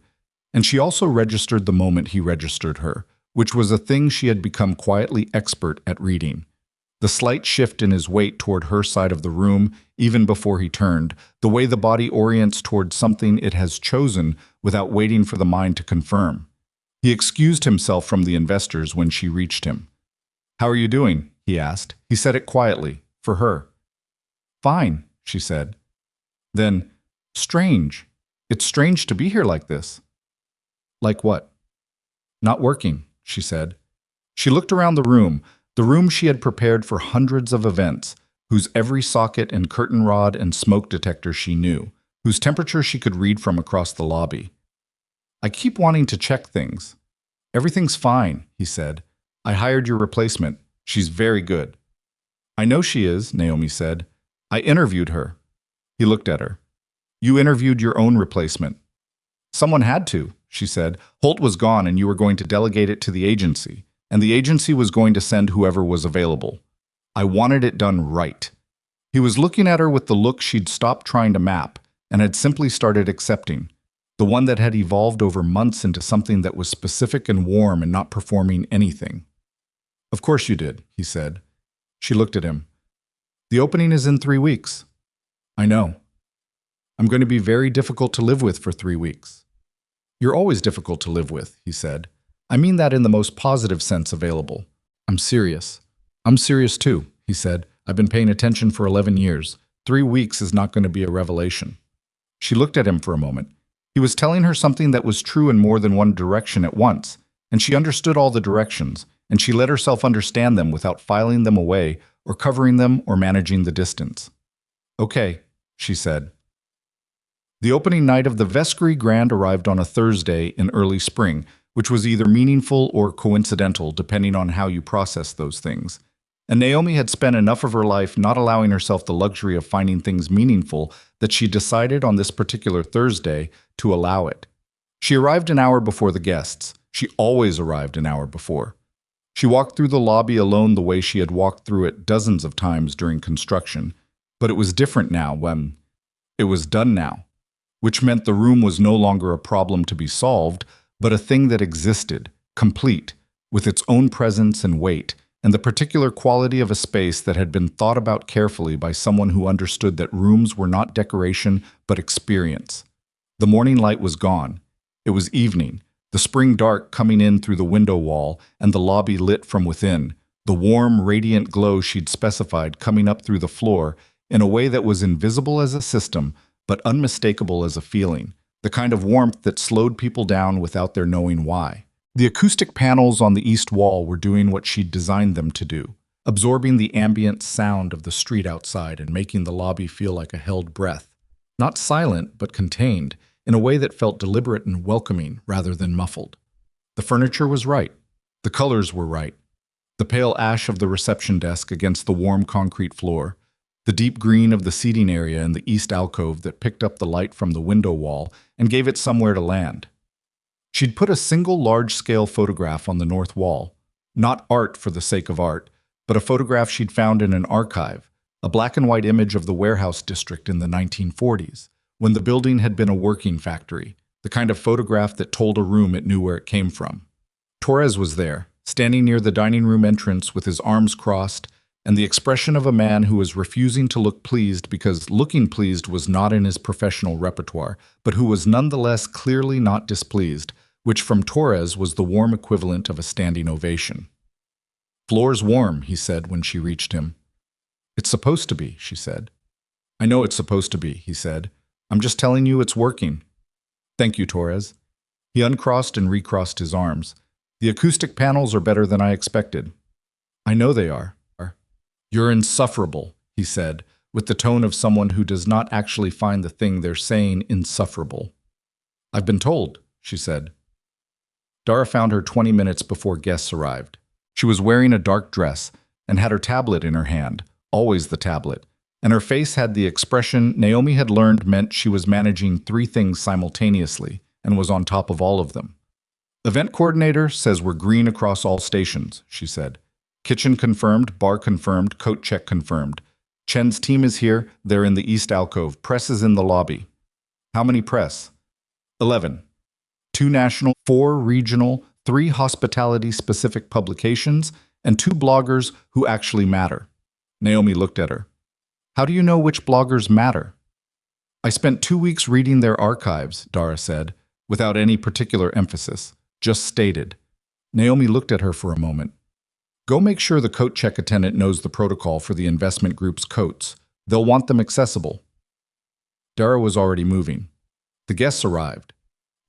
A: And she also registered the moment he registered her, which was a thing she had become quietly expert at reading. The slight shift in his weight toward her side of the room, even before he turned, the way the body orients toward something it has chosen without waiting for the mind to confirm. He excused himself from the investors when she reached him. "How are you doing?" he asked. He said it quietly, for her. "Fine," she said. Then, "Strange." It's strange to be here like this. Like what? Not working, she said. She looked around the room she had prepared for hundreds of events, whose every socket and curtain rod and smoke detector she knew, whose temperature she could read from across the lobby. I keep wanting to check things. Everything's fine, he said. I hired your replacement. She's very good. I know she is, Naomi said. I interviewed her. He looked at her. You interviewed your own replacement. Someone had to, she said. Holt was gone and you were going to delegate it to the agency, and the agency was going to send whoever was available. I wanted it done right. He was looking at her with the look she'd stopped trying to map and had simply started accepting, the one that had evolved over months into something that was specific and warm and not performing anything. Of course you did, he said. She looked at him. The opening is in 3 weeks. I know. I'm going to be very difficult to live with for 3 weeks. You're always difficult to live with, he said. I mean that in the most positive sense available. I'm serious. I'm serious too, he said. I've been paying attention for 11 years. 3 weeks is not going to be a revelation. She looked at him for a moment. He was telling her something that was true in more than one direction at once, and she understood all the directions, and she let herself understand them without filing them away or covering them or managing the distance. Okay, she said. The opening night of the Vescari Grand arrived on a Thursday in early spring, which was either meaningful or coincidental depending on how you process those things. And Naomi had spent enough of her life not allowing herself the luxury of finding things meaningful that she decided on this particular Thursday to allow it. She arrived an hour before the guests. She always arrived an hour before. She walked through the lobby alone the way she had walked through it dozens of times during construction, but it was different now when it was done now, which meant the room was no longer a problem to be solved, but a thing that existed, complete, with its own presence and weight, and the particular quality of a space that had been thought about carefully by someone who understood that rooms were not decoration but experience. The morning light was gone. It was evening, the spring dark coming in through the window wall and the lobby lit from within, the warm, radiant glow she'd specified coming up through the floor in a way that was invisible as a system but unmistakable as a feeling, the kind of warmth that slowed people down without their knowing why. The acoustic panels on the east wall were doing what she'd designed them to do, absorbing the ambient sound of the street outside and making the lobby feel like a held breath. Not silent, but contained, in a way that felt deliberate and welcoming rather than muffled. The furniture was right. The colors were right. The pale ash of the reception desk against the warm concrete floor, the deep green of the seating area in the east alcove that picked up the light from the window wall and gave it somewhere to land. She'd put a single large-scale photograph on the north wall, not art for the sake of art, but a photograph she'd found in an archive, a black-and-white image of the warehouse district in the 1940s, when the building had been a working factory, the kind of photograph that told a room it knew where it came from. Torres was there, standing near the dining room entrance with his arms crossed, and the expression of a man who was refusing to look pleased because looking pleased was not in his professional repertoire, but who was nonetheless clearly not displeased, which from Torres was the warm equivalent of a standing ovation. "Floor's warm," he said when she reached him. "It's supposed to be," she said. "I know it's supposed to be," he said. "I'm just telling you it's working." "Thank you, Torres." He uncrossed and recrossed his arms. "The acoustic panels are better than I expected." "I know they are." "You're insufferable," he said, with the tone of someone who does not actually find the thing they're saying insufferable. "I've been told," she said. Dara found her 20 minutes before guests arrived. She was wearing a dark dress and had her tablet in her hand, always the tablet, and her face had the expression Naomi had learned meant she was managing 3 things simultaneously and was on top of all of them. "Event coordinator says we're green across all stations," she said. "Kitchen confirmed, bar confirmed, coat check confirmed. Chen's team is here, they're in the east alcove. Press is in the lobby." "How many press?" 11. 2 national, 4 regional, 3 hospitality-specific publications, and 2 bloggers who actually matter. Naomi looked at her. "How do you know which bloggers matter?" "I spent 2 weeks reading their archives," Dara said, without any particular emphasis, just stated. Naomi looked at her for a moment. "Go make sure the coat check attendant knows the protocol for the investment group's coats. They'll want them accessible." Dara was already moving. The guests arrived.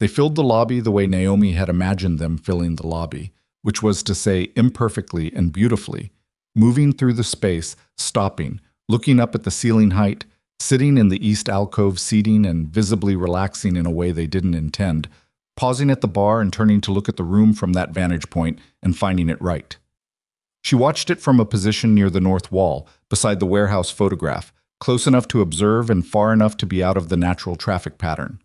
A: They filled the lobby the way Naomi had imagined them filling the lobby, which was to say imperfectly and beautifully, moving through the space, stopping, looking up at the ceiling height, sitting in the east alcove seating and visibly relaxing in a way they didn't intend, pausing at the bar and turning to look at the room from that vantage point and finding it right. She watched it from a position near the north wall, beside the warehouse photograph, close enough to observe and far enough to be out of the natural traffic pattern.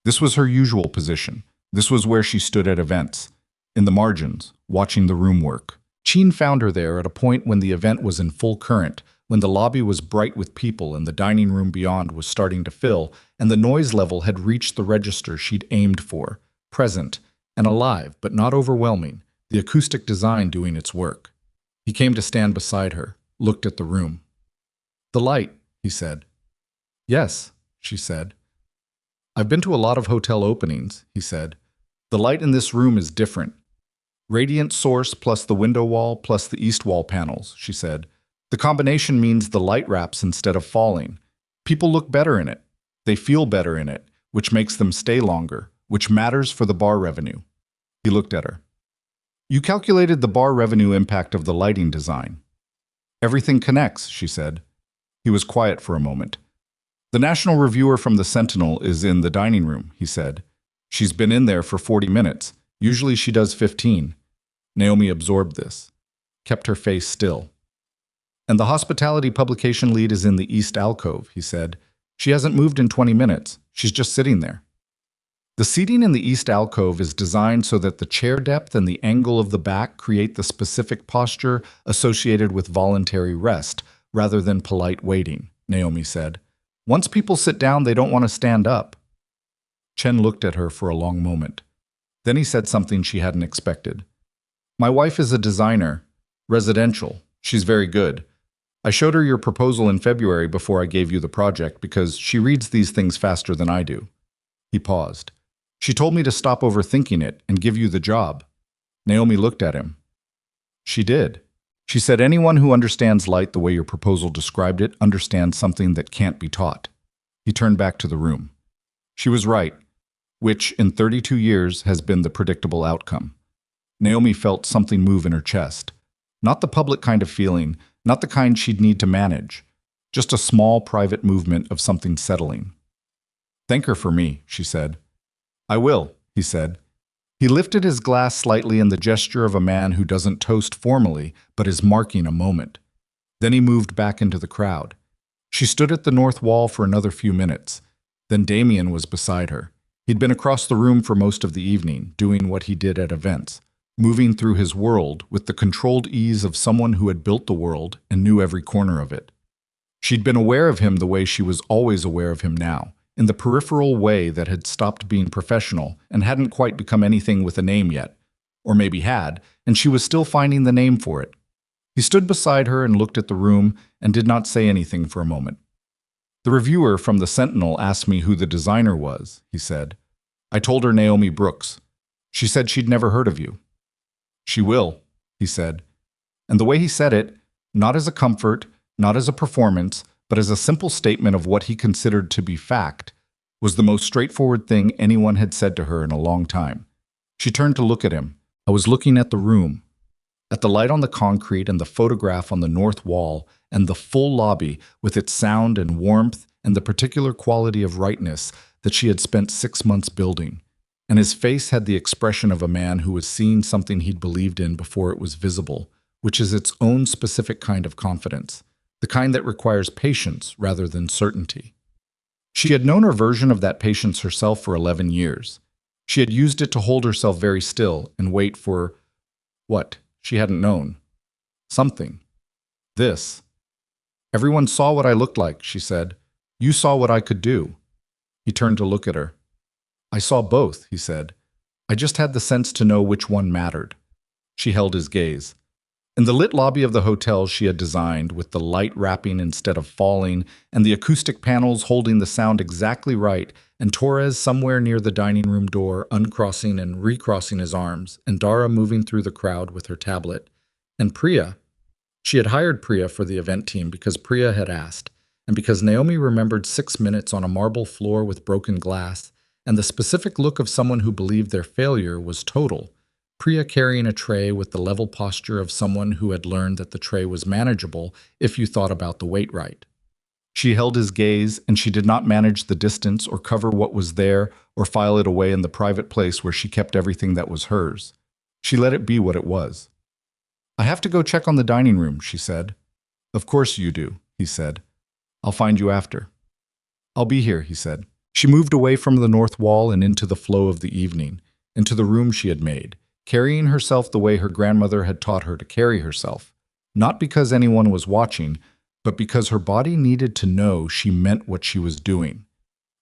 A: This was her usual position. This was where she stood at events, in the margins, watching the room work. Cheen found her there at a point when the event was in full current, when the lobby was bright with people and the dining room beyond was starting to fill, and the noise level had reached the register she'd aimed for, present and alive but not overwhelming, the acoustic design doing its work. He came to stand beside her, looked at the room. "The light," he said. "Yes," she said. "I've been to a lot of hotel openings," he said. "The light in this room is different. Radiant source plus the window wall plus the east wall panels," she said. "The combination means the light wraps instead of falling. People look better in it. They feel better in it, which makes them stay longer, which matters for the bar revenue." He looked at her. "You calculated the bar revenue impact of the lighting design." "Everything connects," she said. He was quiet for a moment. "The national reviewer from the Sentinel is in the dining room," he said. "She's been in there for 40 minutes. Usually she does 15. Naomi absorbed this, kept her face still. "And the hospitality publication lead is in the east alcove," he said. "She hasn't moved in 20 minutes. She's just sitting there." The seating in the east alcove is designed so that the chair depth and the angle of the back create the specific posture associated with voluntary rest, rather than polite waiting, Naomi said. "Once people sit down, they don't want to stand up." Chen looked at her for a long moment. Then he said something she hadn't expected. "My wife is a designer. Residential. She's very good. I showed her your proposal in February before I gave you the project because she reads these things faster than I do." He paused. "She told me to stop overthinking it and give you the job." Naomi looked at him. "She did. She said anyone who understands light the way your proposal described it understands something that can't be taught." He turned back to the room. "She was right, which, in 32 years, has been the predictable outcome." Naomi felt something move in her chest. Not the public kind of feeling, not the kind she'd need to manage. Just a small, private movement of something settling. "Thank her for me," she said. "I will," he said. He lifted his glass slightly in the gesture of a man who doesn't toast formally, but is marking a moment. Then he moved back into the crowd. She stood at the north wall for another few minutes. Then Damien was beside her. He'd been across the room for most of the evening, doing what he did at events, moving through his world with the controlled ease of someone who had built the world and knew every corner of it. She'd been aware of him the way she was always aware of him now, in the peripheral way that had stopped being professional and hadn't quite become anything with a name yet. Or maybe had, and she was still finding the name for it. He stood beside her and looked at the room and did not say anything for a moment. "The reviewer from the Sentinel asked me who the designer was," he said. "I told her Naomi Brooks. She said she'd never heard of you." "She will," he said. And the way he said it, not as a comfort, not as a performance, but as a simple statement of what he considered to be fact, was the most straightforward thing anyone had said to her in a long time. She turned to look at him. "I was looking at the room, at the light on the concrete and the photograph on the north wall and the full lobby with its sound and warmth and the particular quality of rightness that she had spent 6 months building. And his face had the expression of a man who was seeing something he'd believed in before it was visible, which is its own specific kind of confidence, the kind that requires patience rather than certainty. She had known her version of that patience herself for 11 years. She had used it to hold herself very still and wait for what? She hadn't known. Something. This. "Everyone saw what I looked like," she said. "You saw what I could do." He turned to look at her. "I saw both," he said. "I just had the sense to know which one mattered." She held his gaze. In the lit lobby of the hotel she had designed, with the light wrapping instead of falling, and the acoustic panels holding the sound exactly right, and Torres somewhere near the dining room door uncrossing and recrossing his arms, and Dara moving through the crowd with her tablet. And Priya. She had hired Priya for the event team because Priya had asked, and because Naomi remembered 6 minutes on a marble floor with broken glass, and the specific look of someone who believed their failure was total. Priya carrying a tray with the level posture of someone who had learned that the tray was manageable if you thought about the weight right. She held his gaze, and she did not manage the distance or cover what was there or file it away in the private place where she kept everything that was hers. She let it be what it was. "I have to go check on the dining room," she said. "Of course you do," he said. "I'll find you after." "I'll be here," he said. She moved away from the north wall and into the flow of the evening, into the room she had made, carrying herself the way her grandmother had taught her to carry herself, not because anyone was watching, but because her body needed to know she meant what she was doing.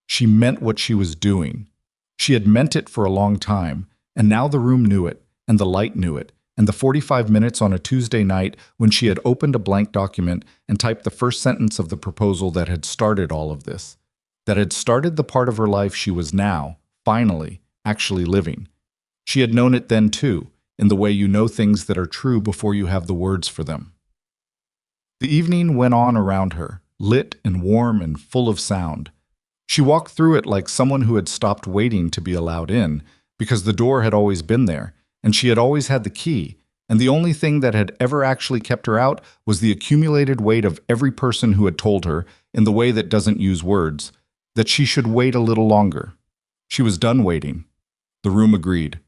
A: She meant what she was doing. She had meant it for a long time, and now the room knew it, and the light knew it, and the 45 minutes on a Tuesday night when she had opened a blank document and typed the first sentence of the proposal that had started all of this, that had started the part of her life she was now, finally, actually living. She had known it then too, in the way you know things that are true before you have the words for them. The evening went on around her, lit and warm and full of sound. She walked through it like someone who had stopped waiting to be allowed in, because the door had always been there, and she had always had the key, and the only thing that had ever actually kept her out was the accumulated weight of every person who had told her, in the way that doesn't use words, that she should wait a little longer. She was done waiting. The room agreed.